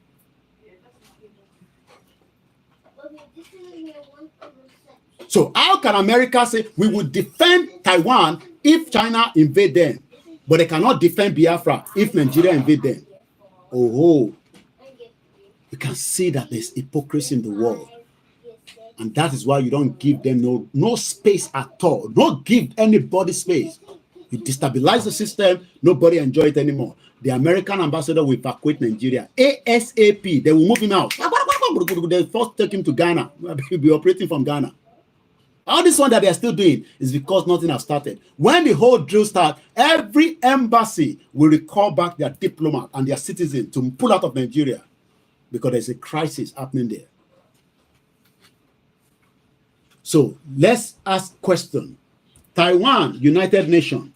So how can America say we will defend Taiwan if China invade them, but they cannot defend Biafra if Nigeria invade them? Oh, you can see that there's hypocrisy in the world. And that is why you don't give them no space at all. Don't give anybody space. You destabilize the system, nobody enjoy it anymore. The American ambassador will evacuate Nigeria. ASAP, they will move him out. They first take him to Ghana. He'll be operating from Ghana. All this one that they're still doing is because nothing has started. When the whole drill starts, every embassy will recall back their diplomat and their citizen to pull out of Nigeria because there's a crisis happening there. So let's ask question. Taiwan, United Nations.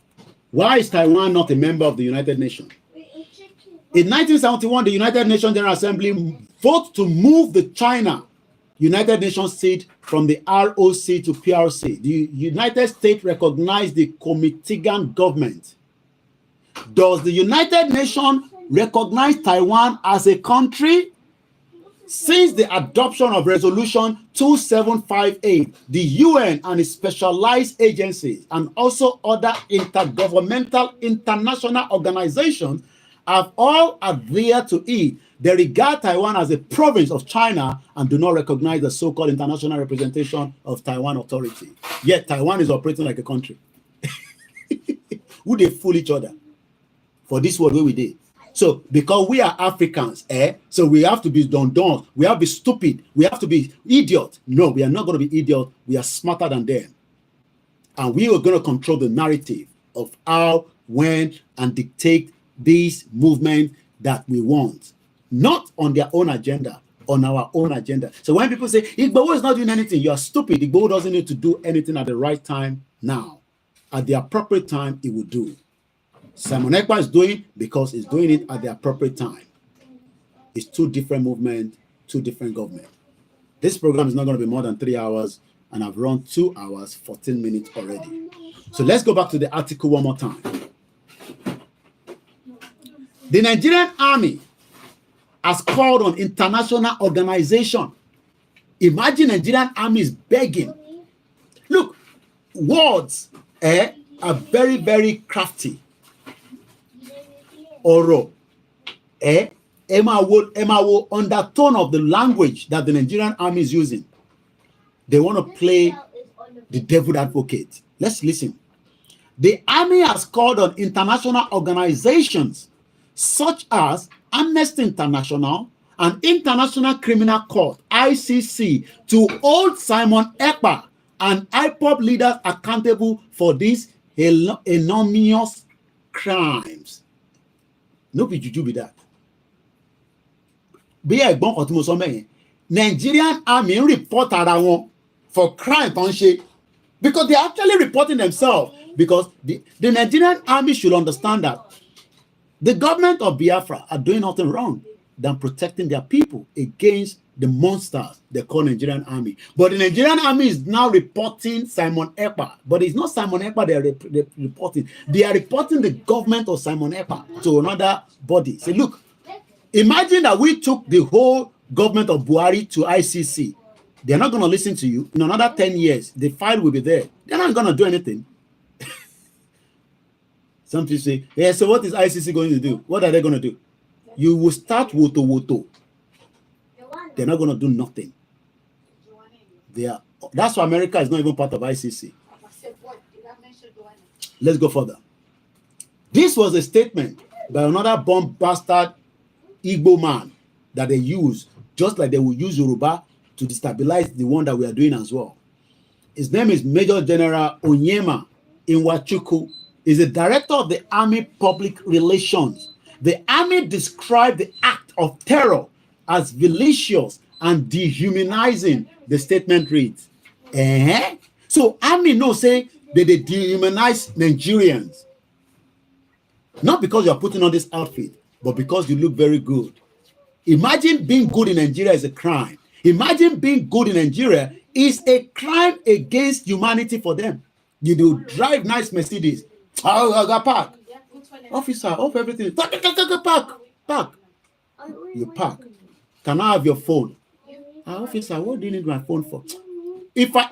Why is Taiwan not a member of the United Nations? In 1971, the United Nations General Assembly voted to move the China United Nations seat from the ROC to PRC. The United States recognized the Kuomintang government. Does the United Nations recognize Taiwan as a country? Since the adoption of Resolution 2758, the UN and its specialized agencies and also other intergovernmental international organizations have all adhered to it. They regard Taiwan as a province of China and do not recognize the so-called international representation of Taiwan Authority. Yet Taiwan is operating like a country. Would they fool each other? For this world where we did. So because we are Africans, so we have to be done. We have to be stupid. We have to be idiot. No, we are not going to be idiot. We are smarter than them. And we are going to control the narrative of how, when, and dictate these movements that we want. Not on their own agenda, on our own agenda. So when people say, Igboho is not doing anything, you are stupid. Igboho doesn't need to do anything at the right time now. At the appropriate time, he will do. Simon Ekpa is doing because he's doing it at the appropriate time. It's two different movements, two different governments. This program is not going to be more than 3 hours, and I've run 2 hours, 14 minutes already. So let's go back to the article one more time. The Nigerian Army has called on international organization. Imagine Nigerian Army is begging. Look, words are very, very crafty. Oro. MRO undertone of the language that the Nigerian army is using. They want to play the devil advocate. Let's listen. The army has called on international organizations such as Amnesty International and International Criminal Court, ICC, to hold Simon Ekpa and IPOB leaders accountable for these enormous crimes. No be juju be that. Be ẹ̀gbọ́n kan tí mo sọ mẹ́yìn. Nigerian army report ara wọn for crime tó ń ṣe, because they are actually reporting themselves, because the Nigerian army should understand that the government of Biafra are doing nothing wrong than protecting their people against the monsters they call Nigerian army. But the Nigerian army is now reporting Simon Ekpa, but it's not Simon Ekpa they're reporting. They are reporting the government of Simon Ekpa to another body. Say, look, imagine that we took the whole government of Buhari to ICC. They're not going to listen to you. In another 10 years, the file will be there. They're not going to do anything. Some people say, yeah, so what is ICC going to do? What are they going to do? You will start woto. They're not going to do nothing. That's why America is not even part of ICC. Let's go further. This was a statement by another bomb bastard Igbo man that they use, just like they will use Yoruba to destabilize the one that we are doing as well. His name is Major General Onyema Inwachuku. Is the director of the Army Public Relations. The army described the act of terror as malicious and dehumanizing, the statement reads. So army no say that they dehumanize Nigerians. Not because you are putting on this outfit, but because you look very good. Imagine being good in Nigeria is a crime. Imagine being good in Nigeria is a crime against humanity for them. You do drive nice Mercedes. I got park. Officer, off everything. Park. You park. Can I have your phone? Officer, what do you need my phone for? If I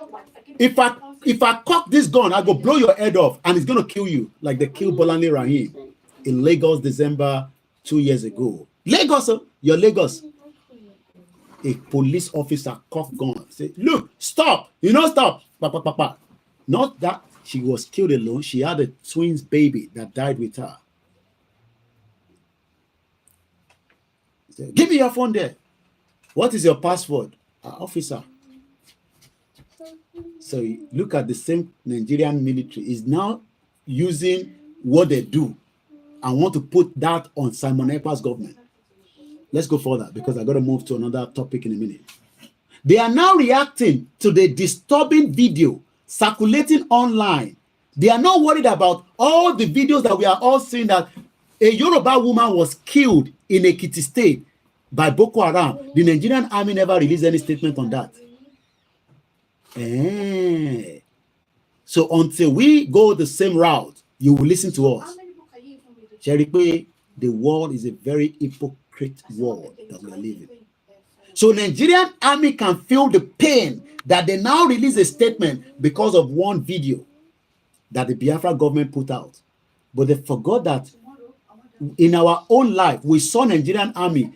cock this gun, I go blow your head off and it's gonna kill you, like they killed Bolanle Rahim in Lagos, December 2 years ago. Lagos, you're Lagos. A police officer cock gun. Say, look, stop. You know, stop. Not that she was killed alone. She had a twins baby that died with her. Say, give me your phone there. What is your password? Officer. So look at the same Nigerian military is now using what they do and want to put that on Simon Ekpa's government. Let's go further because I got to move to another topic in a minute. They are now reacting to the disturbing video circulating online. They are not worried about all the videos that we are all seeing that a Yoruba woman was killed in Ekiti State by Boko Haram. The Nigerian army never released any statement on that. So until we go the same route, you will listen to us. Cherikwe, the world is a very hypocrite world that we are living. So Nigerian army can feel the pain that they now release a statement because of one video that the Biafra government put out. But they forgot that in our own life, we saw Nigerian army,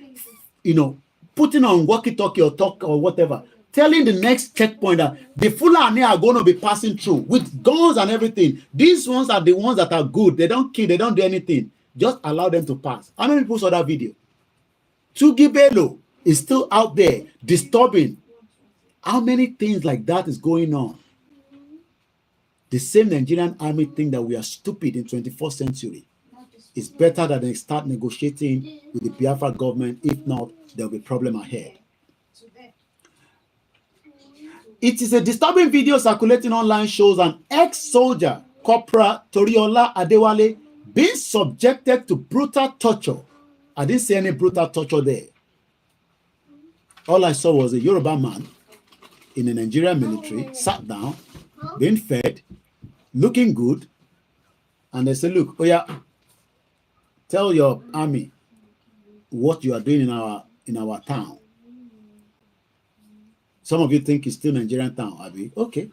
putting on walkie-talkie or talk or whatever, telling the next checkpoint that the Fulani are going to be passing through with guns and everything. These ones are the ones that are good. They don't kill, they don't do anything. Just allow them to pass. How many people saw that video? Tugi Bello is still out there disturbing. How many things like that is going on? The same Nigerian army think that we are stupid in 21st century. It's better that they start negotiating with the Biafra government. If not, there will be a problem ahead. It is a disturbing video circulating online shows an ex-soldier, Corporal Toriola Adewale, being subjected to brutal torture. I didn't see any brutal torture there. All I saw was a Yoruba man in the Nigerian military, sat down, being fed, looking good, and they said, look, oh yeah, tell your army what you are doing in our town. Some of you think it's still Nigerian town, Abi. Okay,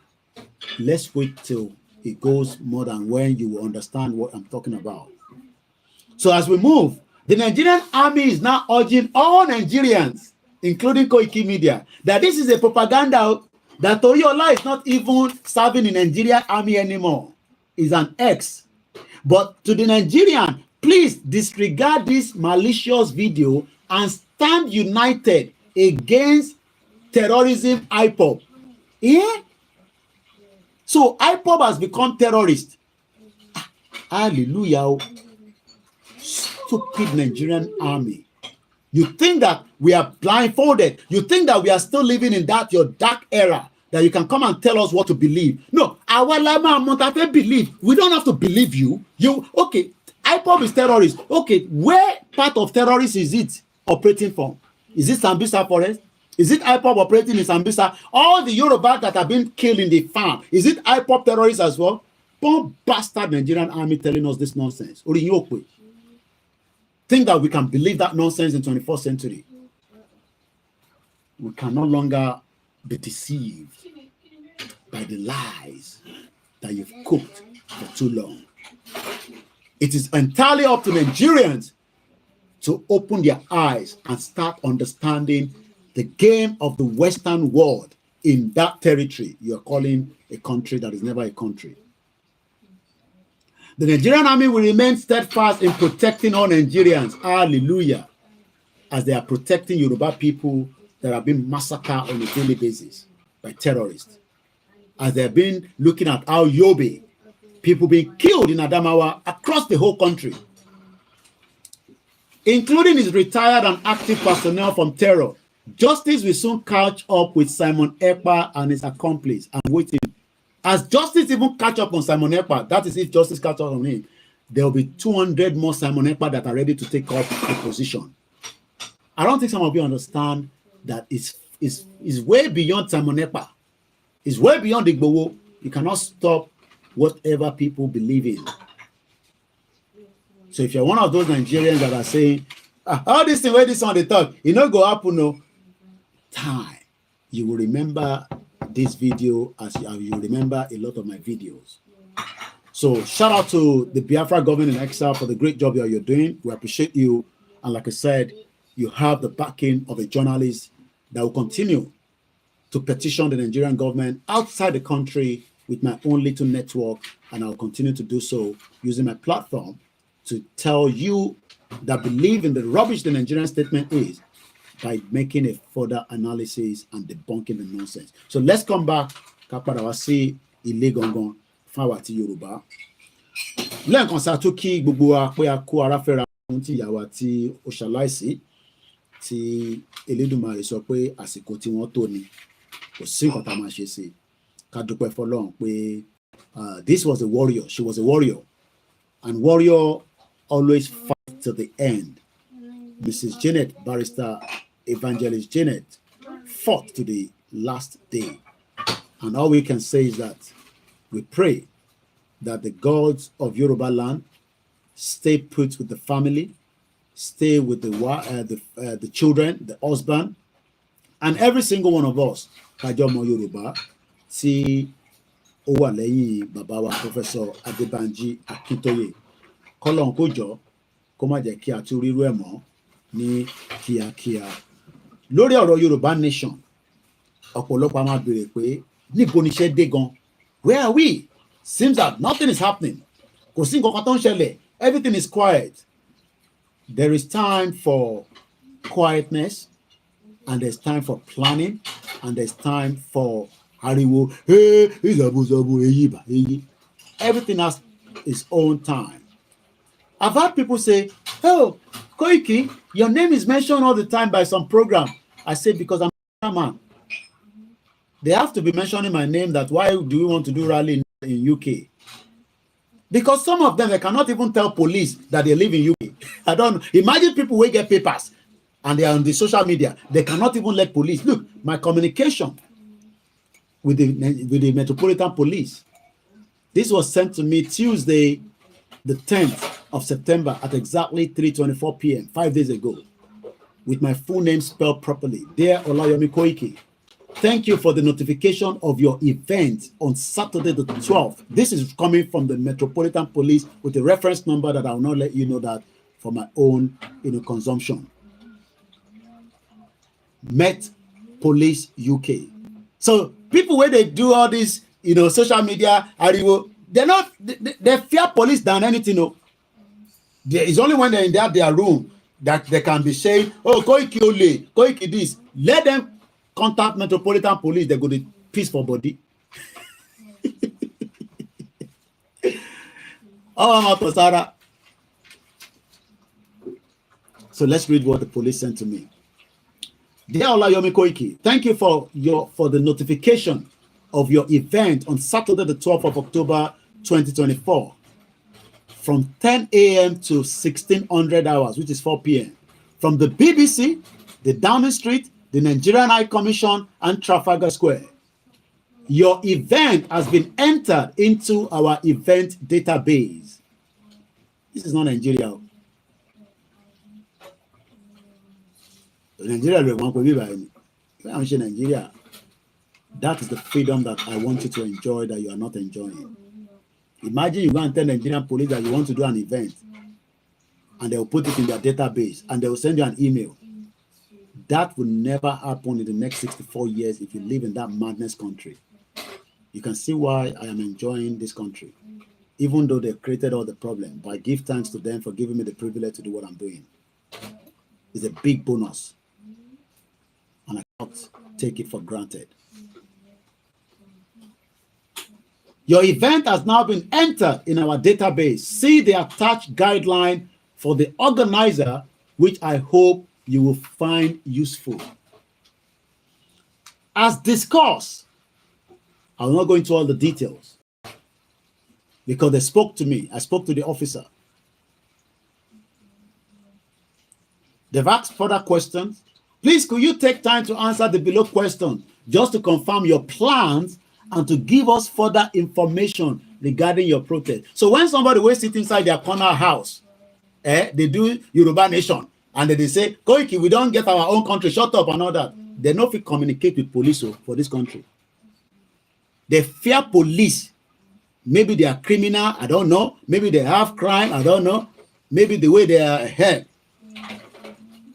let's wait till it goes more than when you will understand what I'm talking about. So as we move, The Nigerian army is now urging all Nigerians, including Koikimedia, that this is a propaganda that Toriola is not even serving in Nigerian army anymore. He's an ex. But to the Nigerian, please disregard this malicious video and stand united against terrorism IPOB. Yeah? So IPOB has become terrorist. Hallelujah. Stupid Nigerian army. You think that we are blindfolded. You think that we are still living in that your dark era, that you can come and tell us what to believe. No, our lama montate believe. We don't have to believe you. Okay, IPOB is terrorist. Okay, where part of terrorist is it operating from? Is it Sambisa Forest? Is it IPOB operating in Sambisa? All the Yoruba that have been killed in the farm, is it IPOB terrorists as well? Bomb bastard Nigerian army telling us this nonsense. Think that we can believe that nonsense in 21st century. We can no longer be deceived by the lies that you've cooked for too long. It is entirely up to Nigerians to open their eyes and start understanding the game of the Western world in that territory you are calling a country that is never a country. The Nigerian army will remain steadfast in protecting all Nigerians, hallelujah, as they are protecting Yoruba people that have been massacred on a daily basis by terrorists. As they have been looking at how Yobe, people being killed in Adamawa across the whole country, including his retired and active personnel from terror. Justice will soon catch up with Simon Ekpa and his accomplice and waiting. As justice even catch up on Simon Ekpa, that is if justice catch up on him, there will be 200 more Simon Ekpa that are ready to take up the position. I don't think some of you understand that it's way beyond Simon Ekpa. It's way beyond Igbowo. You cannot stop whatever people believe in. So if you're one of those Nigerians that are saying, all this thing, where this on the talk, it not go happen, no time. You will remember this video as you remember a lot of my videos. So shout out to the Biafra government in exile for the great job that you're doing. We appreciate you. And like I said, you have the backing of a journalist that will continue to petition the Nigerian government outside the country with my own little network. And I'll continue to do so using my platform to tell you that believe in the rubbish the Nigerian statement is by making a further analysis and debunking the nonsense. So let's come back. Kaparawasi ile gangan fáwa ti Yorùbá. Lẹ́ẹ̀kan sa tó kí gbogbo wa pé a kó ara fẹ́ra fún ti ìyàwó tí ó ṣaláìsí tí Elédùmarè sọ pé àsìkò tí wọ́n tó ni kò sí nǹkan tá máa ṣe sí. Ká dúpẹ́ fọ́lọ́run pé this was a warrior. She was a warrior. And warrior always fight to the end. Mrs. Janet, Barrister Evangelist Janet, fought to the last day. And all we can say is that we pray that the gods of Yoruba land stay put with the family, stay with the children, the husband, and every single one of us, Kajomo Yoruba, tí ó wà lẹ́yìn bàbá wa Professor Adebanji Akintoye. Kọ́lọ́run kó jọ̀ọ́ kó má jẹ́ kí a tún rírú ẹ̀ mọ́ ní kíákíá. Lórí ọ̀rọ̀ Yorùbá nation, ọ̀pọ̀lọpọ̀ máa béèrè pé níbo ni iṣẹ́ dé gan? Where are we? Seems that nothing is happening. Kò sí nǹkan kan tó ń ṣẹlẹ̀. Everything is quiet. There is time for quietness, and there's time for planning, and there's time for ariwo. Everything has its own time. I've had people say, oh, Koiki, your name is mentioned all the time by some program. I say, because I'm a man. They have to be mentioning my name. That why do we want to do rally in UK? Because some of them, they cannot even tell police that they live in UK. I don't imagine people who get papers and they are on the social media. They cannot even let police. Look, my communication with the Metropolitan Police. This was sent to me Tuesday, the 10th of September at exactly 3:24 p.m., 5 days ago, with my full name spelled properly. Dear OLAYOMI KOIKI, thank you for the notification of your event on Saturday the 12th. This is coming from the Metropolitan Police with a reference number that I will not let you know that for my own, consumption. Met Police UK. So people where they do all this, social media, they're not, they fear police than anything. There is only when they're in their room that they can be saying, oh, Koiki Ole, Koiki this. Let them contact Metropolitan Police. They go to peace for body. Oh, Sarah. So let's read what the police sent to me. Dear OLAYOMI KOIKI, thank you for the notification of your event on Saturday, the 12th of October, 2024, from 10 a.m. to 1600 hours, which is 4 p.m. from the BBC, the Downing Street, the Nigerian High Commission, and Trafalgar Square. Your event has been entered into our event database. This is not Nigeria. Nigeria, Nigeria. That is the freedom that I want you to enjoy that you are not enjoying. Imagine you go and tell Nigerian police that you want to do an event and they will put it in their database and they will send you an email. That will never happen in the next 64 years if you live in that madness country. You can see why I am enjoying this country, even though they created all the problem. But I give thanks to them for giving me the privilege to do what I'm doing. It's a big bonus, and I cannot take it for granted. Your event has now been entered in our database. See the attached guideline for the organizer, which I hope you will find useful. As discussed, I will not go into all the details because they spoke to me. I spoke to the officer. They've asked further questions. Please, could you take time to answer the below question just to confirm your plans and to give us further information regarding your protest? So when somebody will sit inside their corner house, they do Yoruba nation, and they say, Koiki, we don't get our own country, shut up and all that. They know if we communicate with police for this country. They fear police. Maybe they are criminal, I don't know. Maybe they have crime, I don't know. Maybe the way they are ahead.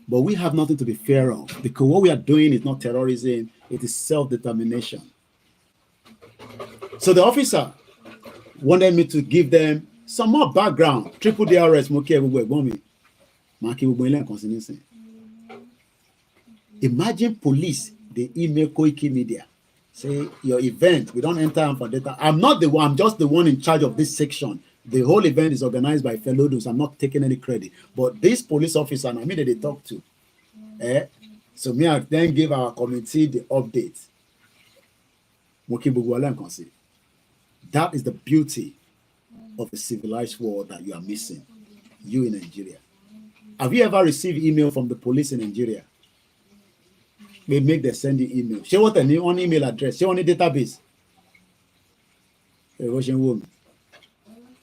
But we have nothing to be fear of because what we are doing is not terrorism, it is self-determination. So the officer wanted me to give them some more background. Triple DRS, imagine police, they email Koikimedia, say your event, we don't enter for data. I'm not the one, I'm just the one in charge of this section. The whole event is organized by fellow dudes. I'm not taking any credit. But this police officer, I mean, they talk to. So me, I then give our committee the update. That is the beauty of the civilized world that you are missing, you in Nigeria. Have you ever received email from the police in Nigeria? They make them send the email. Share what any on email address, share on the database.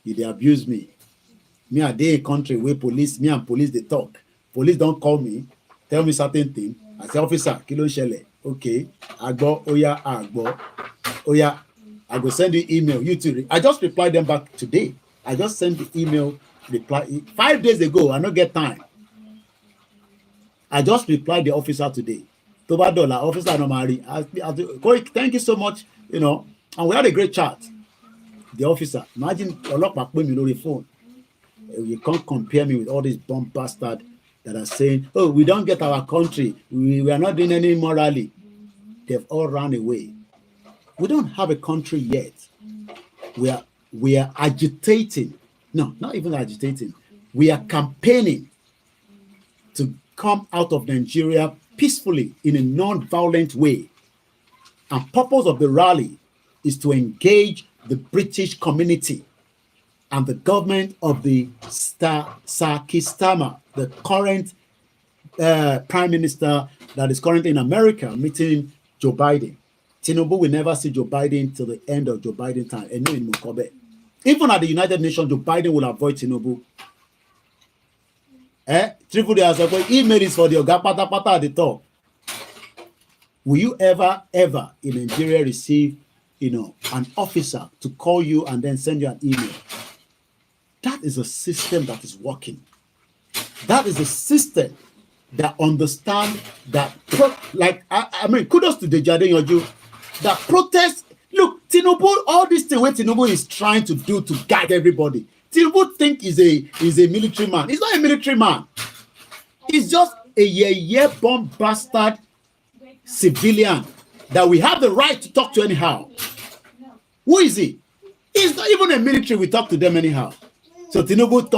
They abuse me. Me a day country where police, me and police they talk. Police don't call me, tell me certain thing. I say, officer, kilo shele. Okay, I go, oya, I go, oya, I go send you email. You too. I just replied them back today. I just sent the email reply 5 days ago. I don't get time. I just replied the officer today. Tobadola, officer normally. Thank you so much. And we had a great chat. The officer, imagine Olokpa put me on the phone. You can't compare me with all these bomb bastards that are saying, oh, we don't get our country. We are not doing any morally. They've all run away. We don't have a country yet. We are agitating. No, not even agitating. We are campaigning to come out of Nigeria peacefully in a non-violent way. And purpose of the rally is to engage the British community and the government of the Sakistama, the current prime minister that is currently in America, meeting Joe Biden. Tinubu will never see Joe Biden till the end of Joe Biden time. And no in Mukobe. Even at the United Nations, Joe Biden will avoid Tinubu. Triple D has a email is for the Oga Pata Pata at the top. Will you ever in Nigeria receive an officer to call you and then send you an email? That is a system that is working. That is a system that understand that, I mean, kudos to the Jade Yoju, that protest. Look, Tinubu, all this thing what Tinubu is trying to do to guide everybody. Tinubu think is a military man. He's not a military man. He's just a bomb bastard civilian that we have the right to talk to anyhow. Who is he? He's not even a military. We talk to them anyhow. So Tinubu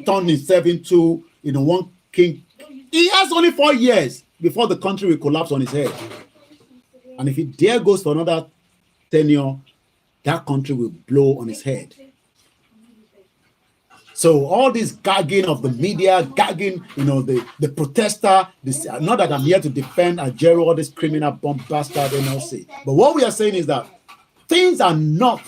turned himself into one king. He has only 4 years before the country will collapse on his head. And if he dare goes for another tenure, that country will blow on his head. So all this gagging of the media, gagging, the protester, not that I'm here to defend Ajero, all this criminal bomb bastard NLC. But what we are saying is that things are not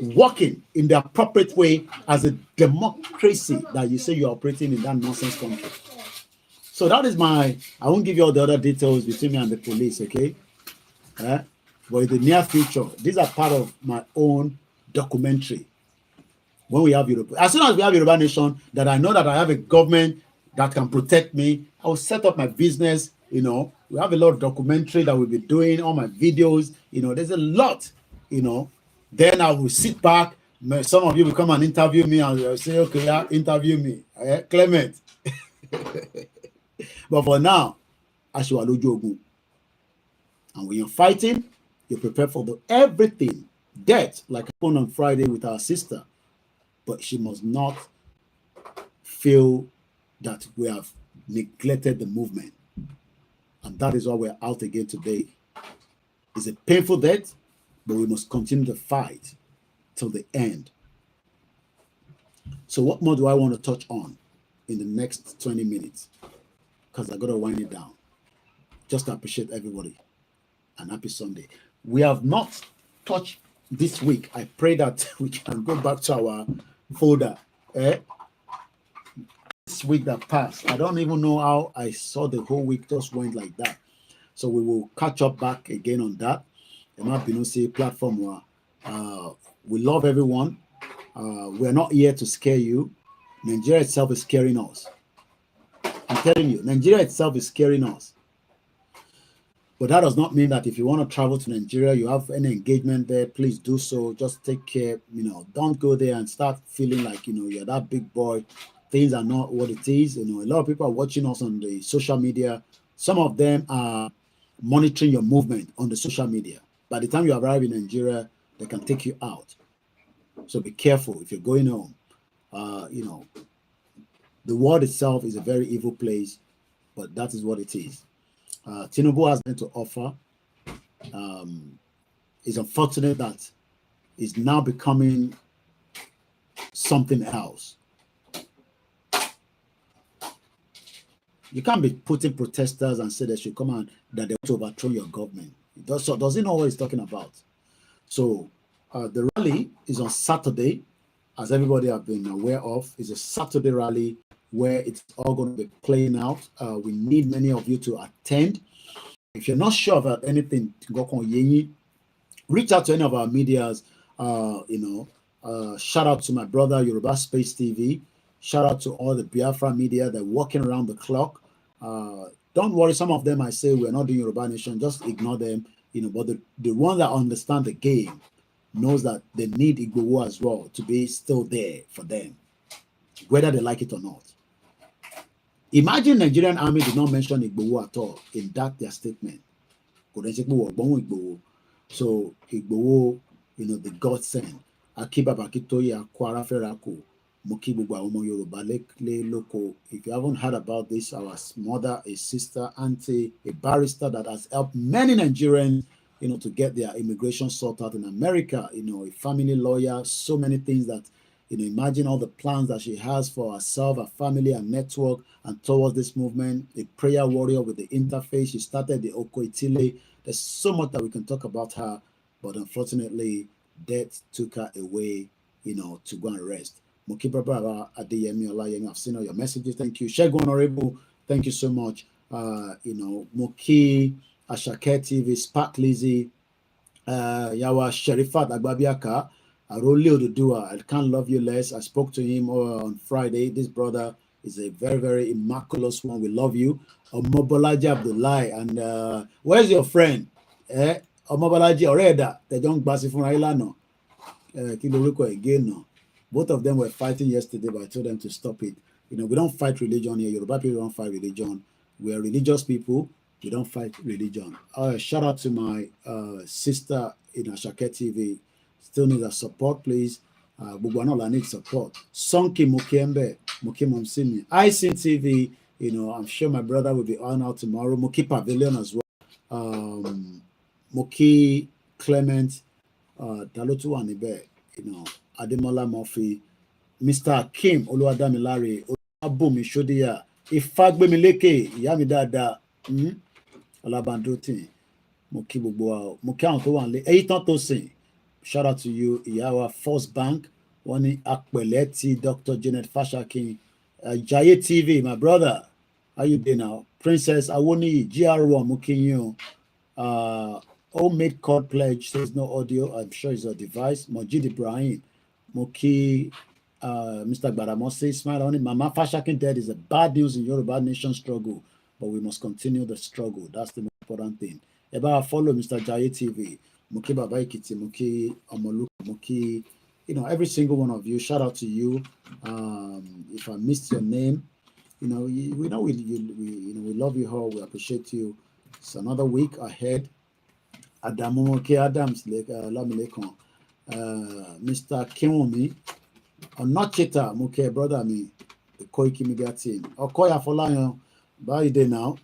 working in the appropriate way as a democracy that you say you're operating in that nonsense country. So that is I won't give you all the other details between me and the police, okay? But in the near future, these are part of my own documentary. When we have Yoruba, as soon as we have Yoruba Nation, that I know that I have a government that can protect me, I will set up my business. We have a lot of documentary that we'll be doing, all my videos. There's a lot. Then I will sit back. Some of you will come and interview me, and I'll say, "Okay, yeah, interview me, Clement." But for now, Ashiwalojogun. And when you're fighting, you prepare for everything. Death, like happened on Friday with our sister. But she must not feel that we have neglected the movement. And that is why we're out again today. It's a painful death, but we must continue to fight till the end. So what more do I want to touch on in the next 20 minutes? Because I got to wind it down. Just to appreciate everybody. And happy Sunday. We have not touched this week. I pray that we can go back to our folder. This week that passed, I don't even know how I saw the whole week just went like that. So we will catch up back again on that. Platform. We love everyone. We're not here to scare you. Nigeria itself is scaring us. I'm telling you, Nigeria itself is scaring us. But that does not mean that if you want to travel to Nigeria, you have any engagement there, please do so. Just take care. Don't go there and start feeling like, you're that big boy. Things are not what it is. A lot of people are watching us on the social media. Some of them are monitoring your movement on the social media. By the time you arrive in Nigeria, they can take you out. So be careful if you're going home. The world itself is a very evil place, but that is what it is. Tinubu has been to offer. It's unfortunate that it's now becoming something else. You can't be putting protesters and say they should come and that they want to overthrow your government. Does he know what he's talking about? So the rally is on Saturday, as everybody have been aware of. It's a Saturday rally where it's all going to be playing out. We need many of you to attend. If you're not sure about anything, reach out to any of our medias. Shout out to my brother Yoruba Space TV. Shout out to all the Biafra media. They're working around the clock. Don't worry, some of them I say we're not doing Yoruba Nation. Just ignore them. But the ones that understand the game knows that they need Igbowo as well to be still there for them, whether they like it or not. Imagine Nigerian army did not mention Igbowo at all in that their statement. So Igbowo, the God sent. Akiba Bakitoye Akwara Ferako, Mokibuba Omo Yoruba Loko. If you haven't heard about this, our mother, a sister, auntie, a barrister that has helped many Nigerians, to get their immigration sorted out in America, a family lawyer, so many things that, imagine all the plans that she has for herself, her family, her network, and towards this movement, a prayer warrior with the interfaith. She started the Koikimedia. There's so much that we can talk about her, but unfortunately, death took her away, to go and rest. Mokibaba Adeyemi Olayemi, I've seen all your messages. Thank you. Shegun Honorable, thank you so much. Moki, Ashake TV, Spark Lizzie, Yawa Sherifat Agbabiaka, Aroli Odudua, I can't love you less. I spoke to him on Friday. This brother is a very, very immaculate one. We love you. Omobolaji Abdullahi. And where's your friend? Omobolaji Oreda. They don't gbasi fún Railano. Again, no. Both of them were fighting yesterday, but I told them to stop it. You know, we don't fight religion here. Yoruba people don't fight religion. We are religious people. We don't fight religion. Shout out to my sister in Ashake TV. Still need a support, please. Bugwanola needs support. Sonki Mukembe, Mukimomsimi. IC TV, you know, I'm sure my brother will be on out tomorrow. Muki Pavilion as well. Muki Clement, Dalotu Wanibe, you know, Ademola Murphy, Mr. Kim Oluwadamilare, Olabumi Shodiya, Ifagbemileke, Yamidada, Olabandotin, Muki Bugwa, Muki Antoine, Eitan Tosin. Shout out to you, Iyawa First Bank, Wani Akweleti, Dr. Janet Fasakin, Jaye TV, my brother. How you doing now? Princess Awoni, GR1, Mukinyo, Homemade Code Pledge says no audio. I'm sure it's a device. Mojid Ibrahim, Muki, Mr. Baramose, smile on it. Mama Fashakin dead is a bad news in Yoruba nation struggle, but we must continue the struggle. That's the most important thing. About follow Mr. Jaye TV. Muki Babaikiti, Muki Omoluka, Muki, you know, every single one of you. Shout out to you. If I missed your name, you know, we know we love you all. We appreciate you. It's another week ahead. Adamu Muki Adams, Lamilekon, Mr. Kinwumi, Onachita Muki, brother me, the Koikimedia team. Okoya Folayan, by day now.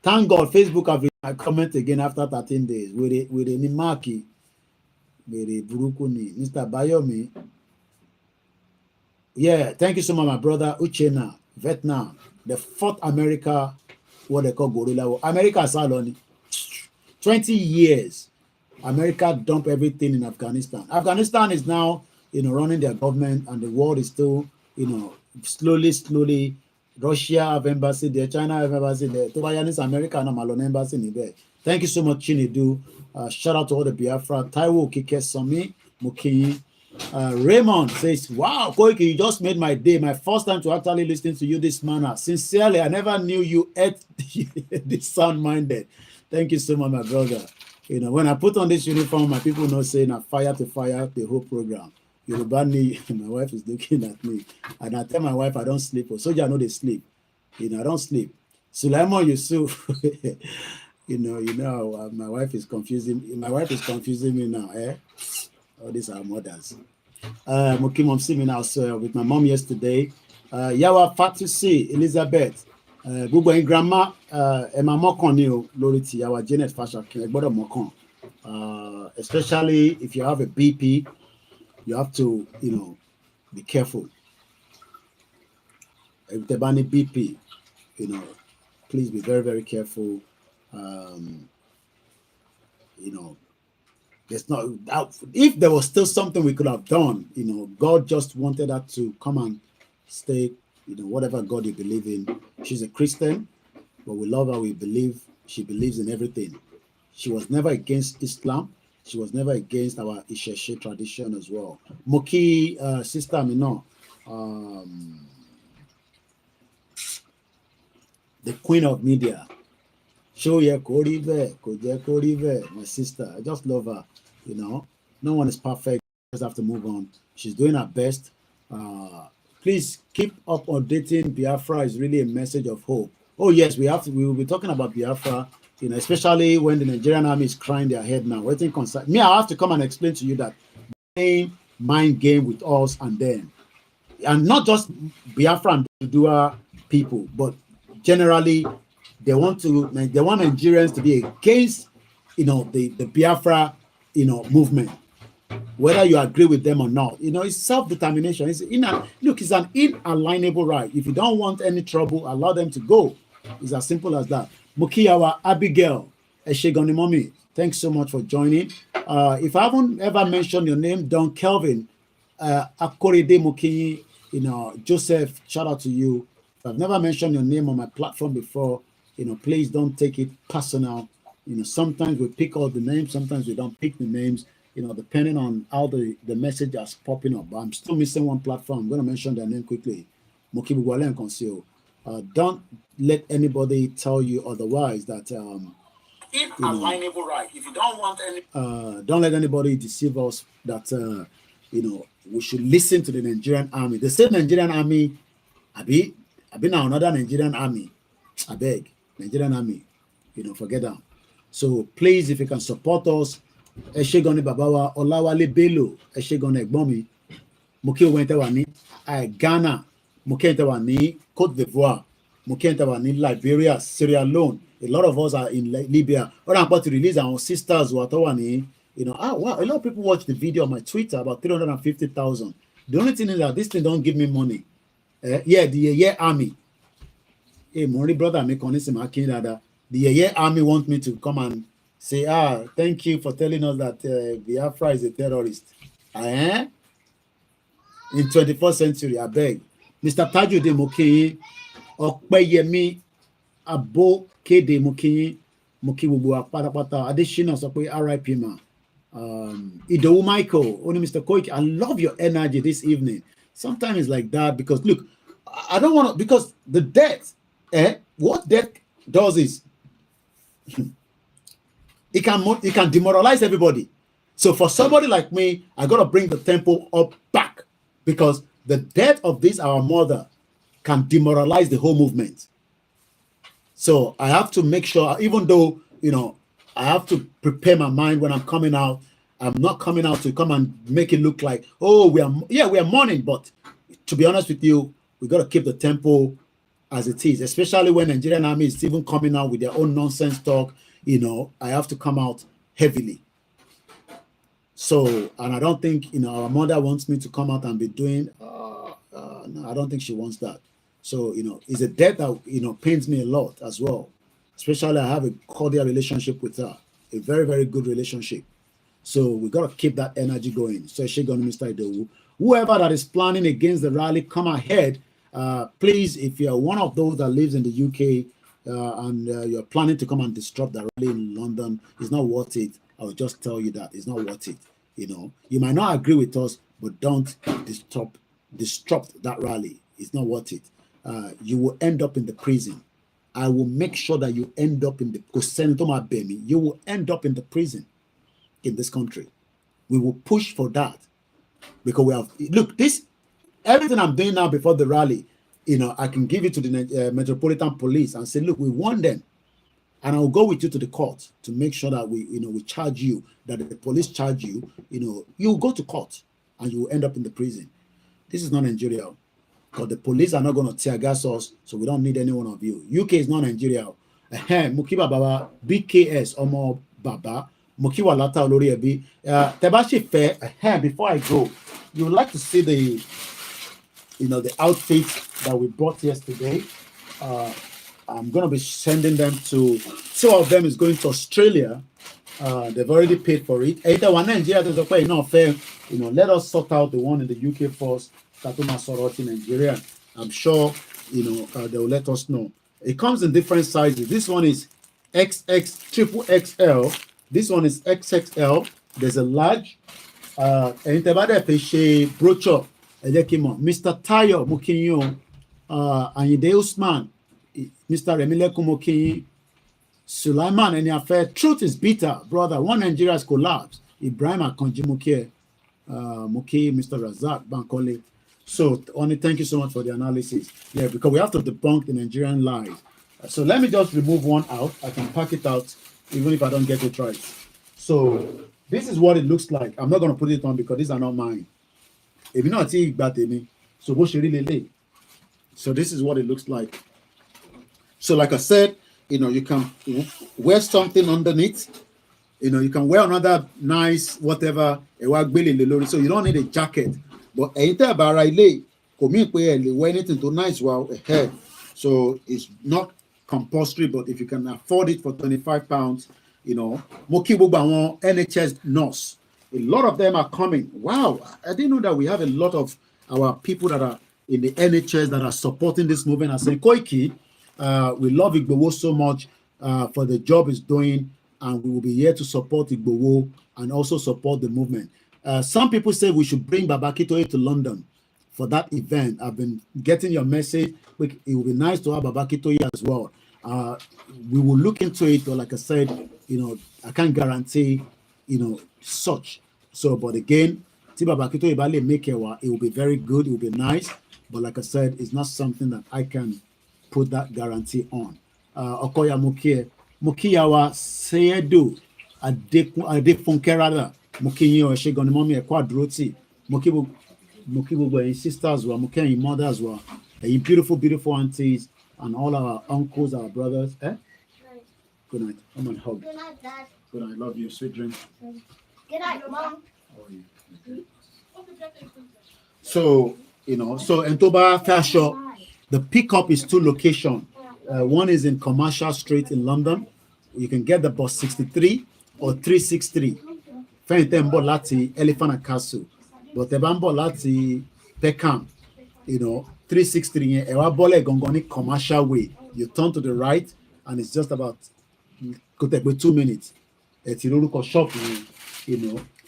Thank God, Facebook have I comment again after 13 days with a Nimaki, with a Burukuni, Mr. Bayomi. Yeah, thank you so much, my brother Uchena, Vietnam, the fourth America, what they call Gorilla. America Saloni. 20 years, America dumped everything in Afghanistan. Afghanistan is now, you know, running their government, and the world is still, you know, slowly. Russia have embassy there, China have embassy there. Tobayanis America and Malone embassy in there. Thank you so much, Chinedu. Shout out to all the Biafra. Taiwo Kike Somi Muki. Raymond says, "Wow, Koiki, you just made my day. My first time to actually listen to you this manner. Sincerely, I never knew you ate this sound-minded. Thank you so much, my brother. You know, when I put on this uniform, my people know saying I fire to fire the whole program. Yoruba me, my wife is looking at me, and I tell my wife I don't sleep. Or soldier know they sleep. You know, I don't sleep. Sulaiman Yusuf, you know, my wife is confusing. My wife is confusing me now. Oh, these are mothers. Mukim Omsimi now, so with my mom yesterday. Yawa Fatusi Elizabeth. Gbogbo ẹ̀yin grandma ẹ máa mọ́kàn ní o lórí ti Yawa Janet Fasakin ẹ gbọ́dọ̀ mọ́kàn, especially if you have a BP, you have to, you know, be careful. If there any BP, you know, please be very, very careful. You know, there's not, if there was still something we could have done, you know, God just wanted her to come and stay, you know, whatever God you believe in. She's a Christian, but we love her. We believe she believes in everything. She was never against Islam. She was never against our Isheshe tradition as well. Moki, sister, me know, the queen of media. Show ye Korive, my sister. I just love her. You know, no one is perfect. Just have to move on. She's doing her best. Please keep up updating. Biafra is really a message of hope. Oh yes, we will be talking about Biafra, you know, especially when the Nigerian army is crying their head now. Waiting concern. Me, I have to come and explain to you that playing mind game with us and them, and not just Biafra and Dua people, but generally they want Nigerians to be against, you know, the Biafra, you know, movement. Whether you agree with them or not, you know, it's self-determination. It's it's an inalienable right. If you don't want any trouble, allow them to go. It's as simple as that. Mukiyawa Abigail Eshegonimomi, thanks so much for joining. If I haven't ever mentioned your name, Don Kelvin, Akorede Muki, you know, Joseph, shout out to you. If I've never mentioned your name on my platform before, you know, please don't take it personal. You know, sometimes we pick all the names, sometimes we don't pick the names, you know, depending on how the message is popping up. But I'm still missing one platform. I'm going to mention their name quickly. Don't let anybody tell you otherwise that Inalienable right. If you don't want any, don't let anybody deceive us that we should listen to the Nigerian army. The same Nigerian army, I be now another Nigerian army. I beg, Nigerian army, forget that. So please, if you can support us, Eshegoni Babawa, Olawale Bello, Eshegoni Egbomi, Muki Wentewani, Ghana, Muki Wentewani, Cote d'Ivoire, Muki Wentewani, Liberia, Sierra Leone. A lot of us are in Libya. Or I'm about to release our sisters who are Tawani. Wow, a lot of people watch the video on my Twitter, about 350,000. The only thing is that this thing don't give me money. The army. Hey, Mori brother, me the army want me to come and say, thank you for telling us that Biafra is a terrorist. In 21st century, I beg. Mr. Tajuddin Mokinyi, Okpeyemi Abo Kede Mokinyi, Moki Gbogbo Apatapata, Adesina sọ pé RIP ma. Idowu Michael, only Mr. Koiki, I love your energy this evening. Sometimes it's like that because look, I don't want to, because the death, what death does is it can demoralize everybody. So for somebody like me, I gotta bring the tempo up back because the death of this our mother can demoralize the whole movement. So I have to make sure, even though I have to prepare my mind when I'm coming out. I'm not coming out to come and make it look like, oh, we are mourning. But to be honest with you, we got to keep the tempo as it is, especially when Nigerian army is even coming out with their own nonsense talk. I have to come out heavily. So, and I don't think, our mother wants me to come out and be doing, no, I don't think she wants that. So, it's a death that, pains me a lot as well. Especially I have a cordial relationship with her, a very, very good relationship. So we got to keep that energy going. So Mr. Idowu, whoever that is planning against the rally, come ahead. Please, if you're one of those that lives in the UK and you're planning to come and disrupt the rally in London, it's not worth it. I will just tell you that it's not worth it. You might not agree with us, but don't disrupt that rally. It's not worth it. You will end up in the prison. I will make sure that you end up in the you will end up in the prison in this country. We will push for that because we have everything I'm doing now before the rally, I can give it to the Metropolitan Police and say, look, we want them, and I'll go with you to the court to make sure that we charge you, that the police charge you, you go to court and you will end up in the prison. This is not Nigeria. Because the police are not going to tear gas us, so we don't need any one of you. UK is not Nigeria. Mukiba Baba, BKS, Omo Baba, Mukiwa Lata Olori Ebi. Tebashi Fair, before I go, you would like to see the outfits that we bought yesterday. I'm going to be sending them to, two of them is going to Australia. They've already paid for it. Let us sort out the one in the UK first. Nigeria. I'm sure they will let us know. It comes in different sizes. This one is XX, triple XL. This one is XXL. There's a large. Brochure. Mr. Tayo Mukinyo, Anyide Usman, Mr. Remileku Mukinyi, Sulaiman Enyafe. Truth is bitter, brother. One Nigeria has collapsed. Ibrahim Akonji Mukie, Mr. Razak Bankole. So, Oni, thank you so much for the analysis. Yeah, because we have to debunk the Nigerian lies. So let me just remove one out. I can pack it out, even if I don't get it right. So this is what it looks like. I'm not going to put it on because these are not mine. If you not see it, so what should really lay? So this is what it looks like. So like I said, you can wear something underneath. You can wear another nice whatever. So you don't need a jacket. But wear anything too nice so it's not compulsory, but if you can afford it for £25, NHS nurse, a lot of them are coming. Wow, I didn't know that we have a lot of our people that are in the NHS that are supporting this movement and saying, Koiki, we love Igbowo so much for the job he's doing, and we will be here to support Igbowo and also support the movement. Some people say we should bring Babakitoye to London for that event. I've been getting your message. It will be nice to have Babakitoye as well. We will look into it, but like I said, I can't guarantee, such. So, but again, Babakitoye Bale make it will be very good. It will be nice. But like I said, it's not something that I can put that guarantee on. Okoya Mukiyawa Seyedu Adefunkerada Mukiyo Shegon Mommy Quadroti Mukibu sisters were Muki mothers were beautiful aunties and all our uncles, our brothers. Good night. Come on, hug. Good night, Dad. Good night. Love you. Sweet dreams. Good night, Mom. So, so Entoba Fashion, the pickup is 2 locations. One is in Commercial Street in London. You can get the bus 63 or 363. Fentembo Lati, Elephant and Castle. But the Bambo Lati, Peckham, 363, Ewabole Gongoni Commercial Way. You turn to the right, and it's just about 2 minutes. It's a shop,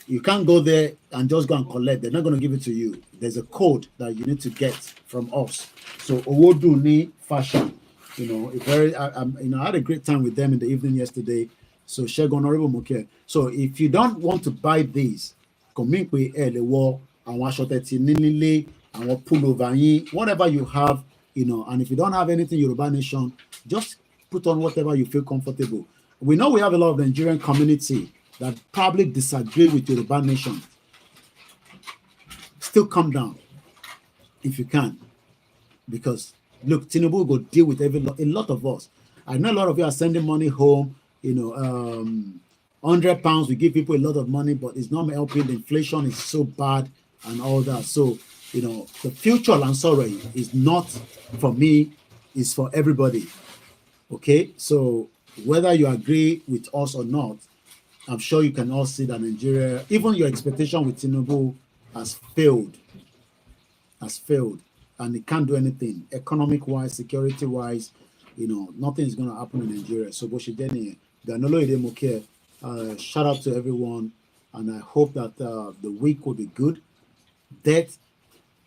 You can't go there and just go and collect. They're not going to give it to you. There's a code that you need to get from us. So Owoduni Fashion, I had a great time with them in the evening yesterday. So Sheg Honorable Moke. So if you don't want to buy these, whatever you have, and if you don't have anything Yoruba Nation, just put on whatever you feel comfortable. We know we have a lot of Nigerian community that probably disagree with Yoruba Nation. Still come down if you can, because look, Tinubu will deal with a lot of us. I know a lot of you are sending money home. £100 we give people a lot of money, but it's not helping. The inflation is so bad and all that. So the future Lansore is not for me, it's for everybody. Okay, so whether you agree with us or not, I'm sure you can all see that Nigeria, even your expectation with Tinubu has failed, and it can't do anything economic-wise, security-wise. Nothing is going to happen in Nigeria. So, shout out to everyone, and I hope that the week will be good. Death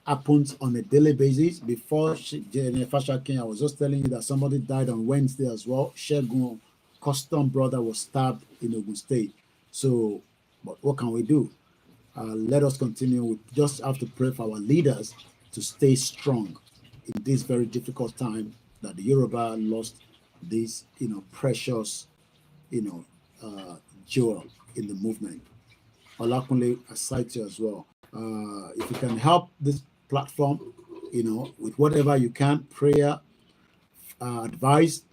happens on a daily basis. Before Fasakin, I was just telling you that somebody died on Wednesday as well. Shegun custom brother was stabbed in Ogun State. So, but what can we do? Let us continue. We just have to pray for our leaders to stay strong in this very difficult time that the Yoruba lost this, precious, jewel in the movement. Olakunle, I cite you as well. If you can help this platform, with whatever you can, prayer, advice,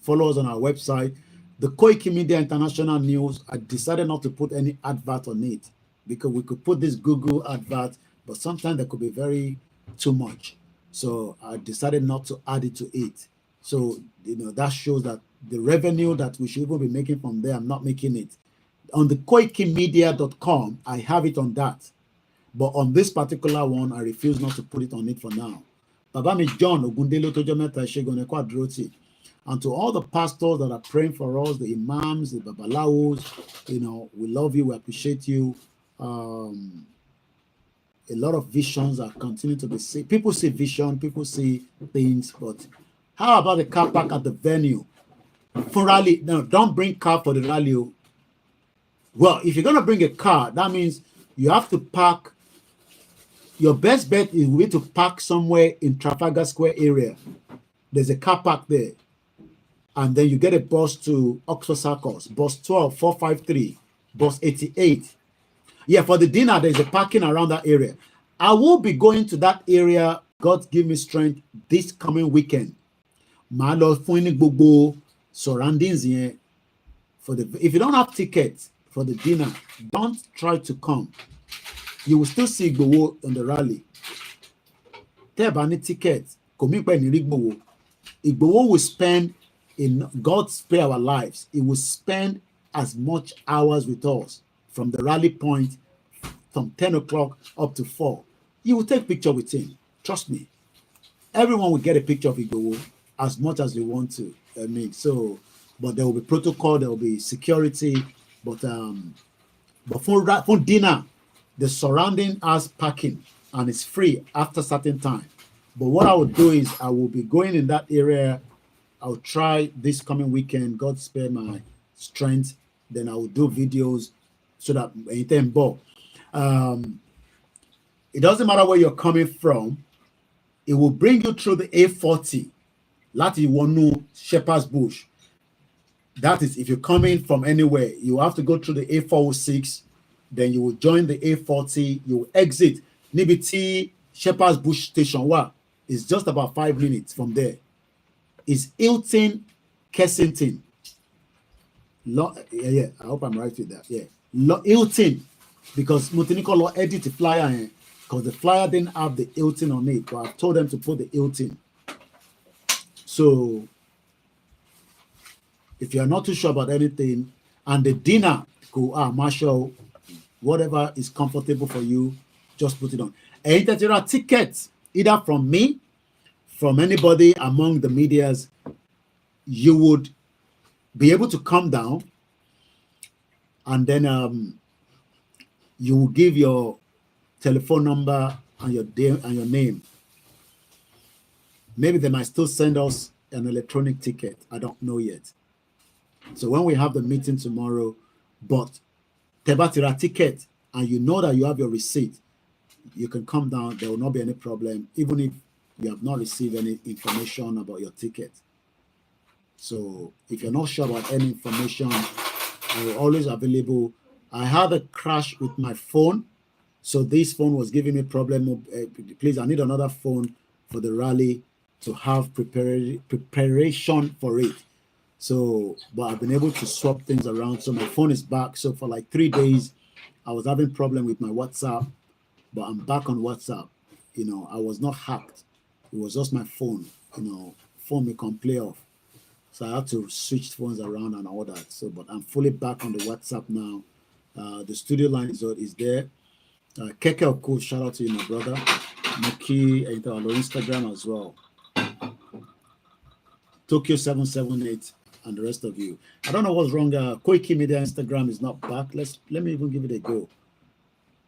follow us on our website. The Koikimedia International News, I decided not to put any advert on it because we could put this Google advert, but sometimes there could be very too much. So I decided not to add it to it. So, that shows that the revenue that we should even be making from there, I'm not making it. On the koikimedia.com, I have it on that. But on this particular one, I refuse not to put it on it for now. Babami John Ogundelo Tojometa Shegone Quadroti. And to all the pastors that are praying for us, the imams, the babalawos, we love you, we appreciate you. A lot of visions are continuing to be seen. People see vision, people see things, but how about the car park at the venue? For rally, no, don't bring car for the rally. Well, if you're going to bring a car, that means you have to park. Your best bet is we to park somewhere in Trafalgar Square area. There's a car park there. And then you get a bus to Oxford Circus, bus 12453, bus 88. Yeah, for the dinner, there's a parking around that area. I will be going to that area, God give me strength, this coming weekend. My Lord, surroundings here. If you don't have tickets for the dinner, don't try to come. You will still see Igbowo on the rally. Tell any tickets, Igbowo will spend in God spare our lives. He will spend as much hours with us from the rally point from 10 o'clock up to 4. You will take picture with him. Trust me. Everyone will get a picture of Igbowo as much as they want to. But there will be protocol, there will be security. But for dinner, the surrounding has parking and it's free after certain time. But what I would do is I will be going in that area. I'll try this coming weekend. God spare my strength. Then I will do videos so that it doesn't matter where you're coming from. It will bring you through the A40. Lati Wonu Shepherd's Bush. That is, if you're coming from anywhere, you have to go through the A406. Then you will join the A40. You will exit Nibiti Shepherd's Bush Station. Wow, it's just about 5 minutes from there. It's Hilton Kensington. Yeah, I hope I'm right with that. Yeah, Hilton, because Mutiniko Law edit the flyer because the flyer didn't have the Hilton on it, but I've told them to put the Hilton. So if you're not too sure about anything, and the dinner, go Marshall, whatever is comfortable for you, just put it on. And that there are tickets either from me, from anybody among the medias, you would be able to come down, and then you will give your telephone number and your name. Maybe they might still send us an electronic ticket. I don't know yet. So when we have the meeting tomorrow, but Tebatira ticket, and you know that you have your receipt, you can come down. There will not be any problem, even if you have not received any information about your ticket. So if you're not sure about any information, I'm always available. I had a crash with my phone, so this phone was giving me problem. Please, I need another phone for the rally to have preparation for it. So, but I've been able to swap things around. So my phone is back. So for like 3 days, I was having problem with my WhatsApp, but I'm back on WhatsApp. You know, I was not hacked. It was just my phone. You know, phone me can play off. So I had to switch phones around and all that. So, but I'm fully back on the WhatsApp now. The studio line is there. Keke, of course, shout out to you, my brother. Miki, and on Instagram as well. Tokyo 778 and the rest of you. I don't know what's wrong. Koikimedia Instagram is not back. Let me even give it a go.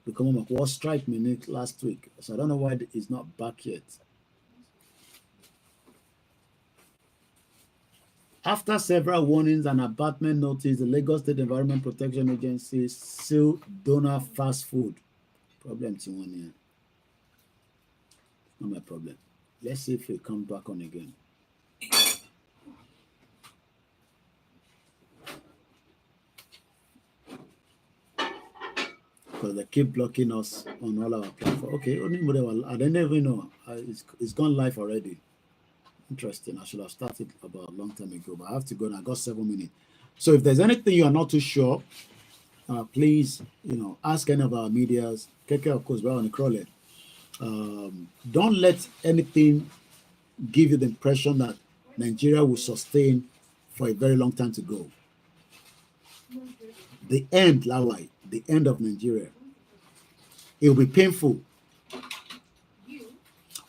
Because was strike me last week, so I don't know why it's not back yet. After several warnings and abatement notice, the Lagos State Environment Protection Agency sealed donor fast food. Problem to one here. Not my problem. Let's see if it comes back on again. Because they keep blocking us on all our platforms. Okay, I don't even know. It's gone live already. Interesting. I should have started about a long time ago, but I have to go now. I got 7 minutes. So if there's anything you are not too sure, please, ask any of our medias. Keke, of course, we're on the crawler. Don't let anything give you the impression that Nigeria will sustain for a very long time to go. The end, Lawai, the end of Nigeria. It will be painful.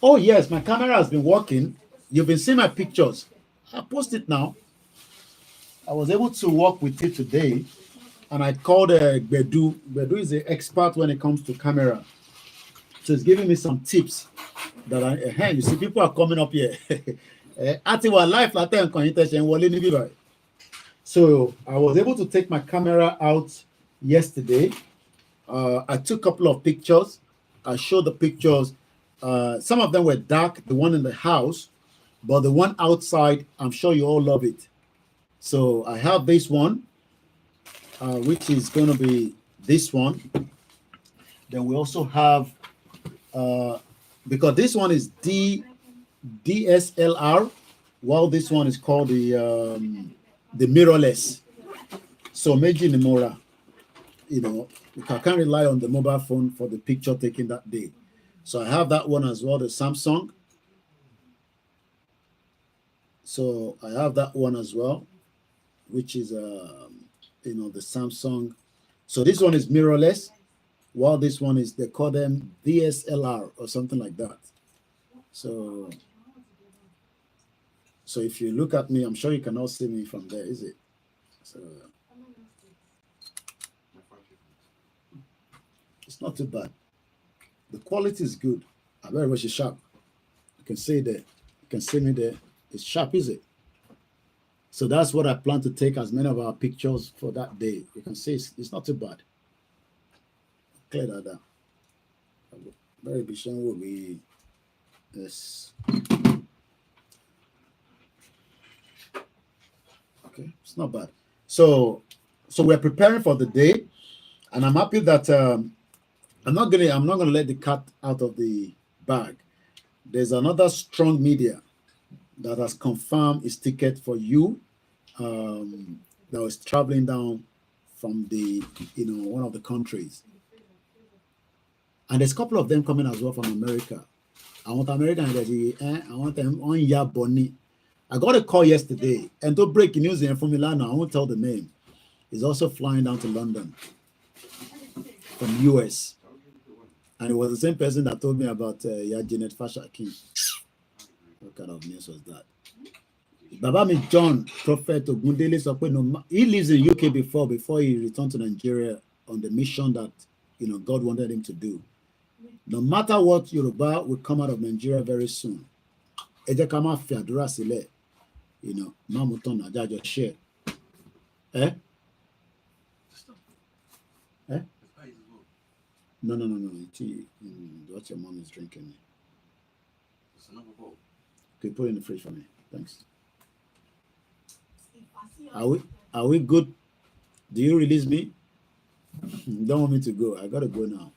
Oh, yes, my camera has been working. You've been seeing my pictures. I post it now. I was able to work with it today, and I called Bedu. Bedu is an expert when it comes to camera. So he's giving me some tips that you see, people are coming up here. So I was able to take my camera out yesterday. I took a couple of pictures. I showed the pictures. Some of them were dark, the one in the house, but the one outside, I'm sure you all love it. So I have this one, which is going to be this one. Then we also have, because this one is DSLR, while this one is called the mirrorless. So Meiji Nimura, I can't rely on the mobile phone for the picture taken that day. So I have that one as well, the Samsung. So I have that one as well, which is the Samsung. So this one is mirrorless, while this one is, they call them DSLR or something like that. So if you look at me, I'm sure you can all see me from there, is it? It's not too bad. The quality is good. I very much sharp. You can see there. You can see me there. It's sharp, is it? So that's what I plan to take as many of our pictures for that day. You can see it's not too bad. Clear that down. Very efficient will be this. Okay, it's not bad. So we're preparing for the day, and I'm happy that I'm not gonna let the cat out of the bag. There's another strong media that has confirmed its ticket for you, that was traveling down from the one of the countries, and there's a couple of them coming as well from America. I want American. I want them on ya Bonnie. I got a call yesterday, and to break news in from Milan, I won't tell the name. He's also flying down to London from US, and it was the same person that told me about Janet Fasakin. What kind of news was that? Baba mi John Prophet Ogundele sọ no, he lives in UK before he returned to Nigeria on the mission that God wanted him to do. No matter what, Yoruba will come out of Nigeria very soon. Ẹ jẹ́ ká má fi àdúrà sílẹ̀, má mú tán Nàìjíríà jọ share. Eh? Eh? No. What your mom is drinking. Okay, put it in the fridge for me. Thanks. Are we good? Do you release me? You don't want me to go. I gotta go now.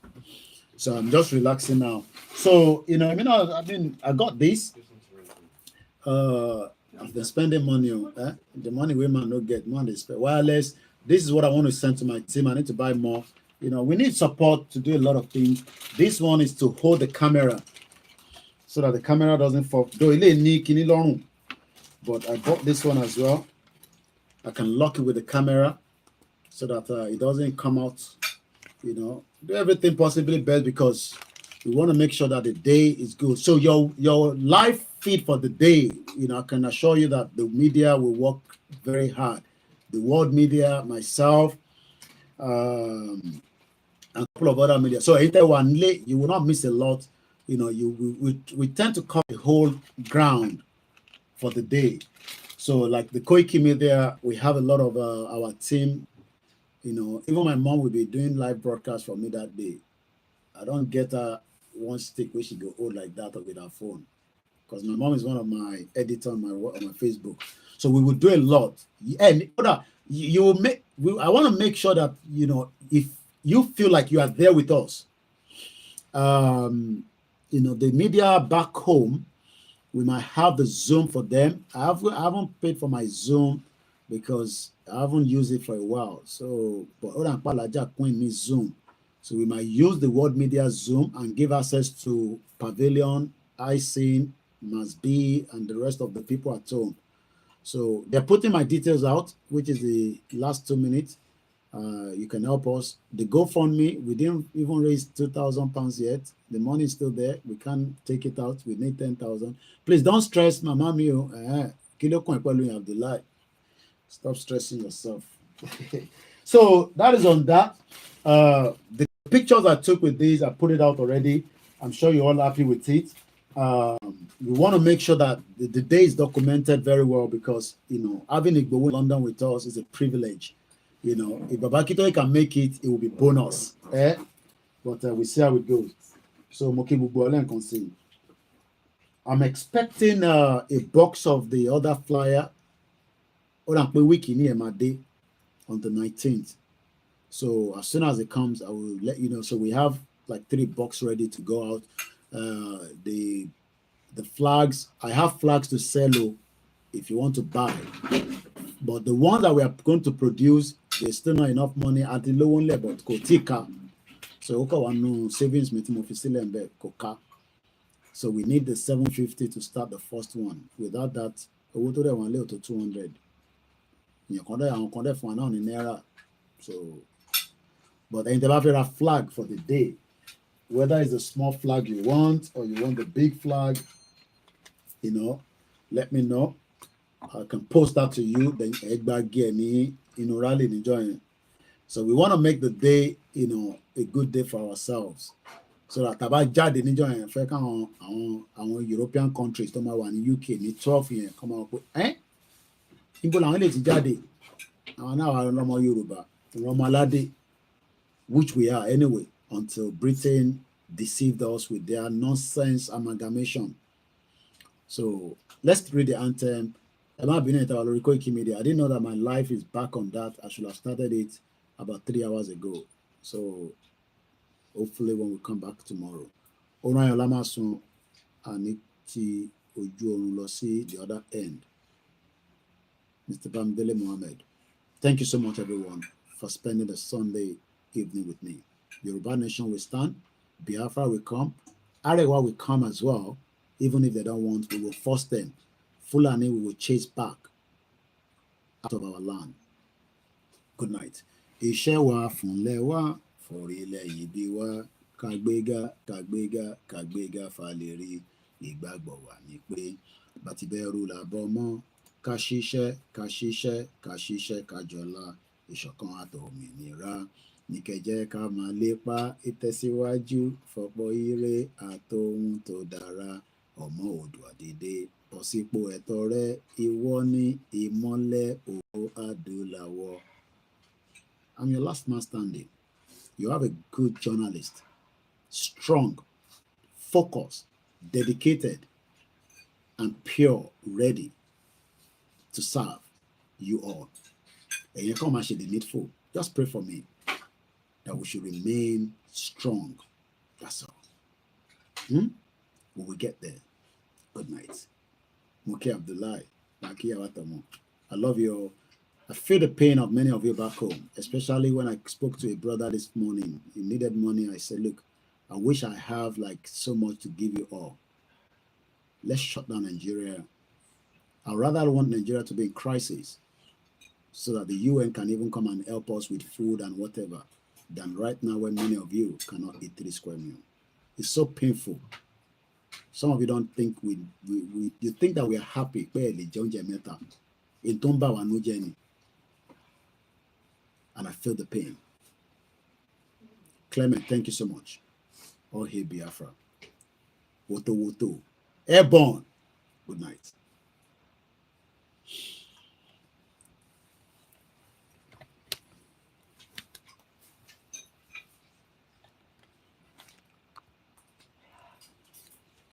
So I'm just relaxing now. So I got this. I've been spending money on the money women don't get money spend. Wireless. This is what I want to send to my team. I need to buy more. We need support to do a lot of things. This one is to hold the camera so that the camera doesn't fall. But I bought this one as well. I can lock it with the camera so that it doesn't come out. Do everything possibly best because we want to make sure that the day is good. So your live feed for the day, I can assure you that the media will work very hard. The world media, myself, and a couple of other media. So you will not miss a lot. We tend to cover the whole ground for the day. So like the Koikimedia, we have a lot of our team. Even my mom will be doing live broadcast for me that day. I don't get her one stick where she go hold like that with her phone, because my mom is one of my editors on my Facebook. So we will do a lot. And you will make. I want to make sure that if you feel like you are there with us, the media back home, we might have the Zoom for them. I haven't paid for my Zoom because I haven't used it for a while. So, Zoom. So we might use the World Media Zoom and give access to Pavilion, iSeen, Must Be, and the rest of the people at home. So they're putting my details out, which is the last 2 minutes. You can help us. The GoFundMe, we didn't even raise £2,000 yet. The money is still there. We can't take it out. We need 10,000. Please don't stress, Mama Mio. You have the light. Stop stressing yourself. So that is on that. The pictures I took with these, I put it out already. I'm sure you're all happy with it. We want to make sure that the day is documented very well because having Igbo in London with us is a privilege. If Babakito can make it, it will be bonus. But we see how it goes. So I'm expecting a box of the other flyer on the 19th. So as soon as it comes, I will let you know. So we have like 3 boxes ready to go out. The flags, I have flags to sell if you want to buy. But the ones that we are going to produce, there's still not enough money at the low level. So savings meeting. So we need the 750 to start the first one. Without that, we to 200. So, but then they have a flag for the day. Whether it's a small flag you want or you want the big flag, let me know. I can post that to you. Then rally join. So we want to make the day, you know, a good day for ourselves. So that tàbá jáde níjọ́ yẹn fẹ́ káwọn àwọn European countries tó máa wà ní UK ní 12 yẹn kọ́ máa wọ pé níbo làwọn lè ti jáde àwọn náà wà lọ́mọ Yorùbá lọ́mọ aládé, which we are anyway, until Britain deceived us with their nonsense amalgamation. So let's read the anthem. Koikimedia. I didn't know that my life is back on that. I should have started it about 3 hours ago. So hopefully when we come back tomorrow. Onayo Lamasun Aniti Oju Losi, the other end. Mr. Bamdele Mohammed. Thank you so much, everyone, for spending the Sunday evening with me. Yoruba Nation will stand. Biafra will come. Arewa will come as well. Even if they don't want, we will force them. Fulani we will chase back out of our land. Good night. Ishewa funlewa forile yibiwa kagbega kagbega kagbega faleri igbagbo wa ni pe batiberu la bomo kashishe kashishe kashishe kajola ìṣọ̀kan àtòmìnira ní kẹjẹ ká máa lépa ìtẹ̀síwájú fọ̀pọ̀ ire àtòhun tó dára ọmọ Oòduà dìde bọ́ sípò ẹ̀tọ́ rẹ ìwọ ní ìmọ́lẹ̀ ògo adúláwọ̀. I'm your last man standing. You have a good journalist, strong, focused, dedicated, and pure, ready to serve you all. And you come and the needful. Just pray for me that we should remain strong. That's all. We will get there. Good night. Muki Abdullah. I love you all. I feel the pain of many of you back home, especially when I spoke to a brother this morning. He needed money. I said, look, I wish I have like so much to give you all. Let's shut down Nigeria. I'd rather want Nigeria to be in crisis so that the UN can even come and help us with food and whatever, than right now when many of you cannot eat 3 square meals. It's so painful. Some of you don't think you think that we are happy. And I feel the pain. Clement, thank you so much. Oh, hey, Biafra. Woto, woto. Airborne. Good night.